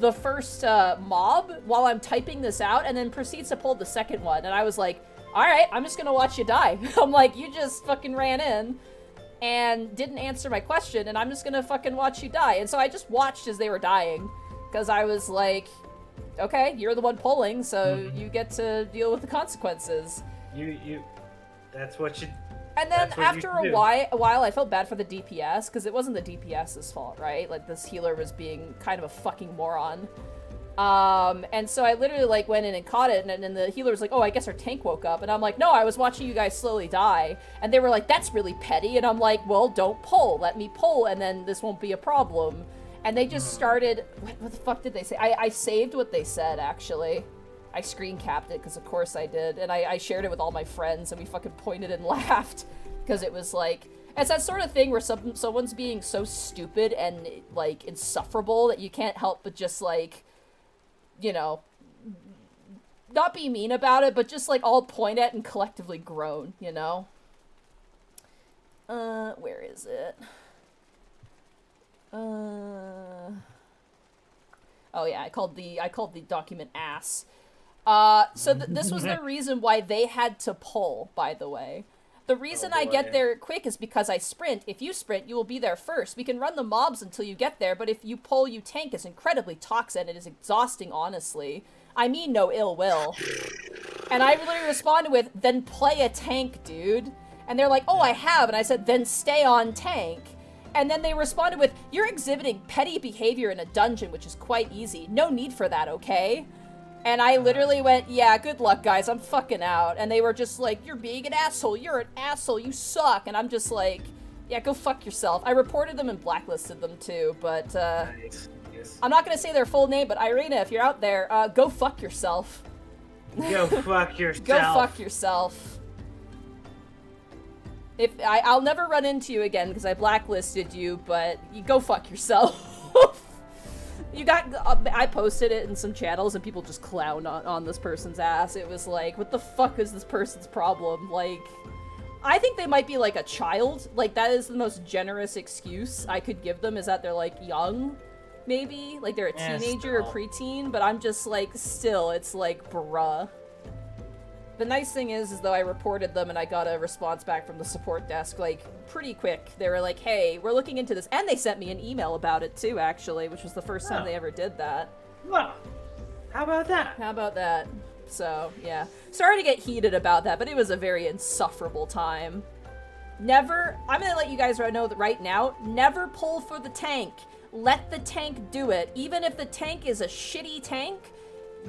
the first mob while I'm typing this out, and then proceeds to pull the second one, and I was like, alright, I'm just gonna watch you die. I'm like, you just fucking ran in and didn't answer my question, and I'm just gonna fucking watch you die. And so I just watched as they were dying, because I was like, okay, you're the one pulling, so you get to deal with the consequences. That's what you... And then after a while, I felt bad for the DPS, because it wasn't the DPS's fault, right? This healer was being kind of a fucking moron. And so I literally went in and caught it, and then the healer was like, oh, I guess our tank woke up, and I'm like, no, I was watching you guys slowly die, and they were like, that's really petty, and I'm like, well, don't pull, let me pull, and then this won't be a problem. And they just started, what the fuck did they say? I saved what they said, actually. I screen capped it, because of course I did, and I shared it with all my friends, and we fucking pointed and laughed, because it was like, it's that sort of thing where someone's being so stupid and, like, insufferable that you can't help but just, like, you know, not be mean about it, but just, like, all point at and collectively groan, you know? Where is it? Oh yeah, I called the document ass. So this was the reason why they had to pull, by the way. The reason I get there quick is because I sprint. If you sprint, you will be there first. We can run the mobs until you get there, but if you pull, you tank. It's incredibly toxic. It is exhausting, honestly. I mean no ill will. And I literally responded with, then play a tank, dude. And they're like, oh, I have. And I said, then stay on tank. And then they responded with, you're exhibiting petty behavior in a dungeon, which is quite easy. No need for that, okay? And I literally went, yeah, good luck, guys. I'm fucking out. And they were just like, you're being an asshole. You're an asshole. You suck. And I'm just like, yeah, go fuck yourself. I reported them and blacklisted them, too. But Nice. I'm not going to say their full name, but Irina, if you're out there, go fuck yourself. Go fuck yourself. Go fuck yourself. If I'll never run into you again because I blacklisted you, but you go fuck yourself. You got, I posted it in some channels and people just clowned on this person's ass. It was like, what the fuck is this person's problem? Like, I think they might be like a child. Like, that is the most generous excuse I could give them, is that they're like young, maybe? Like they're a teenager or preteen, but I'm just like, still, it's like, bruh. The nice thing is though I reported them and I got a response back from the support desk, like, pretty quick. They were like, hey, we're looking into this. And they sent me an email about it too, actually, which was the first time they ever did that. Well, how about that? How about that? So, yeah. Sorry to get heated about that, but it was a very insufferable time. Never, I'm gonna let you guys know that right now, never pull for the tank. Let the tank do it. Even if the tank is a shitty tank,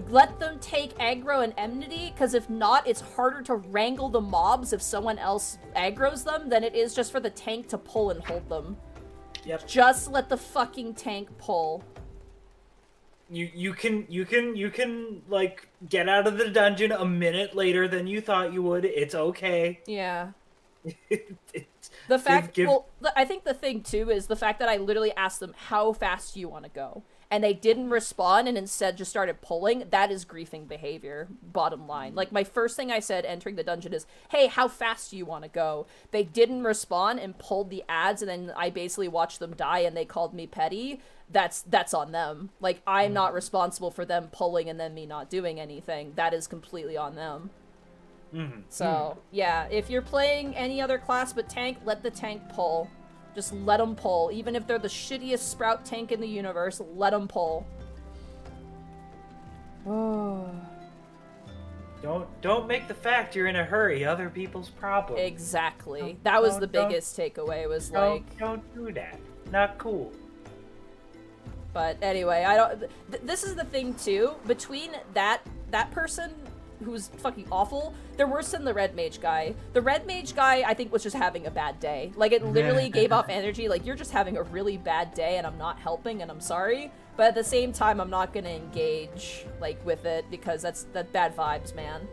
let them take aggro and enmity, because if not, it's harder to wrangle the mobs if someone else aggroes them than it is just for the tank to pull and hold them. Yep. Just let the fucking tank pull. You can like get out of the dungeon a minute later than you thought you would. It's okay. Yeah. The fact, well, I think the thing too is the fact that I literally asked them, how fast do you want to go? And they didn't respond and instead just started pulling. That is griefing behavior, bottom line. Like, my first thing I said entering the dungeon is, hey, how fast do you want to go? They didn't respond and pulled the ads, and then I basically watched them die and they called me petty. That's on them. Like, I'm not responsible for them pulling and then me not doing anything. That is completely on them. So, yeah, if you're playing any other class but tank, let the tank pull. Just let them pull. Even if they're the shittiest sprout tank in the universe, let them pull. Oh. Don't make the fact you're in a hurry other people's problem. Exactly. That was the biggest takeaway, was like... Don't do that. Not cool. But anyway, I don't... this is the thing, too. Between that person who's fucking awful, they're worse than the red mage guy. The red mage guy, I think, was just having a bad day. Like, it literally gave off energy, like, you're just having a really bad day and I'm not helping and I'm sorry. But at the same time, I'm not gonna engage, like, with it because that's bad vibes, man.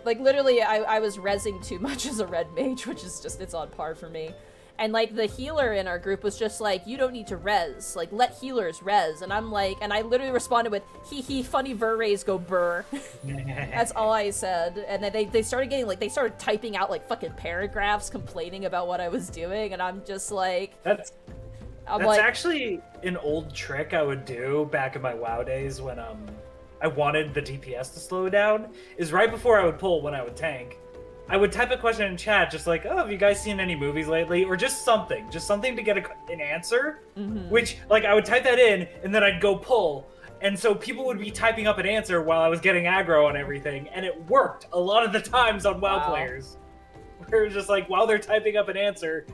Like, literally, I was rezzing too much as a red mage, which is just, it's on par for me. And, like, the healer in our group was just like, you don't need to res. Like, let healers res. And I'm like, and I literally responded with, hee, funny ver-rays go burr. That's all I said. And then they started getting, like, they started typing out, like, fucking paragraphs complaining about what I was doing. And I'm just like... That's actually an old trick I would do back in my WoW days when, I wanted the DPS to slow down, is right before I would pull when I would tank. I would type a question in chat, just like, oh, have you guys seen any movies lately? Or just something to get an answer. Which, like, I would type that in, and then I'd go pull. And so people would be typing up an answer while I was getting aggro on everything, and it worked a lot of the times on WoW players. Where it was just like, while they're typing up an answer,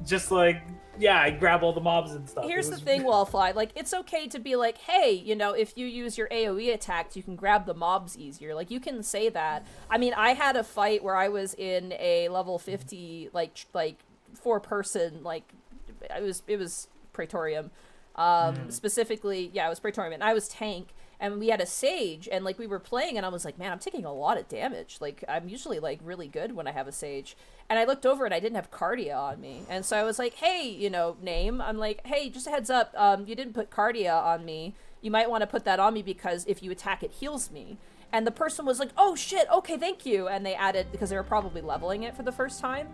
just like, yeah, I grab all the mobs and stuff. Here's the thing, Wallfly. Like, it's okay to be like, hey, you know, if you use your AoE attacks, you can grab the mobs easier. Like, you can say that. I mean, I had a fight where I was in a level 50, like 4-person, like, it was Praetorium. Specifically, yeah, it was Praetorium, and I was tank. and we had a sage, and like we were playing, and I was like, man, I'm taking a lot of damage. Like I'm usually like really good when I have a sage. And I looked over and I didn't have Cardia on me. And so I was like, hey, you know, name. I'm like, hey, just a heads up, you didn't put Cardia on me. You might want to put that on me because if you attack, it heals me. And the person was like, oh shit, okay, thank you. And they added, because they were probably leveling it for the first time.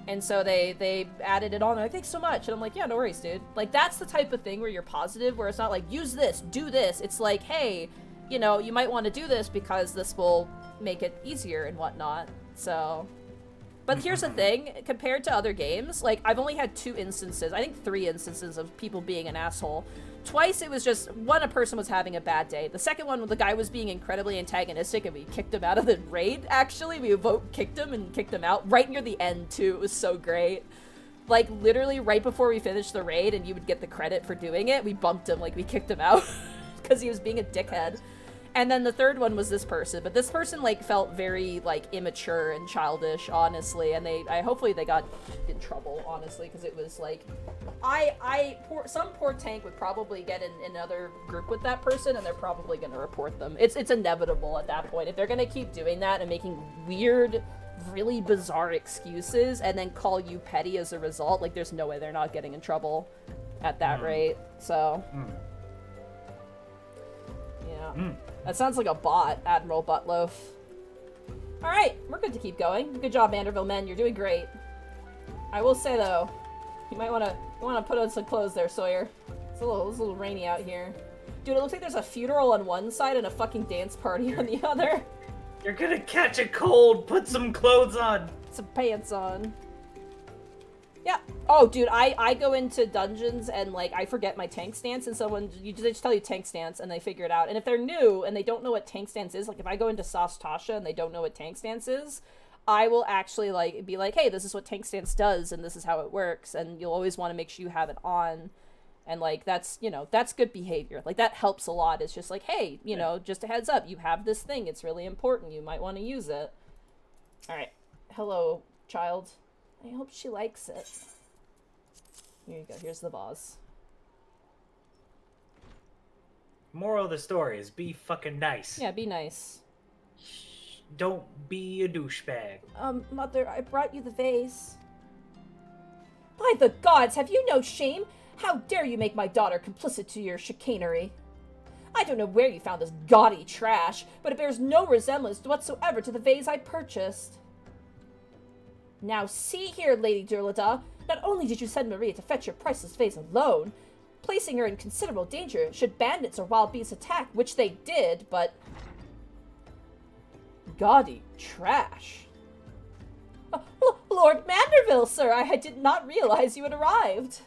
And so they added it on. They're like, thanks so much. And I'm like, yeah, no worries, dude. Like, that's the type of thing where you're positive, where it's not like, use this, do this. It's like, hey, you know, you might want to do this because this will make it easier and whatnot. So... But here's the thing, compared to other games, like, I've only had 2 instances, I think 3 instances of people being an asshole. Twice it was just, one, a person was having a bad day. The second one, the guy was being incredibly antagonistic and we kicked him out of the raid, actually. We kicked him and kicked him out right near the end, too. It was so great. Like, literally right before we finished the raid and you would get the credit for doing it, we bumped him, like, we kicked him out because he was being a dickhead. And then the third one was this person, but this person, like, felt very, like, immature and childish, honestly, and hopefully they got in trouble, honestly, because it was, like, some poor tank would probably get in another group with that person, and they're probably gonna report them. It's inevitable at that point. If they're gonna keep doing that and making weird, really bizarre excuses, and then call you petty as a result, like, there's no way they're not getting in trouble at that rate, so... Yeah. That sounds like a bot, Admiral Buttloaf. Alright, we're good to keep going. Good job, Manderville men. You're doing great. I will say, though, you might want to put on some clothes there, Sawyer. It's a little rainy out here. Dude, it looks like there's a funeral on one side and a fucking dance party on the other. You're gonna catch a cold. Put some clothes on. Some pants on. Yeah. Oh, dude, I go into dungeons and, like, I forget my tank stance, and they just tell you tank stance, and they figure it out. And if they're new and they don't know what tank stance is, like, if I go into Sauce Tasha and they don't know what tank stance is, I will actually, like, be like, hey, this is what tank stance does, and this is how it works, and you'll always want to make sure you have it on. And, like, that's, you know, that's good behavior. Like, that helps a lot. It's just like, hey, you know, just a heads up, you have this thing. It's really important. You might want to use it. All right. Hello, child. I hope she likes it. Here you go. Here's the vase. Moral of the story is be fucking nice. Yeah, be nice. Don't be a douchebag. Mother, I brought you the vase. By the gods, have you no shame? How dare you make my daughter complicit to your chicanery? I don't know where you found this gaudy trash, but it bears no resemblance whatsoever to the vase I purchased. Now see here, Lady Durlada, not only did you send Maria to fetch your priceless vase alone, placing her in considerable danger should bandits or wild beasts attack, which they did, but... Gaudy trash. Lord Manderville, sir, I did not realize you had arrived.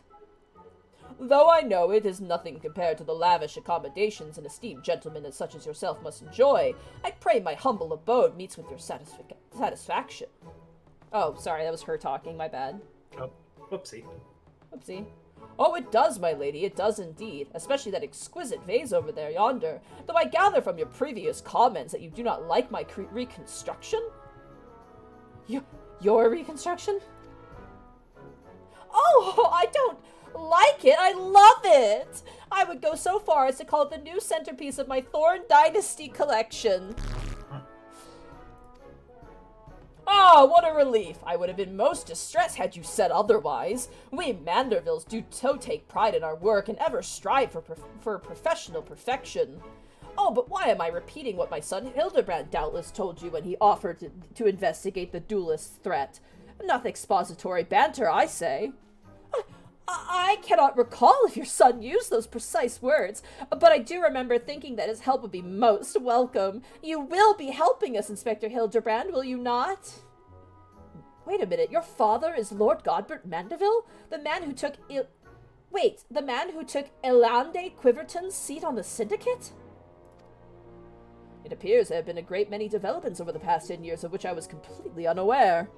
Though I know it is nothing compared to the lavish accommodations an esteemed gentleman such as yourself must enjoy, I pray my humble abode meets with your satisfaction. Oh, sorry, that was her talking, my bad. Oh, whoopsie. Whoopsie. Oh, it does, my lady, it does indeed. Especially that exquisite vase over there yonder. Though I gather from your previous comments that you do not like my reconstruction? Your reconstruction? Oh, I don't like it. I love it. I would go so far as to call it the new centerpiece of my Thorn Dynasty collection. Oh, what a relief! I would have been most distressed had you said otherwise. We Mandervilles do so take pride in our work and ever strive for professional perfection. Oh, but why am I repeating what my son Hildebrand doubtless told you when he offered to investigate the duelist's threat? Enough expository banter, I say. I cannot recall if your son used those precise words, but I do remember thinking that his help would be most welcome. You will be helping us, Inspector Hildebrand, will you not? Wait a minute, your father is Lord Godbert Mandeville? The man who took the man who took Elande Quiverton's seat on the Syndicate? It appears there have been a great many developments over the past 10 years of which I was completely unaware.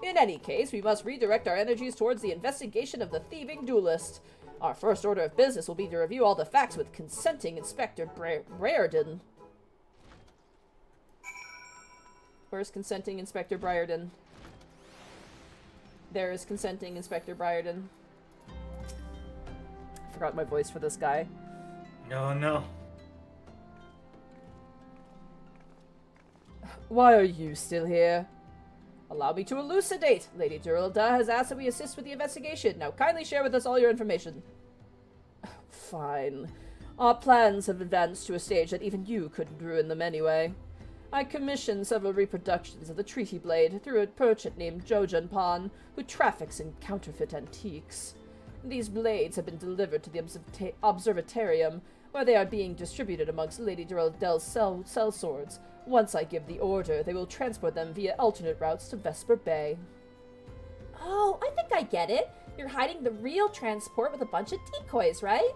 In any case, we must redirect our energies towards the investigation of the thieving duelist. Our first order of business will be to review all the facts with consenting Inspector Briarden. Where's consenting Inspector Briarden? There is consenting Inspector Briarden. I forgot my voice for this guy. Oh no. Why are you still here? Allow me to elucidate. Lady Duralda has asked that we assist with the investigation. Now kindly share with us all your information. Fine. Our plans have advanced to a stage that even you couldn't ruin them anyway. I commissioned several reproductions of the Treaty Blade through a merchant named Jojen Pan, who traffics in counterfeit antiques. These blades have been delivered to the Observatorium, where they are being distributed amongst Lady Duralda's cell swords. Once I give the order, they will transport them via alternate routes to Vesper Bay. Oh, I think I get it. You're hiding the real transport with a bunch of decoys, right?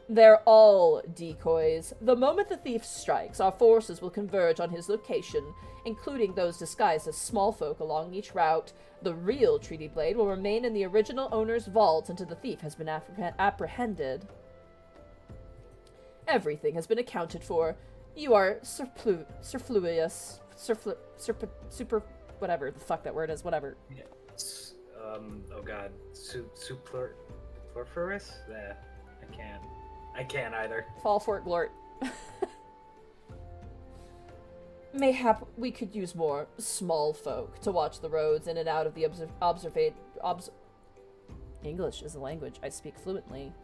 They're all decoys. The moment the thief strikes, our forces will converge on his location, including those disguised as small folk along each route. The real Treaty Blade will remain in the original owner's vault until the thief has been apprehended. Everything has been accounted for. You are superfluous. Super, whatever the fuck that word is, whatever. Yeah. Oh god. Superfluous? Yeah, I can't either. Fall for it, Glort. Mayhap we could use more small folk to watch the roads in and out of the English is a language I speak fluently.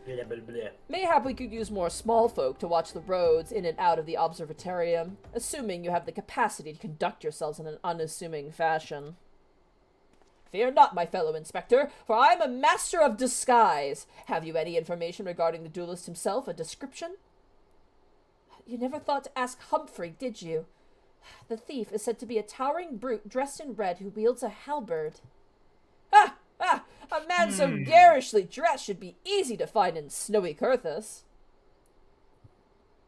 Blah, blah, blah. Mayhap we could use more small folk to watch the roads in and out of the observatorium, assuming you have the capacity to conduct yourselves in an unassuming fashion. Fear not, my fellow inspector, for I am a master of disguise. Have you any information regarding the duelist himself, a description? You never thought to ask Humphrey, did you? The thief is said to be a towering brute dressed in red who wields a halberd. Ah! Ah! A man so garishly dressed should be easy to find in snowy Kurthus.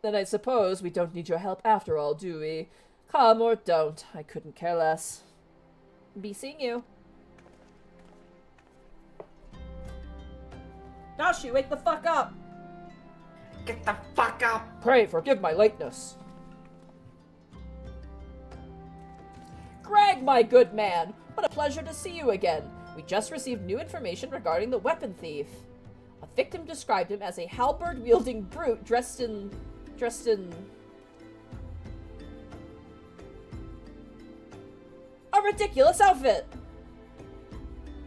Then I suppose we don't need your help after all, do we? Come or don't, I couldn't care less. Be seeing you. Nashi, wake the fuck up! Get the fuck up! Pray forgive my lateness. Greg, my good man! What a pleasure to see you again. We just received new information regarding the weapon thief. A victim described him as a halberd-wielding brute dressed in... a ridiculous outfit!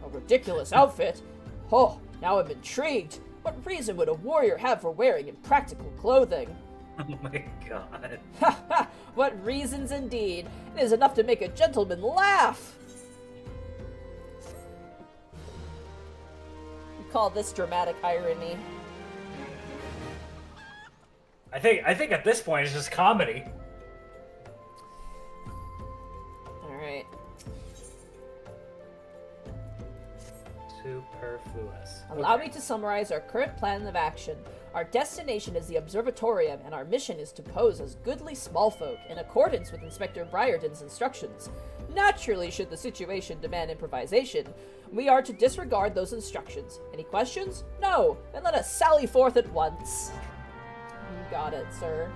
A ridiculous outfit? Oh, now I'm intrigued. What reason would a warrior have for wearing impractical clothing? Oh my god. Ha ha! What reasons indeed! It is enough to make a gentleman laugh! We call this dramatic irony. I think at this point it's just comedy. Alright. Superfluous. Allow me to summarize our current plan of action. Our destination is the Observatorium, and our mission is to pose as goodly small folk, in accordance with Inspector Briarden's instructions. Naturally, should the situation demand improvisation, we are to disregard those instructions. Any questions? No. Then let us sally forth at once. You got it, sir.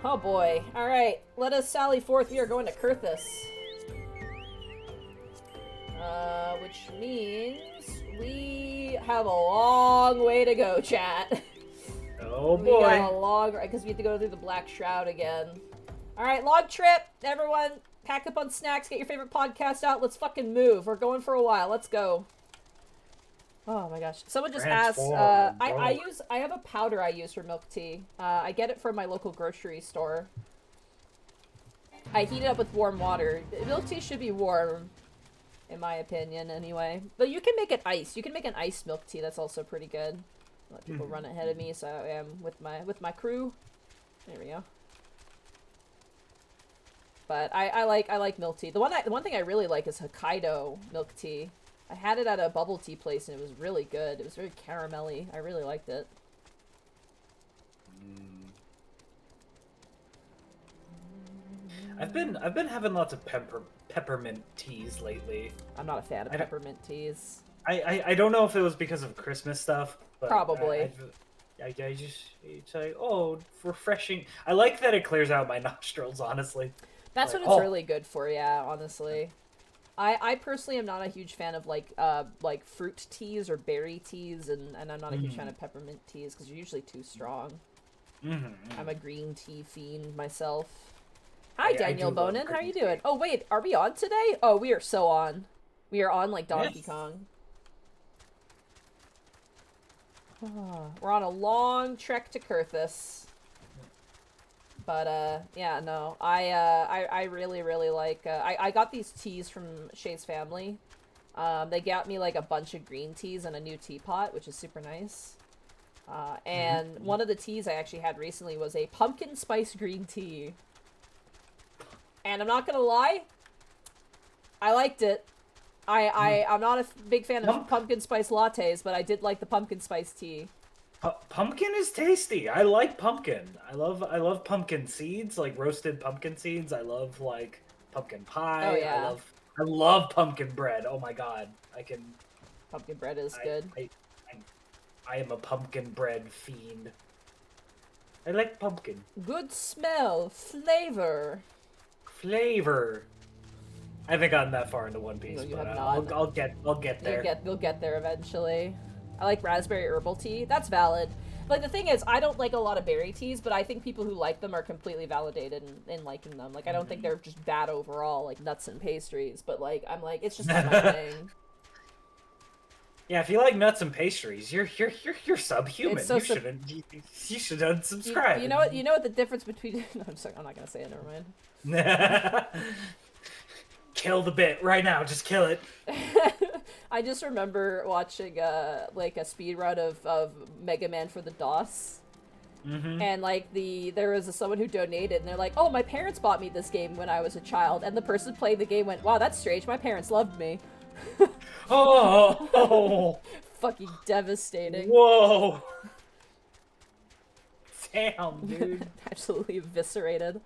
Oh boy. Alright, let us sally forth. We are going to Kurthus. Which means we have a long way to go, chat. Oh We got a boy. long, because we have to go through the Black Shroud again. Alright, long trip. Everyone, pack up on snacks, get your favorite podcast out. Let's fucking move. We're going for a while. Let's go. Oh my gosh. Someone just asked, I have a powder I use for milk tea. I get it from my local grocery store. I heat it up with warm water. Milk tea should be warm, in my opinion, anyway. But you can make it ice. You can make an iced milk tea. That's also pretty good. Let people run ahead of me, so I am with my crew. There we go. But I like milk tea. The one thing I really like is Hokkaido milk tea. I had it at a bubble tea place and it was really good. It was very caramelly. I really liked it. I've been having lots of peppermint teas lately. I'm not a fan of peppermint teas. I don't know if it was because of Christmas stuff, but Probably. I just, it's like, oh, refreshing. I like that it clears out my nostrils, honestly. That's Like, what it's oh. really good for, yeah, honestly. I personally am not a huge fan of like fruit teas or berry teas, and I'm not a huge fan of peppermint teas because they're usually too strong. I'm a green tea fiend myself. Hi, Daniel Bonin. How are you doing? Oh, wait. Are we on today? Oh, we are so on. We are on like Donkey Kong. We're on a long trek to Kurthus. But, yeah, no. I really, really like... I got these teas from Shay's family. They got me, like, a bunch of green teas and a new teapot, which is super nice. And one of the teas I actually had recently was a pumpkin spice green tea. And I'm not gonna lie, I liked it. I'm not a big fan of pumpkin spice lattes, but I did like the pumpkin spice tea. Pumpkin is tasty. I like pumpkin. I love pumpkin seeds, like roasted pumpkin seeds. I love like pumpkin pie. Oh, yeah. I love pumpkin bread. Oh my god. Pumpkin bread is good. I am a pumpkin bread fiend. I like pumpkin. Good smell, flavor. Flavor. I haven't gotten that far into One Piece, No, you but have not. I'll get there. You'll get there eventually. I like raspberry herbal tea. That's valid. Like, the thing is, I don't like a lot of berry teas, but I think people who like them are completely validated in liking them. Like, I don't think they're just bad overall, like nuts and pastries, but like, I'm like, it's just not my thing. Yeah, if you like nuts and pastries, you're subhuman. So you should unsubscribe. You know what the difference between... No, I'm not gonna say it, never mind. Kill the bit right now, just kill it. I just remember watching like a speed run of Mega Man for the DOS. And like there was someone who donated, and they're like, "Oh, my parents bought me this game when I was a child," and the person playing the game went, "Wow, that's strange. My parents loved me." Oh. Fucking devastating. Whoa. Damn, dude. Absolutely eviscerated.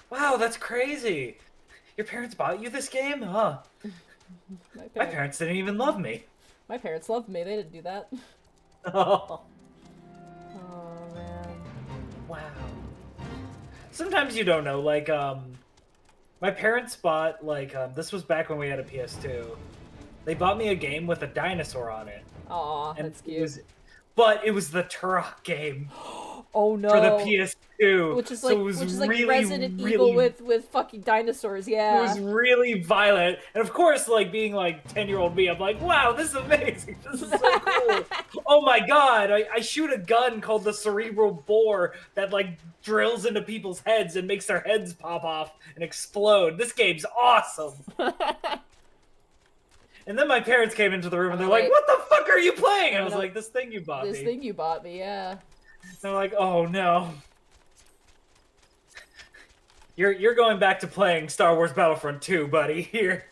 Wow, that's crazy. Your parents bought you this game? Huh. My parents didn't even love me. My parents loved me. They didn't do that. Oh. Oh, man. Wow. Sometimes you don't know, like, my parents bought, like, this was back when we had a PS2. They bought me a game with a dinosaur on it. Aw, that's cute. But it was the Turok game. Oh no. For the PS2. Which is so like, it was really, Resident Evil with fucking dinosaurs, yeah. It was really violent. And of course, like, being like 10-year-old me, I'm like, wow, this is amazing. This is so cool. Oh my god, I shoot a gun called the cerebral bore that, like, drills into people's heads and makes their heads pop off and explode. This game's awesome. And then my parents came into the room and they're like, what the fuck are you playing? I was like, this thing you bought me. This thing you bought me, yeah. They're like, oh no. You're going back to playing Star Wars Battlefront 2, buddy, here.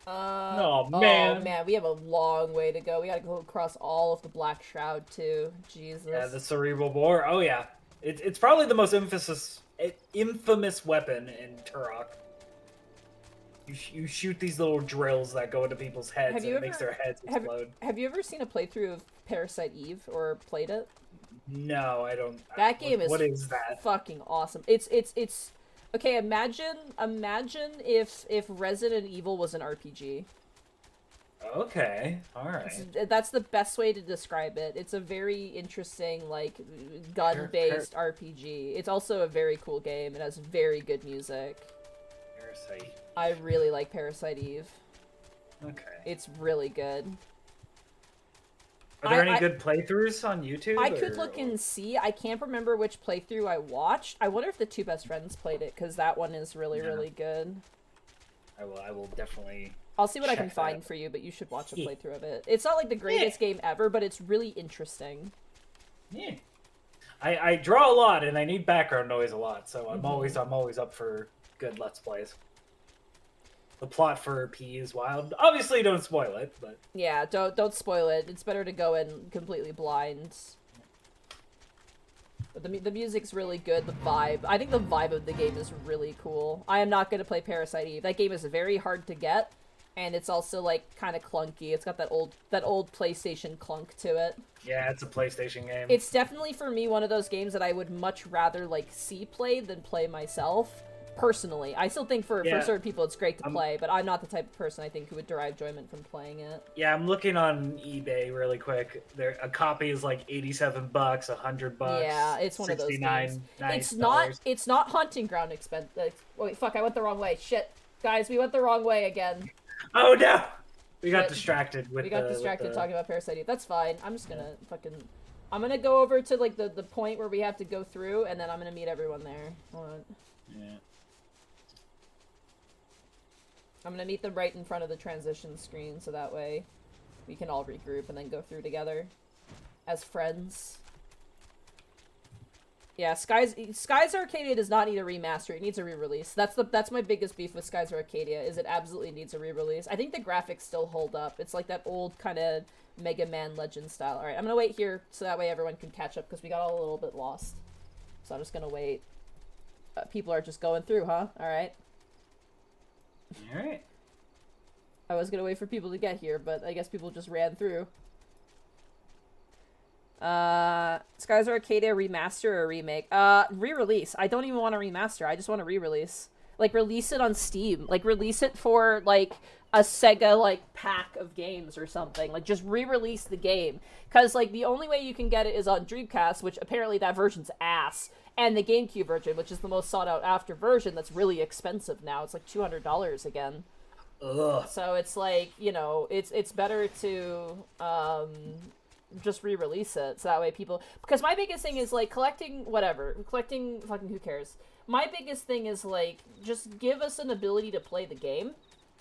Oh man. Oh man, we have a long way to go. We gotta go across all of the Black Shroud too. Jesus. Yeah, the cerebral bore. Oh yeah. It's probably the most infamous weapon in Turok. You shoot these little drills that go into people's heads and it makes their heads explode. Have you ever seen a playthrough of Parasite Eve or played it? No, I don't. That game what is that? Fucking awesome. It's okay. Imagine if Resident Evil was an RPG. Okay, all right. That's the best way to describe it. It's a very interesting, like, gun-based RPG. It's also a very cool game. It has very good music. Parasite. I really like Parasite Eve. Okay. It's really good. Are there any good playthroughs on YouTube? I could look and see. I can't remember which playthrough I watched. I wonder if the two best friends played it, because that one is really, really good. I will definitely. I'll see what I can find for you, but you should watch a playthrough of it. It's not like the greatest game ever, but it's really interesting. Yeah. I draw a lot and I need background noise a lot, so I'm always up for good Let's Plays. The plot for P is wild. Obviously, don't spoil it, but yeah, don't spoil it. It's better to go in completely blind. But the music's really good. The vibe, I think the vibe of the game is really cool. I am not gonna play Parasite Eve. That game is very hard to get, and it's also like kind of clunky. It's got that old PlayStation clunk to it. Yeah, it's a PlayStation game. It's definitely for me one of those games that I would much rather like see played than play myself. personally. I still think for certain people it's great to I'm- play, but I'm not the type of person I think who would derive enjoyment from playing it. Yeah, I'm looking on eBay really quick. There, a copy is like $87, $100. Yeah, it's one of those games. $69. It's not Hunting Ground expensive. Wait, fuck! I went the wrong way. Shit, guys, we went the wrong way again. Oh no! We got But distracted with we got distracted talking about Parasite Eve. That's fine. I'm just gonna I'm gonna go over to like the point where we have to go through, and then I'm gonna meet everyone there. Hold on. Yeah. I'm gonna meet them right in front of the transition screen, so that way we can all regroup and then go through together as friends. Yeah, Skies Arcadia does not need a remaster. It needs a re-release. That's my biggest beef with Skies Arcadia, is it absolutely needs a re-release. I think the graphics still hold up. It's like that old kind of Mega Man Legend style. Alright, I'm gonna wait here so that way everyone can catch up, because we got all a little bit lost. So I'm just gonna wait. People are just going through, huh? Alright. Alright. I was gonna wait for people to get here, but I guess people just ran through. Skies Arcadia remaster or remake? Re-release. I don't even want a remaster. I just want a re-release. Like, release it on Steam. Like, release it for, like, a Sega, like, pack of games or something. Like, just re-release the game. Because, like, the only way you can get it is on Dreamcast, which apparently that version's ass. And the GameCube version, which is the most sought-out-after version, that's really expensive now. It's, like, $200 again. Ugh. So it's, like, you know, it's better to, just re-release it, so that way people... Because my biggest thing is, like, collecting fucking who cares. My biggest thing is, like, just give us an ability to play the game,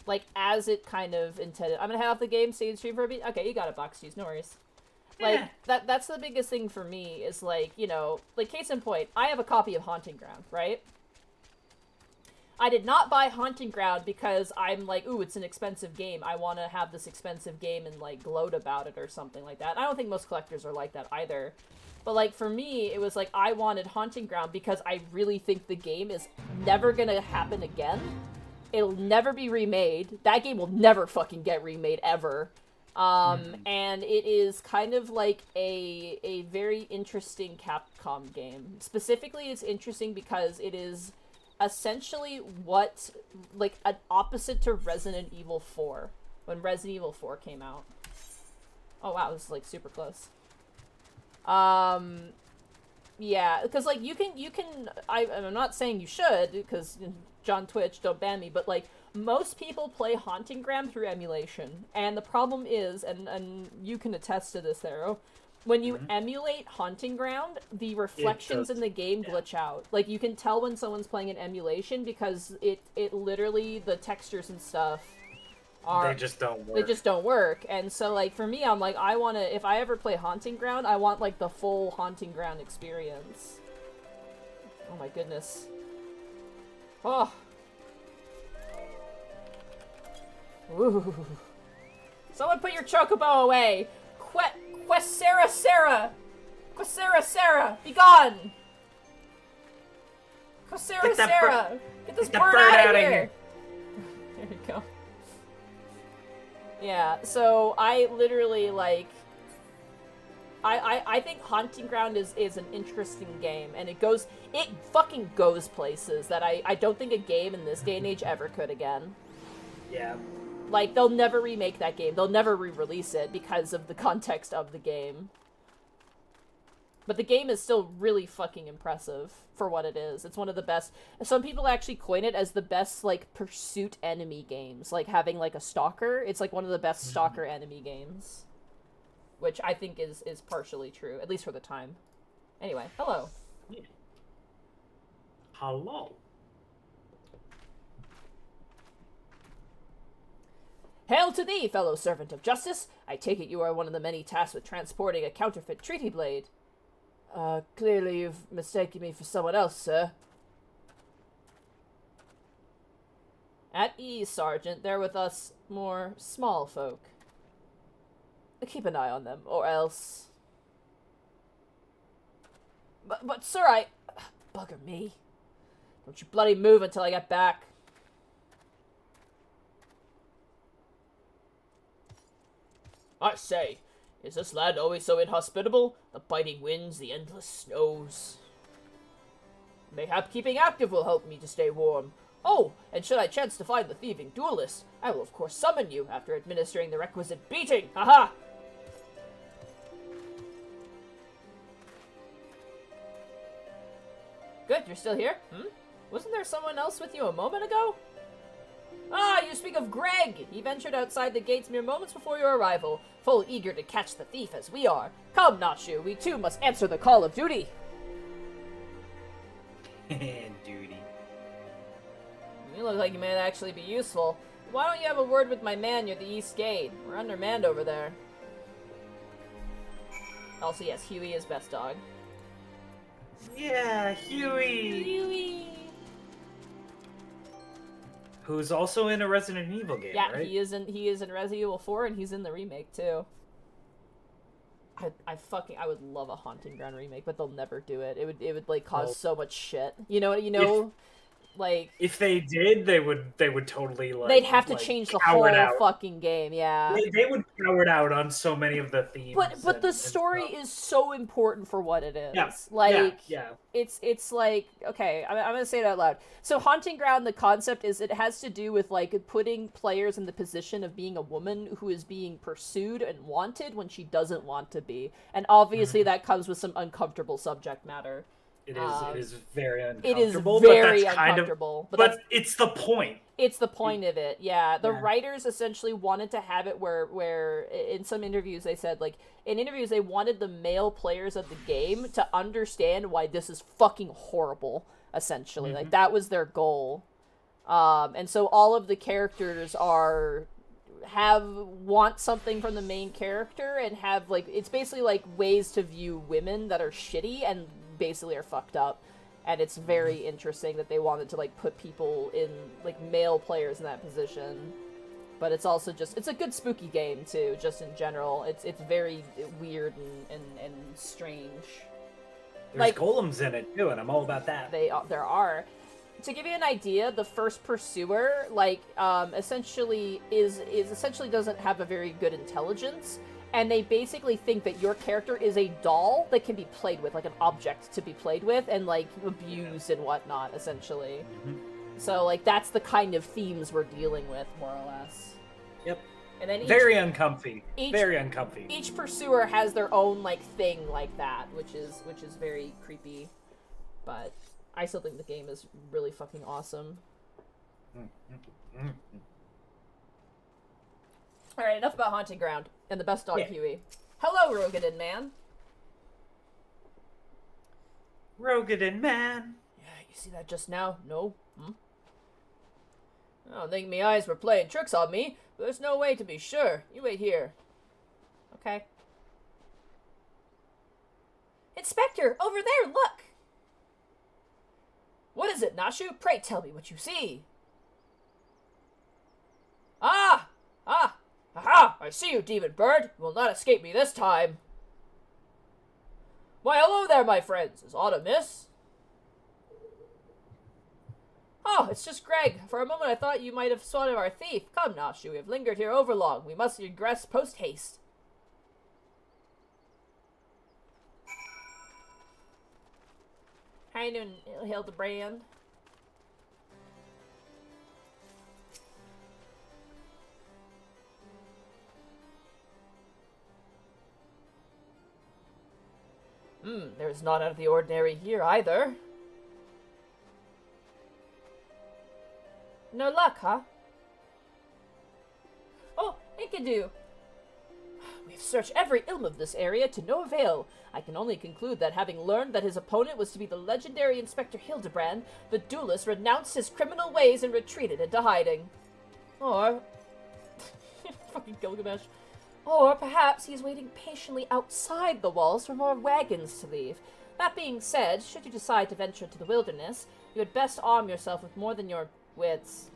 like, as it kind of intended. I'm gonna head off the game, stay in stream for a bit. Okay, you got it, Box Cheese, no worries. Like, that's the biggest thing for me, is, like, you know, like, case in point, I have a copy of Haunting Ground, right? I did not buy Haunting Ground because I'm like, ooh, it's an expensive game. I want to have this expensive game and, like, gloat about it or something like that. I don't think most collectors are like that either. But, like, for me, it was like, I wanted Haunting Ground because I really think the game is never gonna happen again. It'll never be remade. That game will never fucking get remade, ever. And it is kind of like a very interesting Capcom game. Specifically, it's interesting because it is essentially what, like, an opposite to Resident Evil 4, when Resident Evil 4 came out. Oh wow, this is, like, super close. Yeah, because, like, you can, I'm not saying you should, because John Twitch, don't ban me, but, like, most people play Haunting Ground through emulation, and the problem is, and you can attest to this, Thero, when you emulate Haunting Ground, the reflections in the game glitch out. Like, you can tell when someone's playing an emulation because it literally, the textures and stuff are... They just don't work. They just don't work. And so, like, for me, I'm like, I want to... If I ever play Haunting Ground, I want, like, the full Haunting Ground experience. Oh my goodness. Oh. Ooh. Someone put your chocobo away! Quessera Sarah! Quessera Sarah! Be gone! Quessera Sarah! Get this bird out of here! There you go. Yeah, so I literally, like... I think Haunting Ground is an interesting game, and it fucking goes places that I don't think a game in this day and age ever could again. Yeah. Like, they'll never remake that game. They'll never re-release it because of the context of the game. But the game is still really fucking impressive for what it is. It's one of the best. Some people actually coin it as the best, like, pursuit enemy games. Like, having, like, a stalker. It's, like, one of the best stalker enemy games. Which I think is partially true, at least for the time. Anyway, hello. Yeah. Hello. Hail to thee, fellow servant of justice! I take it you are one of the many tasked with transporting a counterfeit treaty blade. Clearly you've mistaken me for someone else, sir. At ease, Sergeant. They're with us more small folk. Keep an eye on them, or else... But sir, bugger me. Don't you bloody move until I get back. I say, is this land always so inhospitable? The biting winds, the endless snows. Mayhap keeping active will help me to stay warm. Oh, and should I chance to find the thieving duelist, I will of course summon you after administering the requisite beating. Haha! Good, you're still here? Wasn't there someone else with you a moment ago? Ah, you speak of Greg! He ventured outside the gates mere moments before your arrival, full eager to catch the thief as we are. Come, Nashu, we too must answer the call of duty. Duty. You look like you may actually be useful. Why don't you have a word with my man near the east gate? We're undermanned over there. Also, yes, Huey is best dog. Yeah, Huey! Who's also in a Resident Evil game, Yeah, right? he is in Resident Evil 4 and he's in the remake too. I would love a Haunting Ground remake, but they'll never do it. It would like cause so much shit. Like if they did, they would totally like they'd have to change the whole fucking game. Yeah, they would cower it out on so many of the themes. But the story is so important for what it is. Yeah. Like yeah. It's like, okay, I'm gonna say it out loud. So Haunting Ground, the concept is it has to do with like putting players in the position of being a woman who is being pursued and wanted when she doesn't want to be, and obviously that comes with some uncomfortable subject matter. It is very uncomfortable. It is very but that's uncomfortable. But it's the point. It's the point of it, yeah. The writers essentially wanted to have it where in some interviews they said, like, in interviews they wanted the male players of the game to understand why this is fucking horrible, essentially. Like, that was their goal. And so all of the characters want something from the main character and have, like, it's basically like ways to view women that are shitty and basically are fucked up. And it's very interesting that they wanted to, like, put people in, like, male players in that position. But it's also just, it's a good spooky game, too, just in general. It's very weird and strange. There's like, golems in it, too, and I'm all about that. There are. To give you an idea, the first pursuer, like, essentially essentially doesn't have a very good intelligence. And they basically think that your character is a doll that can be played with, like an object to be played with and, like, abused and whatnot, essentially. So, like, that's the kind of themes we're dealing with, more or less. Yep. And then very uncomfy. Very uncomfy. Each pursuer has their own, like, thing like that, which is very creepy. But I still think the game is really fucking awesome. Alright, enough about Haunting Ground and the best dog, Huey. Hello, Rogadin man. Rogadin man. Yeah, you see that just now? No? I don't think me eyes were playing tricks on me, but there's no way to be sure. You wait here. Okay. Inspector, over there, look! What is it, Nashu? Pray tell me what you see. Ah! Aha! I see you, demon bird. You will not escape me this time. Why, hello there, my friends. Is aught amiss? Oh, it's just Greg. For a moment I thought you might have spotted our thief. Come, Nashu, we have lingered here overlong. We must regress post-haste. How you doing, Hildebrand? There's not out of the ordinary here, either. No luck, huh? Oh, Inquisitive! We've searched every ilm of this area to no avail. I can only conclude that having learned that his opponent was to be the legendary Inspector Hildebrand, the duelist renounced his criminal ways and retreated into hiding. Or... fucking Gilgamesh. Or perhaps he's waiting patiently outside the walls for more wagons to leave. That being said, should you decide to venture into the wilderness, you had best arm yourself with more than your wits.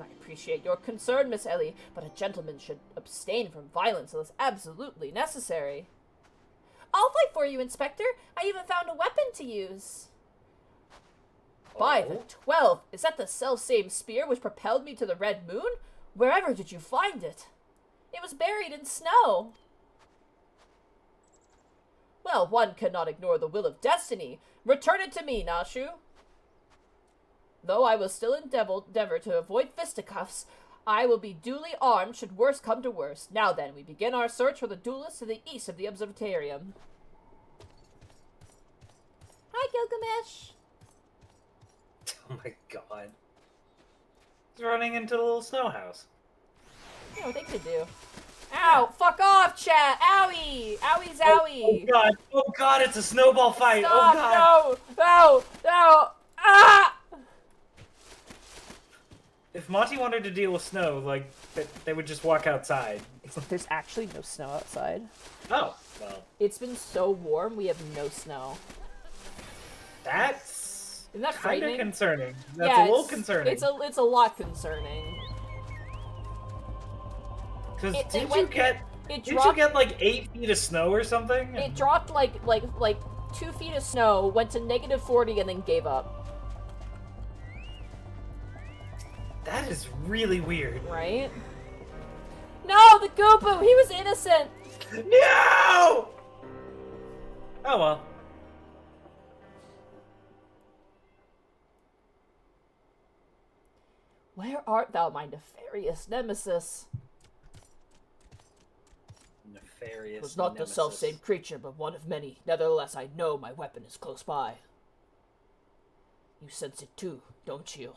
I appreciate your concern, Miss Ellie, but a gentleman should abstain from violence unless absolutely necessary. I'll fight for you, Inspector. I even found a weapon to use. By the 12, is that the self-same spear which propelled me to the Red Moon? Wherever did you find it? It was buried in snow. Well, one cannot ignore the will of destiny. Return it to me, Nashu. Though I will still endeavor to avoid fisticuffs, I will be duly armed should worse come to worse. Now then, we begin our search for the duelists to the east of the observatory. Hi, Gilgamesh. Oh my god. He's running into the little snow house. You know what they could do. Ow! Fuck off, chat! Owie! Owie zowie! Oh god, it's a snowball fight! Stop! Oh god! No! No! Ah! If Monty wanted to deal with snow, like, they would just walk outside. Except there's actually no snow outside. Oh, well. It's been so warm, we have no snow. Isn't that kind frightening? of concerning. That's Yeah, a little concerning. It's a lot concerning. Because It didn't went- you get like 8 feet of snow or something? It dropped like 2 feet of snow, went to -40, and then gave up. That is really weird. Right? No, the Goopoo! He was innocent! No! Oh well. Where art thou, my nefarious nemesis? Nefarious. It was not the selfsame creature, but one of many. Nevertheless, I know my weapon is close by. You sense it too, don't you?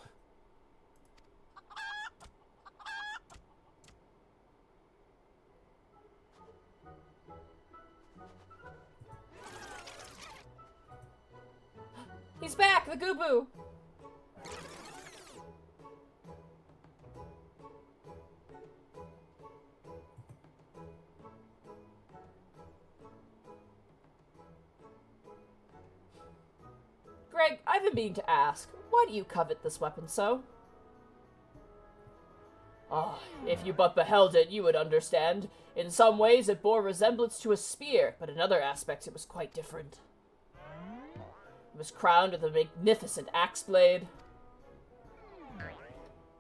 He's back, the Goopoo! Greg, I've been meaning to ask, why do you covet this weapon so? Ah, if you but beheld it, you would understand. In some ways, it bore resemblance to a spear, but in other aspects, it was quite different. It was crowned with a magnificent axe blade,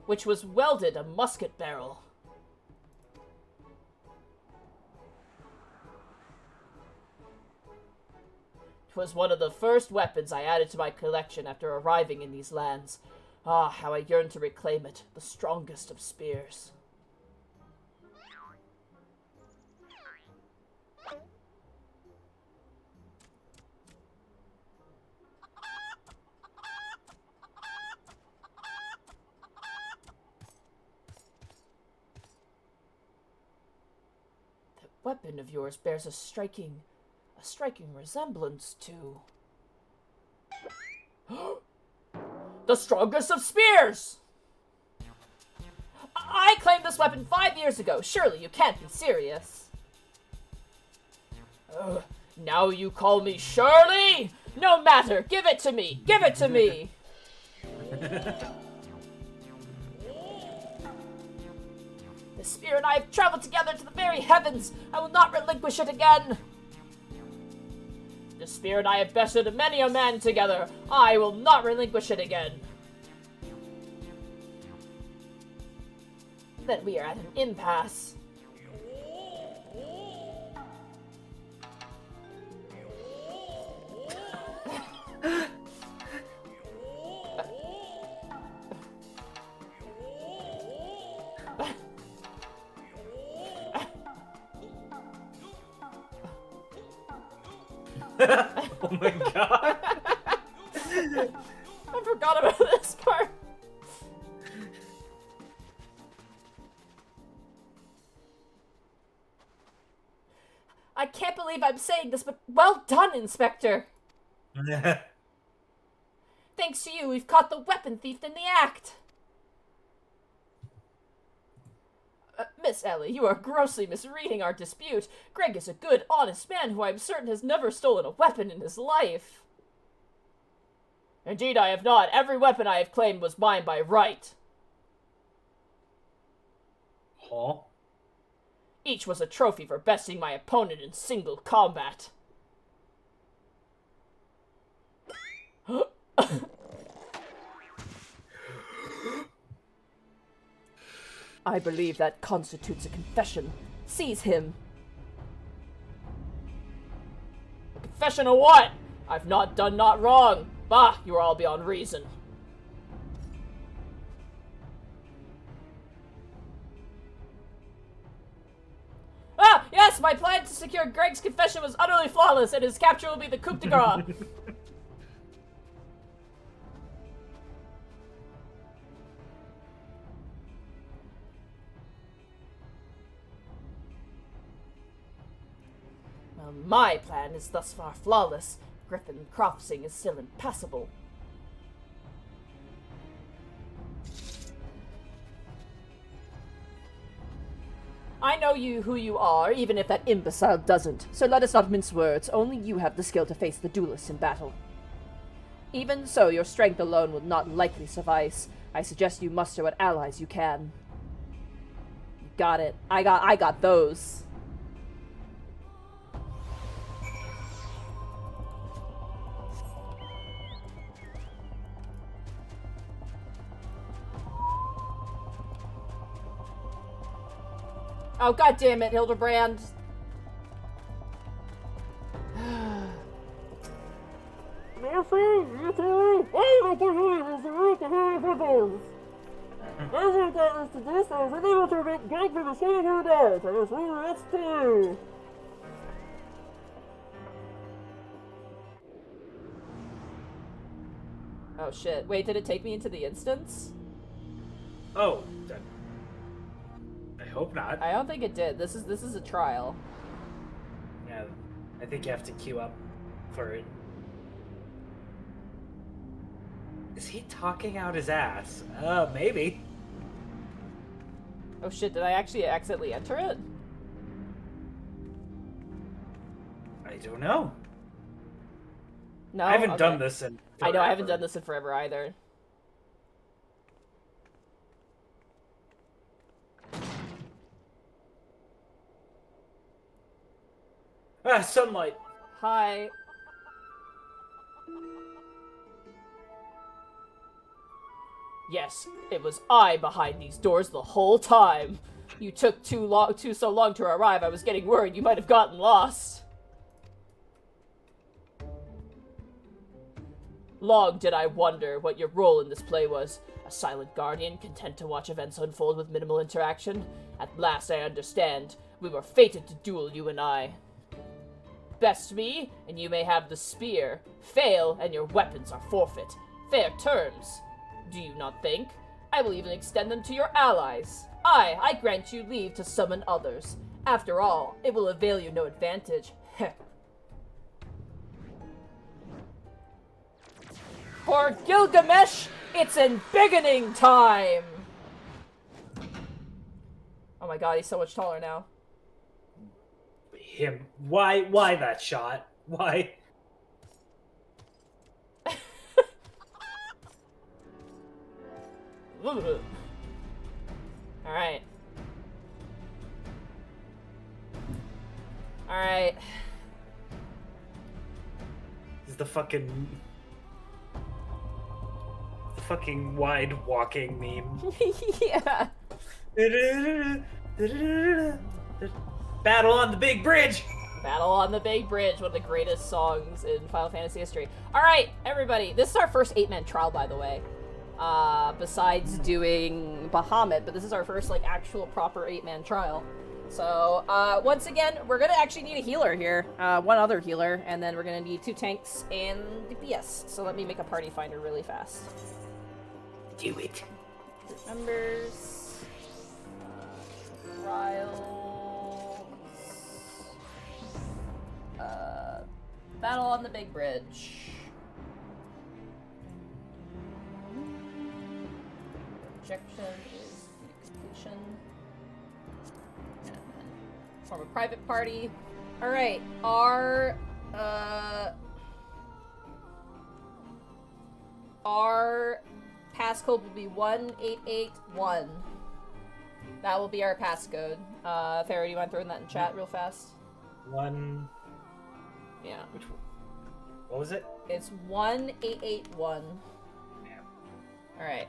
which was welded a musket barrel. It was one of the first weapons I added to my collection after arriving in these lands. Ah, how I yearned to reclaim it, the strongest of spears. That weapon of yours bears a striking resemblance to... the strongest of spears! I claimed this weapon 5 years ago. Surely you can't be serious. Now you call me Shirley? No matter. Give it to me. Give it to me. The spear and I have traveled together to the very heavens. I will not relinquish it again. The spear and I have bested many a man together. I will not relinquish it again. Then we are at an impasse. Oh my god. I forgot about this part. I can't believe I'm saying this, but well done, Inspector. Thanks to you, we've caught the weapon thief in the act. Miss Ellie, you are grossly misreading our dispute. Greg is a good, honest man who I'm certain has never stolen a weapon in his life. Indeed, I have not. Every weapon I have claimed was mine by right. Huh? Each was a trophy for besting my opponent in single combat. I believe that constitutes a confession. Seize him. confession of what? I've not done not wrong. Bah, you are all beyond reason. Ah, yes, my plan to secure Greg's confession was utterly flawless, and his capture will be the coup de grace. Well, my plan is thus far flawless. Griffin Crossing is still impassable. I know who you are, even if that imbecile doesn't. So let us not mince words. Only you have the skill to face the duelists in battle. Even so, your strength alone will not likely suffice. I suggest you muster what allies you can. You got it. I got those. Oh, god damn it, Hildebrand. Oh shit. Wait, did it take me into the instance? Oh, I hope not. I don't think it did. This is a trial. Yeah, I think you have to queue up for it. Is he talking out his ass? Maybe. Oh shit, did I actually accidentally enter it? I don't know. No, I haven't okay. done this in forever. I know, I haven't done this in forever either. Ah, sunlight. Hi. Yes, it was I behind these doors the whole time. You took so long to arrive, I was getting worried you might have gotten lost. Long did I wonder what your role in this play was. A silent guardian, content to watch events unfold with minimal interaction? At last I understand. We were fated to duel, you and I. Best me, and you may have the spear. Fail, and your weapons are forfeit. Fair terms. Do you not think? I will even extend them to your allies. I grant you leave to summon others. After all, it will avail you no advantage. For Gilgamesh, it's embiggening time! Oh my god, he's so much taller now. Him. Why that shot? Why? Alright. Alright. This is the fucking wide walking meme. Yeah. Battle on the big bridge! Battle on the Big Bridge, one of the greatest songs in Final Fantasy history. Alright, everybody, this is our first 8-man trial, by the way. Besides doing Bahamut, but this is our first, like, actual proper 8-man trial. So, once again, we're gonna actually need a healer here. One other healer, and then we're gonna need 2 tanks and DPS. So let me make a party finder really fast. Do it. Members. Trials. Battle on the Big Bridge. Objection is execution. And then form a private party. Alright, our passcode will be 1881. That will be our passcode. Farrah, do you mind throwing that in chat real fast? One. Yeah. Which one? What was it? It's 1881. Yeah. Alright.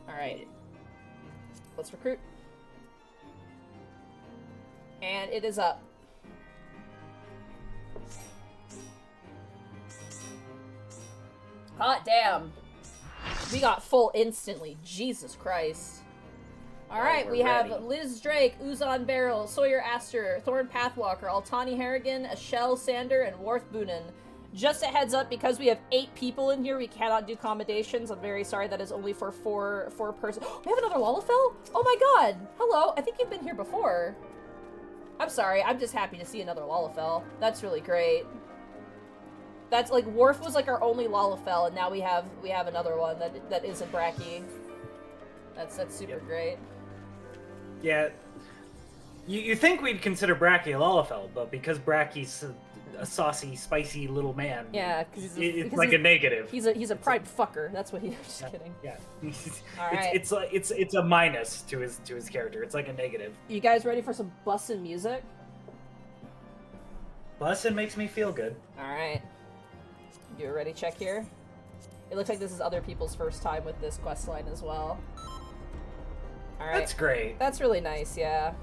Alright. Let's recruit. And it is up. Hot damn. We got full instantly. Jesus Christ. Alright, we have ready. Liz Drake, Uzon Beryl, Sawyer Astor, Thorn Pathwalker, Altani Harrigan, Ashell Sander, and Worth Boonin. Just a heads up, because we have 8 people in here, we cannot do accommodations. I'm very sorry, that is only for four person. We have another Lalafell? Oh my god! Hello, I think you've been here before. I'm sorry, I'm just happy to see another Lalafell. That's really great. That's like, Worf was like our only Lalafell, and now we have another one that isn't Bracky. That's super great. Yeah. You think we'd consider Bracky a Lalafell, but because Bracky's a saucy, spicy little man, Yeah, because it's like a negative. He's a pride fucker. That's what he's just kidding. Yeah. All right. It's a minus to his character. It's like a negative. You guys ready for some bussin' music? Bussin' makes me feel good. All right. Do a ready check here. It looks like this is other people's first time with this quest line as well. All right. That's great. That's really nice, yeah.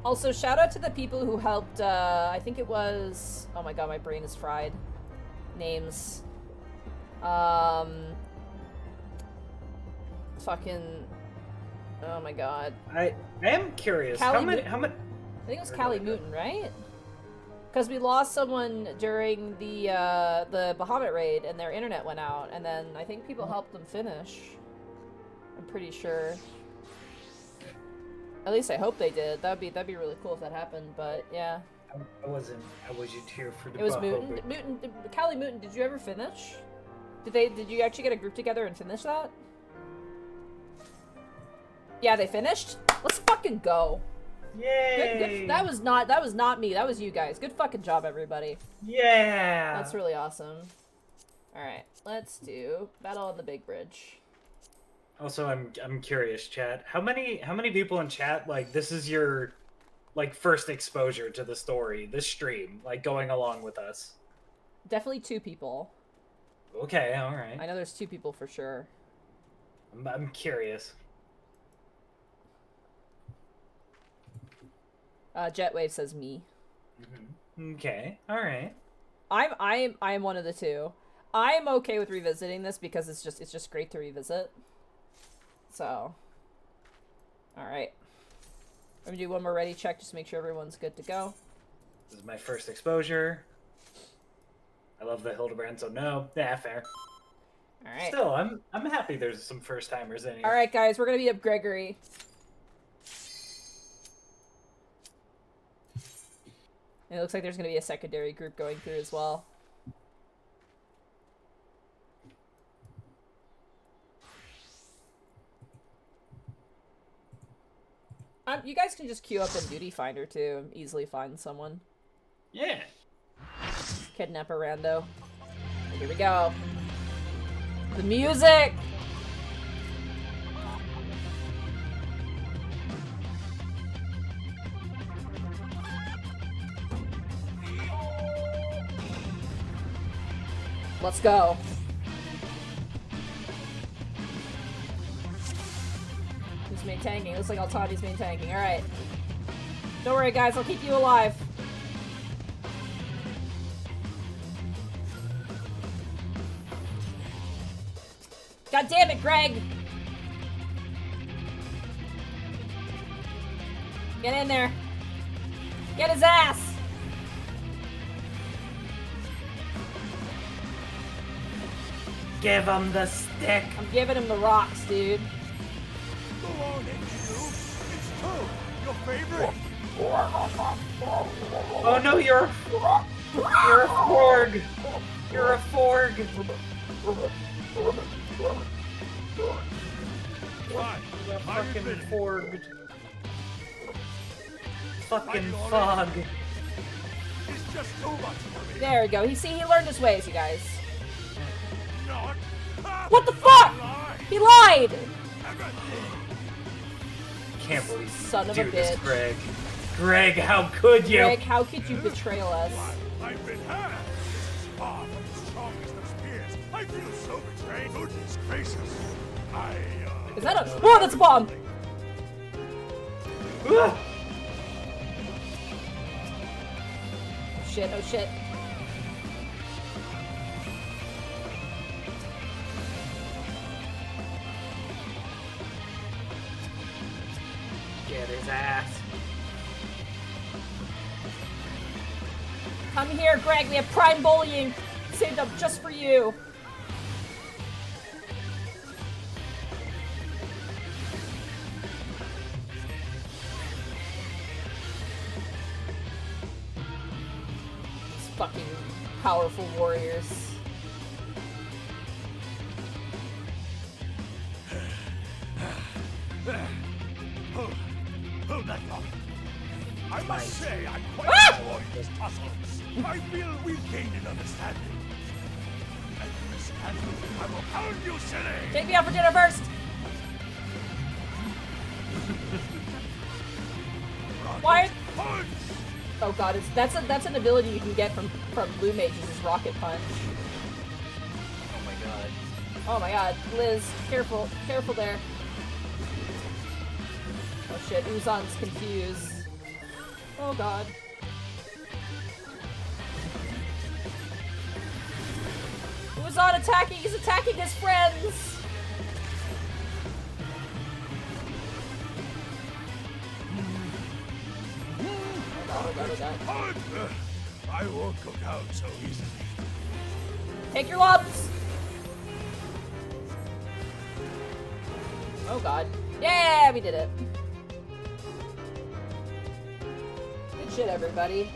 Also, shout out to the people who helped, I think it was... Oh my god, my brain is fried. Names. Fucking... Oh my god. I am curious. Callie How many? I think it was Callie Mooten, right? Because we lost someone during the Bahamut raid, and their internet went out, and then I think people helped them finish. I'm pretty sure. At least I hope they did. That'd be really cool if that happened. But yeah. I wasn't here for the. It was Bahamut. Mooten. Callie Mooten. Did you ever finish? Did you actually get a group together and finish that? Yeah, they finished. Let's fucking go. Yay! Good. That was not me. That was you guys. Good fucking job, everybody. Yeah. That's really awesome. All right, let's do Battle on the Big Bridge. Also, I'm curious, chat. How many people in chat, like, this is your, like, first exposure to the story, this stream, like, going along with us? Definitely 2 people. Okay, all right. I know there's 2 people for sure. I'm curious. Jetwave says me. Mm-hmm. Okay, all right. I'm one of the 2. I'm okay with revisiting this because it's just great to revisit. So, all right. I'm gonna do one more ready check just to make sure everyone's good to go. This is my first exposure. I love the Hildebrand, so no. Yeah, fair. All right. Still, I'm happy there's some first timers in here. All right, guys, we're gonna beat up Gregory. And it looks like there's gonna be a secondary group going through as well. You guys can just queue up in Duty Finder too and easily find someone. Yeah. Kidnap a rando. Here we go. The music! Let's go. Who's main tanking? Looks like Altani's main tanking. Alright. Don't worry, guys. I'll keep you alive. God damn it, Greg! Get in there. Get his ass! Give him the stick. I'm giving him the rocks, dude. Go on, Inquisitive. It's Toad, your favorite. Oh no, you're a Forg. You're a Forg. Why? You're a How you fucking been? Forg. Fucking fog. It's just too much for me. There we go. He learned his ways, you guys. Not. What the fuck? Lie. He lied! Can't believe you Son of do a this, bitch. Greg. Greg, how could you? Greg, how could you betray us? I've been had. This is far from the strongest of spears. I feel so betrayed. Goodness gracious. Is that a- Oh, that's a bomb! Ah! Oh shit, oh shit. Come here, Greg. We have prime bullying saved up just for you. These fucking powerful warriors. Hold that thought. I must say, I'm quite enjoying this tussle. I feel we've gained an understanding. And this handle, I will pound you silly! Take me out for dinner first! Why? Punch! Oh god, that's an ability you can get from blue mages is rocket punch. Oh my god. Oh my god, Liz, careful there. Oh shit, Uzan's confused. Oh god. Uzan attacking! He's attacking his friends! Oh god. Punch! I won't go down so easily. Take your lumps! Oh god. Yeah, we did it. Good shit, everybody.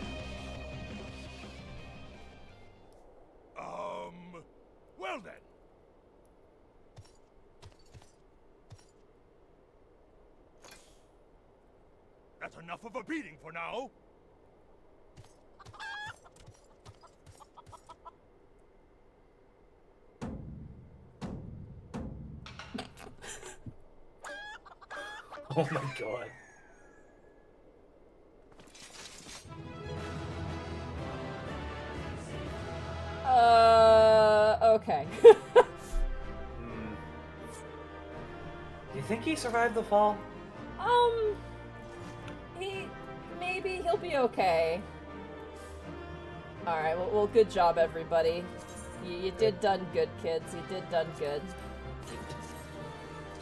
Well then. That's enough of a beating for now. Oh my god. Okay. Do you think he survived the fall? He'll be okay. Alright, well, good job, everybody. You did done good, kids. You did done good.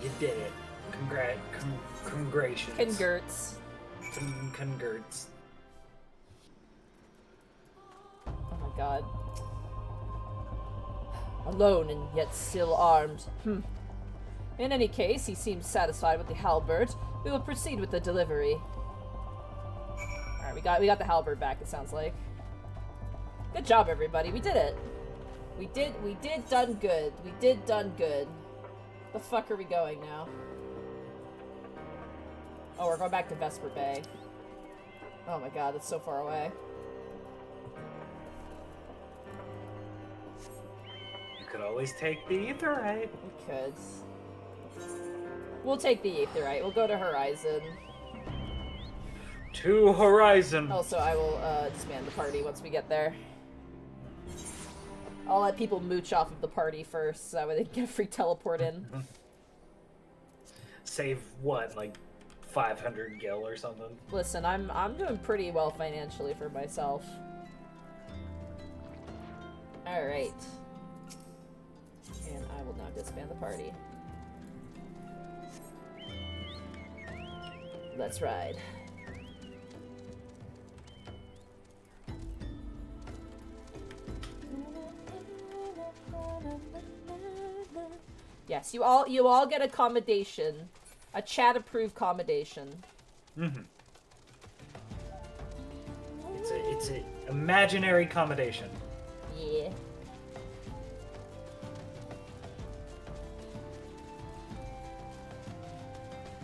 You did it. Congratulations. Congrats. Congrats. Oh my god. Alone and yet still armed. In any case, he seems satisfied with the halberd. We will proceed with the delivery. Alright, we got the halberd back, it sounds like. Good job, everybody. We did it. We did done good. We did done good. The fuck are we going now? Oh, we're going back to Vesper Bay. Oh my god, that's so far away. You could always take the Aetherite. We could. We'll take the Aetherite. We'll go to Horizon. To Horizon. Also, I will disband the party once we get there. I'll let people mooch off of the party first, so that way they can get a free teleport in. Save what, like 500 gil or something? Listen, I'm doing pretty well financially for myself. Alright. And I will now disband the party. Let's ride. Yes, you all get accommodation. A chat-approved accommodation. Mm-hmm. It's a imaginary accommodation. Yeah.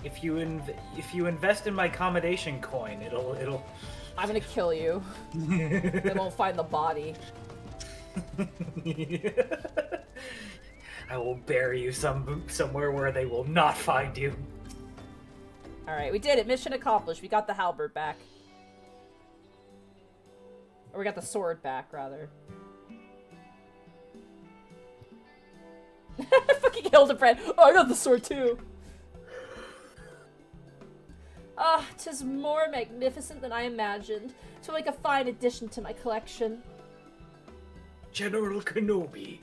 If you invest in my accommodation coin, it'll. I'm gonna kill you. They won't find the body. I will bury you somewhere where they will not find you. Alright, we did it. Mission accomplished. We got the halberd back. Or we got the sword back, rather. Fucking Hildebrand. Oh, I got the sword too. Ah, 'tis more magnificent than I imagined. To make a fine addition to my collection. General Kenobi.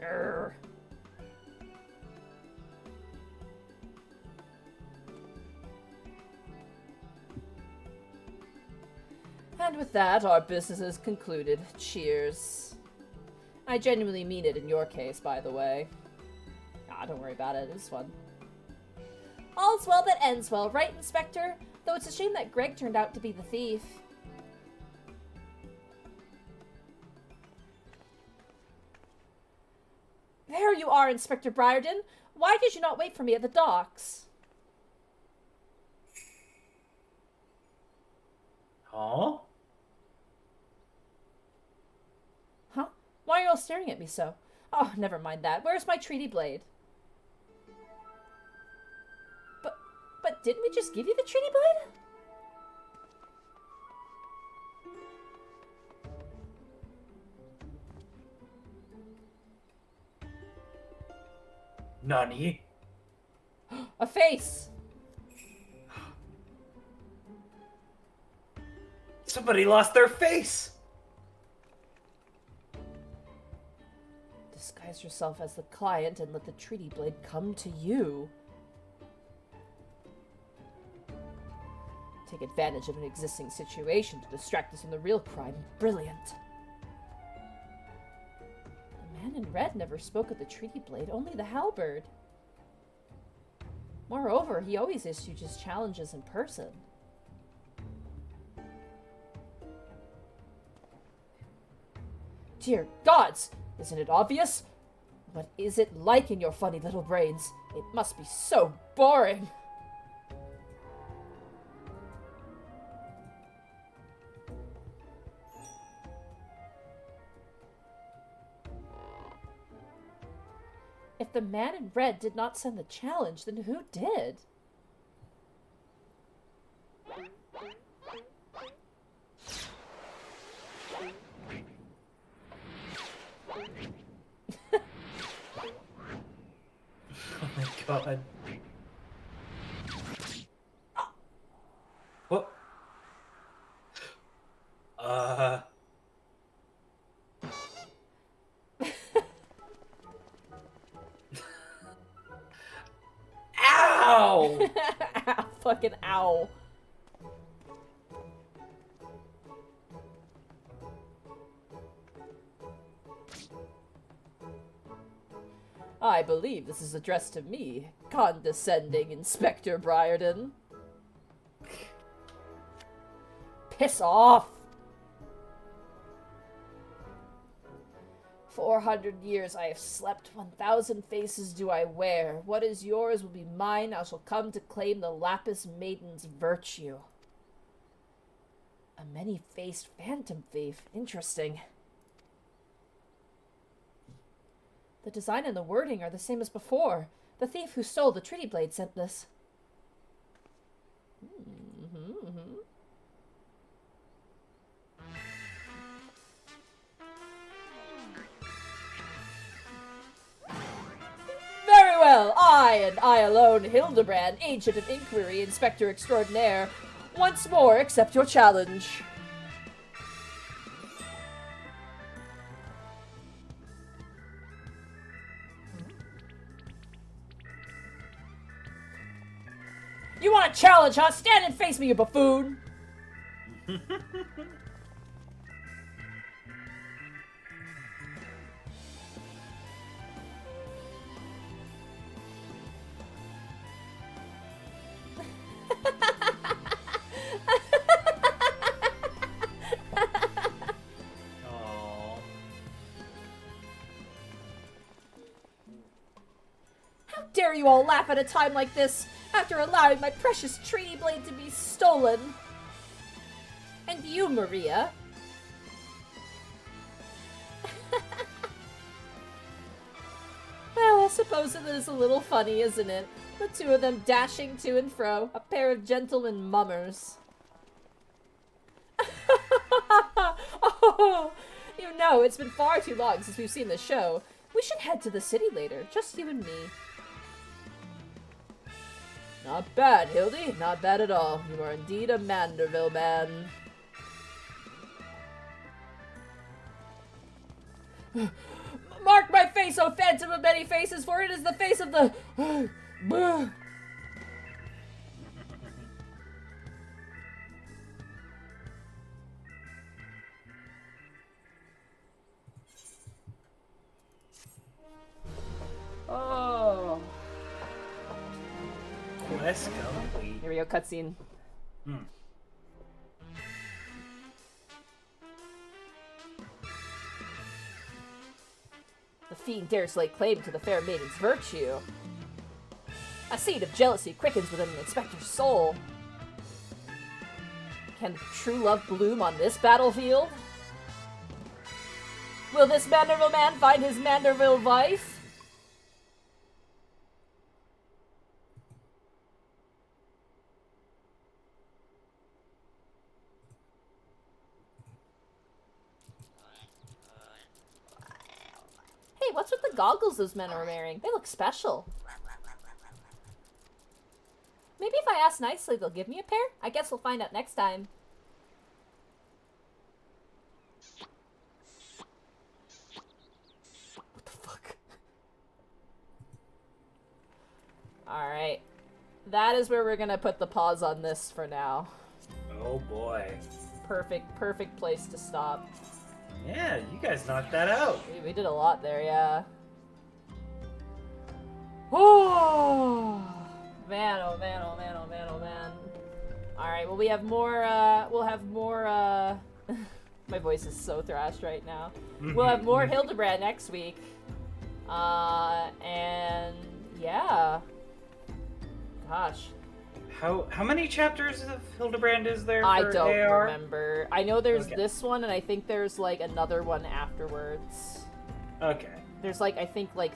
Urgh. And with that, our business is concluded. Cheers. I genuinely mean it in your case, by the way. Ah, don't worry about it. It was fun. All's well that ends well, right, Inspector? Though it's a shame that Greg turned out to be the thief. There you are, Inspector Briarden. Why did you not wait for me at the docks? Huh? Huh? Why are you all staring at me so? Oh, never mind that. Where's my treaty blade? But didn't we just give you the treaty blade? Nani? A face! Somebody lost their face! Disguise yourself as the client and let the treaty blade come to you. Take advantage of an existing situation to distract us from the real crime. Brilliant. The man in red never spoke of the treaty blade, only the halberd. Moreover, he always issued his challenges in person. Dear gods! Isn't it obvious? What is it like in your funny little brains? It must be so boring! If the man in red did not send the challenge, then who did? Oh my god. What? Ow! Fucking ow. I believe this is addressed to me, condescending Inspector Briarden. Piss off! 400 years I have slept, 1,000 faces do I wear. What is yours will be mine, I shall come to claim the Lapis Maiden's virtue. A many-faced phantom thief. Interesting. The design and the wording are the same as before. The thief who stole the treaty blade sent this. Very well, I, and I alone, Hildebrand, Agent of Inquiry, Inspector Extraordinaire, once more accept your challenge. You want a challenge, huh? Stand and face me, you buffoon! Aww. How dare you all laugh at a time like this, after allowing my precious treaty blade to be stolen? And you, Maria? Well, I suppose it is a little funny, isn't it? The two of them dashing to and fro, a pair of gentlemen mummers. Oh, you know, it's been far too long since we've seen the show. We should head to the city later, just you and me. Not bad, Hildy. Not bad at all. You are indeed a Manderville man. Mark my face, O phantom of many faces, for it is the face of the... Let's go. Here we go, cutscene. The fiend dares lay claim to the fair maiden's virtue. A seed of jealousy quickens within the inspector's soul. Can true love bloom on this battlefield? Will this Manderville man find his Manderville wife? Hey, what's with the goggles those men are wearing? They look special. Maybe if I ask nicely, they'll give me a pair? I guess we'll find out next time. What the fuck? Alright. That is where we're gonna put the pause on this for now. Oh boy. Perfect place to stop. Yeah, you guys knocked that out. We did a lot there, yeah. Oh man, oh man, oh man, oh man, oh man. Alright, well we have more, we'll have more, my voice is so thrashed right now. We'll have more Hildebrand next week. And yeah. Gosh. How many chapters of Hildebrand is there for I don't AR? remember. I know there's this one, and I think there's like another one afterwards. Okay. There's like, I think like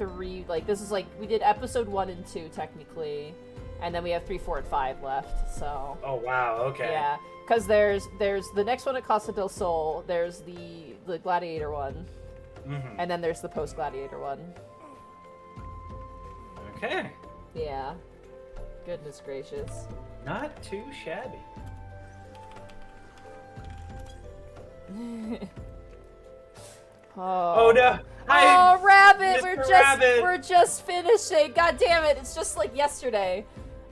3, like this is like, we did episode 1 and 2 technically, and then we have 3, 4, and 5 left, so. Oh wow, okay. Yeah, because there's the next one at Costa del Sol, there's the Gladiator one, and then there's the post-Gladiator one. Okay. Yeah. Goodness gracious. Not too shabby. Oh no! Oh, Rabbit! Mr. We're just finishing. God damn it! It's just like yesterday.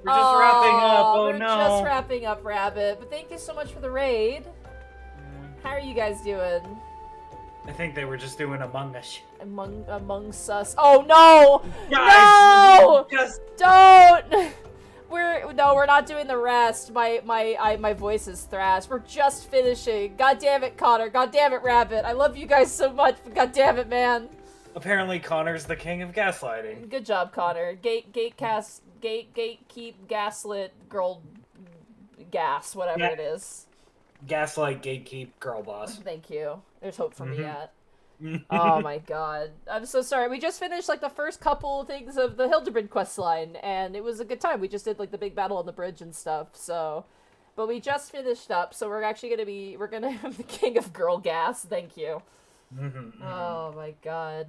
We're just wrapping up. Oh we're no! We're just wrapping up, Rabbit. But thank you so much for the raid. How are you guys doing? I think they were just doing Among Us. Amongst us. Oh no! Guys, no! just Don't! We're not doing the rest. My voice is thrashed. We're just finishing. God damn it, Connor. God damn it, Rabbit. I love you guys so much, but god damn it, man. apparently Connor's the king of gaslighting. Good job, Connor. Gatekeep, gaslit, girl, gas, whatever it is. Gaslight, gatekeep, girl boss. Thank you. There's hope for me yet. Oh my god. I'm so sorry. We just finished like the first couple things of the Hildebrand questline, and it was a good time. We just did like the big battle on the bridge and stuff, so... But we just finished up, so we're actually gonna have the king of girl gas. Thank you. Oh my god.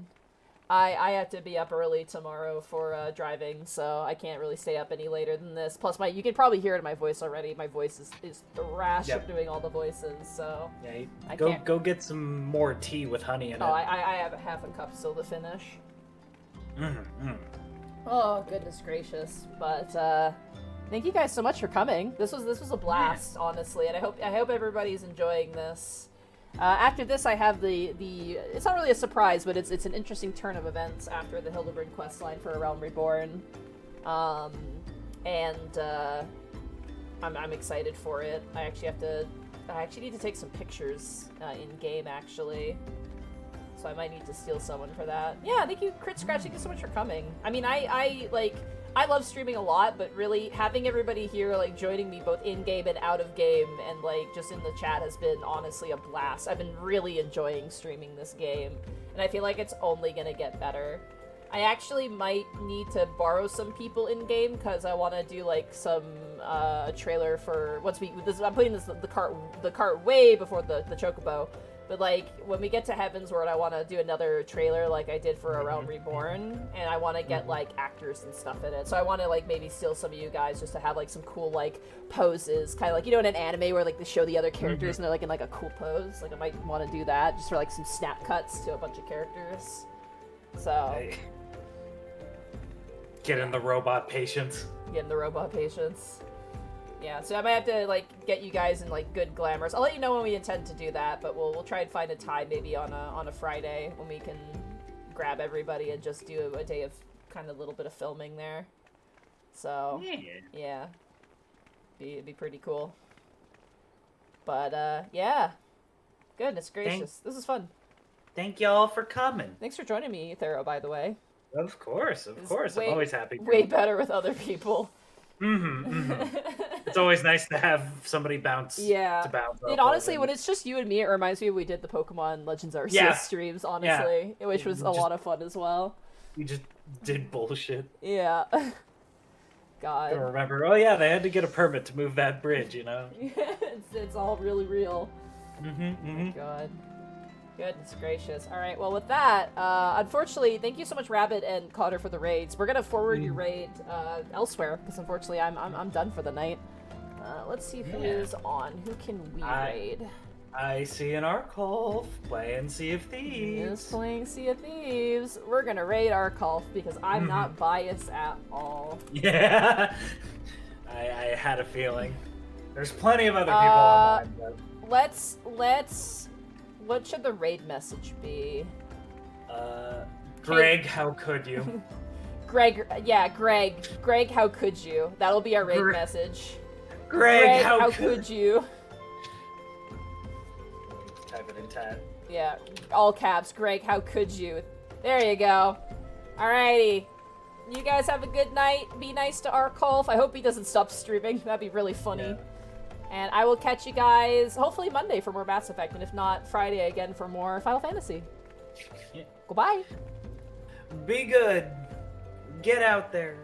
I have to be up early tomorrow for driving, so I can't really stay up any later than this. Plus, you can probably hear it in my voice already. My voice is thrashed of doing all the voices, so... Yeah, go get some more tea with honey in it. I have a half a cup still to finish. Oh, goodness gracious. But, thank you guys so much for coming. This was a blast, honestly, and I hope everybody's enjoying this. After this, I have the it's not really a surprise, but it's an interesting turn of events after the Hildebrand questline for A Realm Reborn, and I'm excited for it. I actually need to take some pictures in game actually, so I might need to steal someone for that. Yeah, thank you, Crit Scratch. Thank you so much for coming. I mean, I love streaming a lot, but really having everybody here, like, joining me both in-game and out of game and, like, just in the chat has been honestly a blast. I've been really enjoying streaming this game, and I feel like it's only gonna get better. I actually might need to borrow some people in-game, because I want to do, like, some, trailer for, I'm putting the cart way before the Chocobo. But, like, when we get to Heavensward, I want to do another trailer like I did for A Realm Reborn, and I want to get, like, actors and stuff in it. So I want to, like, maybe steal some of you guys just to have, like, some cool, like, poses. Kind of like, you know, in an anime where, like, they show the other characters and they're, like, in, like, a cool pose. Like, I might want to do that just for, like, some snap cuts to a bunch of characters. So... Hey. Get in the robot patience. Get in the robot patience. Yeah, so I might have to, like, get you guys in, like, good glamours. I'll let you know when we intend to do that, but we'll try and find a time maybe on a Friday when we can grab everybody and just do a day of kind of a little bit of filming there. So yeah, it'd be pretty cool. But yeah, goodness gracious, this is fun. Thank y'all for coming. Thanks for joining me, Thero. By the way, Of course. I'm always happy. Way better with other people. It's always nice to have somebody bounce. Yeah. To bounce. And honestly, when it's just you and me, it reminds me we did the Pokemon Legends Arceus streams, honestly, which was a lot of fun as well. We just did bullshit. Yeah. God. I remember, oh yeah, they had to get a permit to move that bridge, you know? it's all really real. God. Goodness gracious. Alright, well with that, unfortunately, thank you so much, Rabbit and Cotter, for the raids. We're gonna forward your raid elsewhere, because unfortunately I'm done for the night. Let's see who is on. Who can we raid? I see an Arcolf playing Sea of Thieves. Is playing Sea of Thieves. We're gonna raid Arcolf because I'm not biased at all. Yeah, I had a feeling. There's plenty of other people online. But... Let's. What should the raid message be? Greg, how could you? Greg, how could you? That'll be our raid message. Greg, how could you? Type it in chat. Yeah, all caps. Greg, how could you? There you go. Alrighty. You guys have a good night. Be nice to Arcolf. I hope he doesn't stop streaming. That'd be really funny. Yeah. And I will catch you guys hopefully Monday for more Mass Effect, and if not, Friday again for more Final Fantasy. Yeah. Goodbye. Be good. Get out there.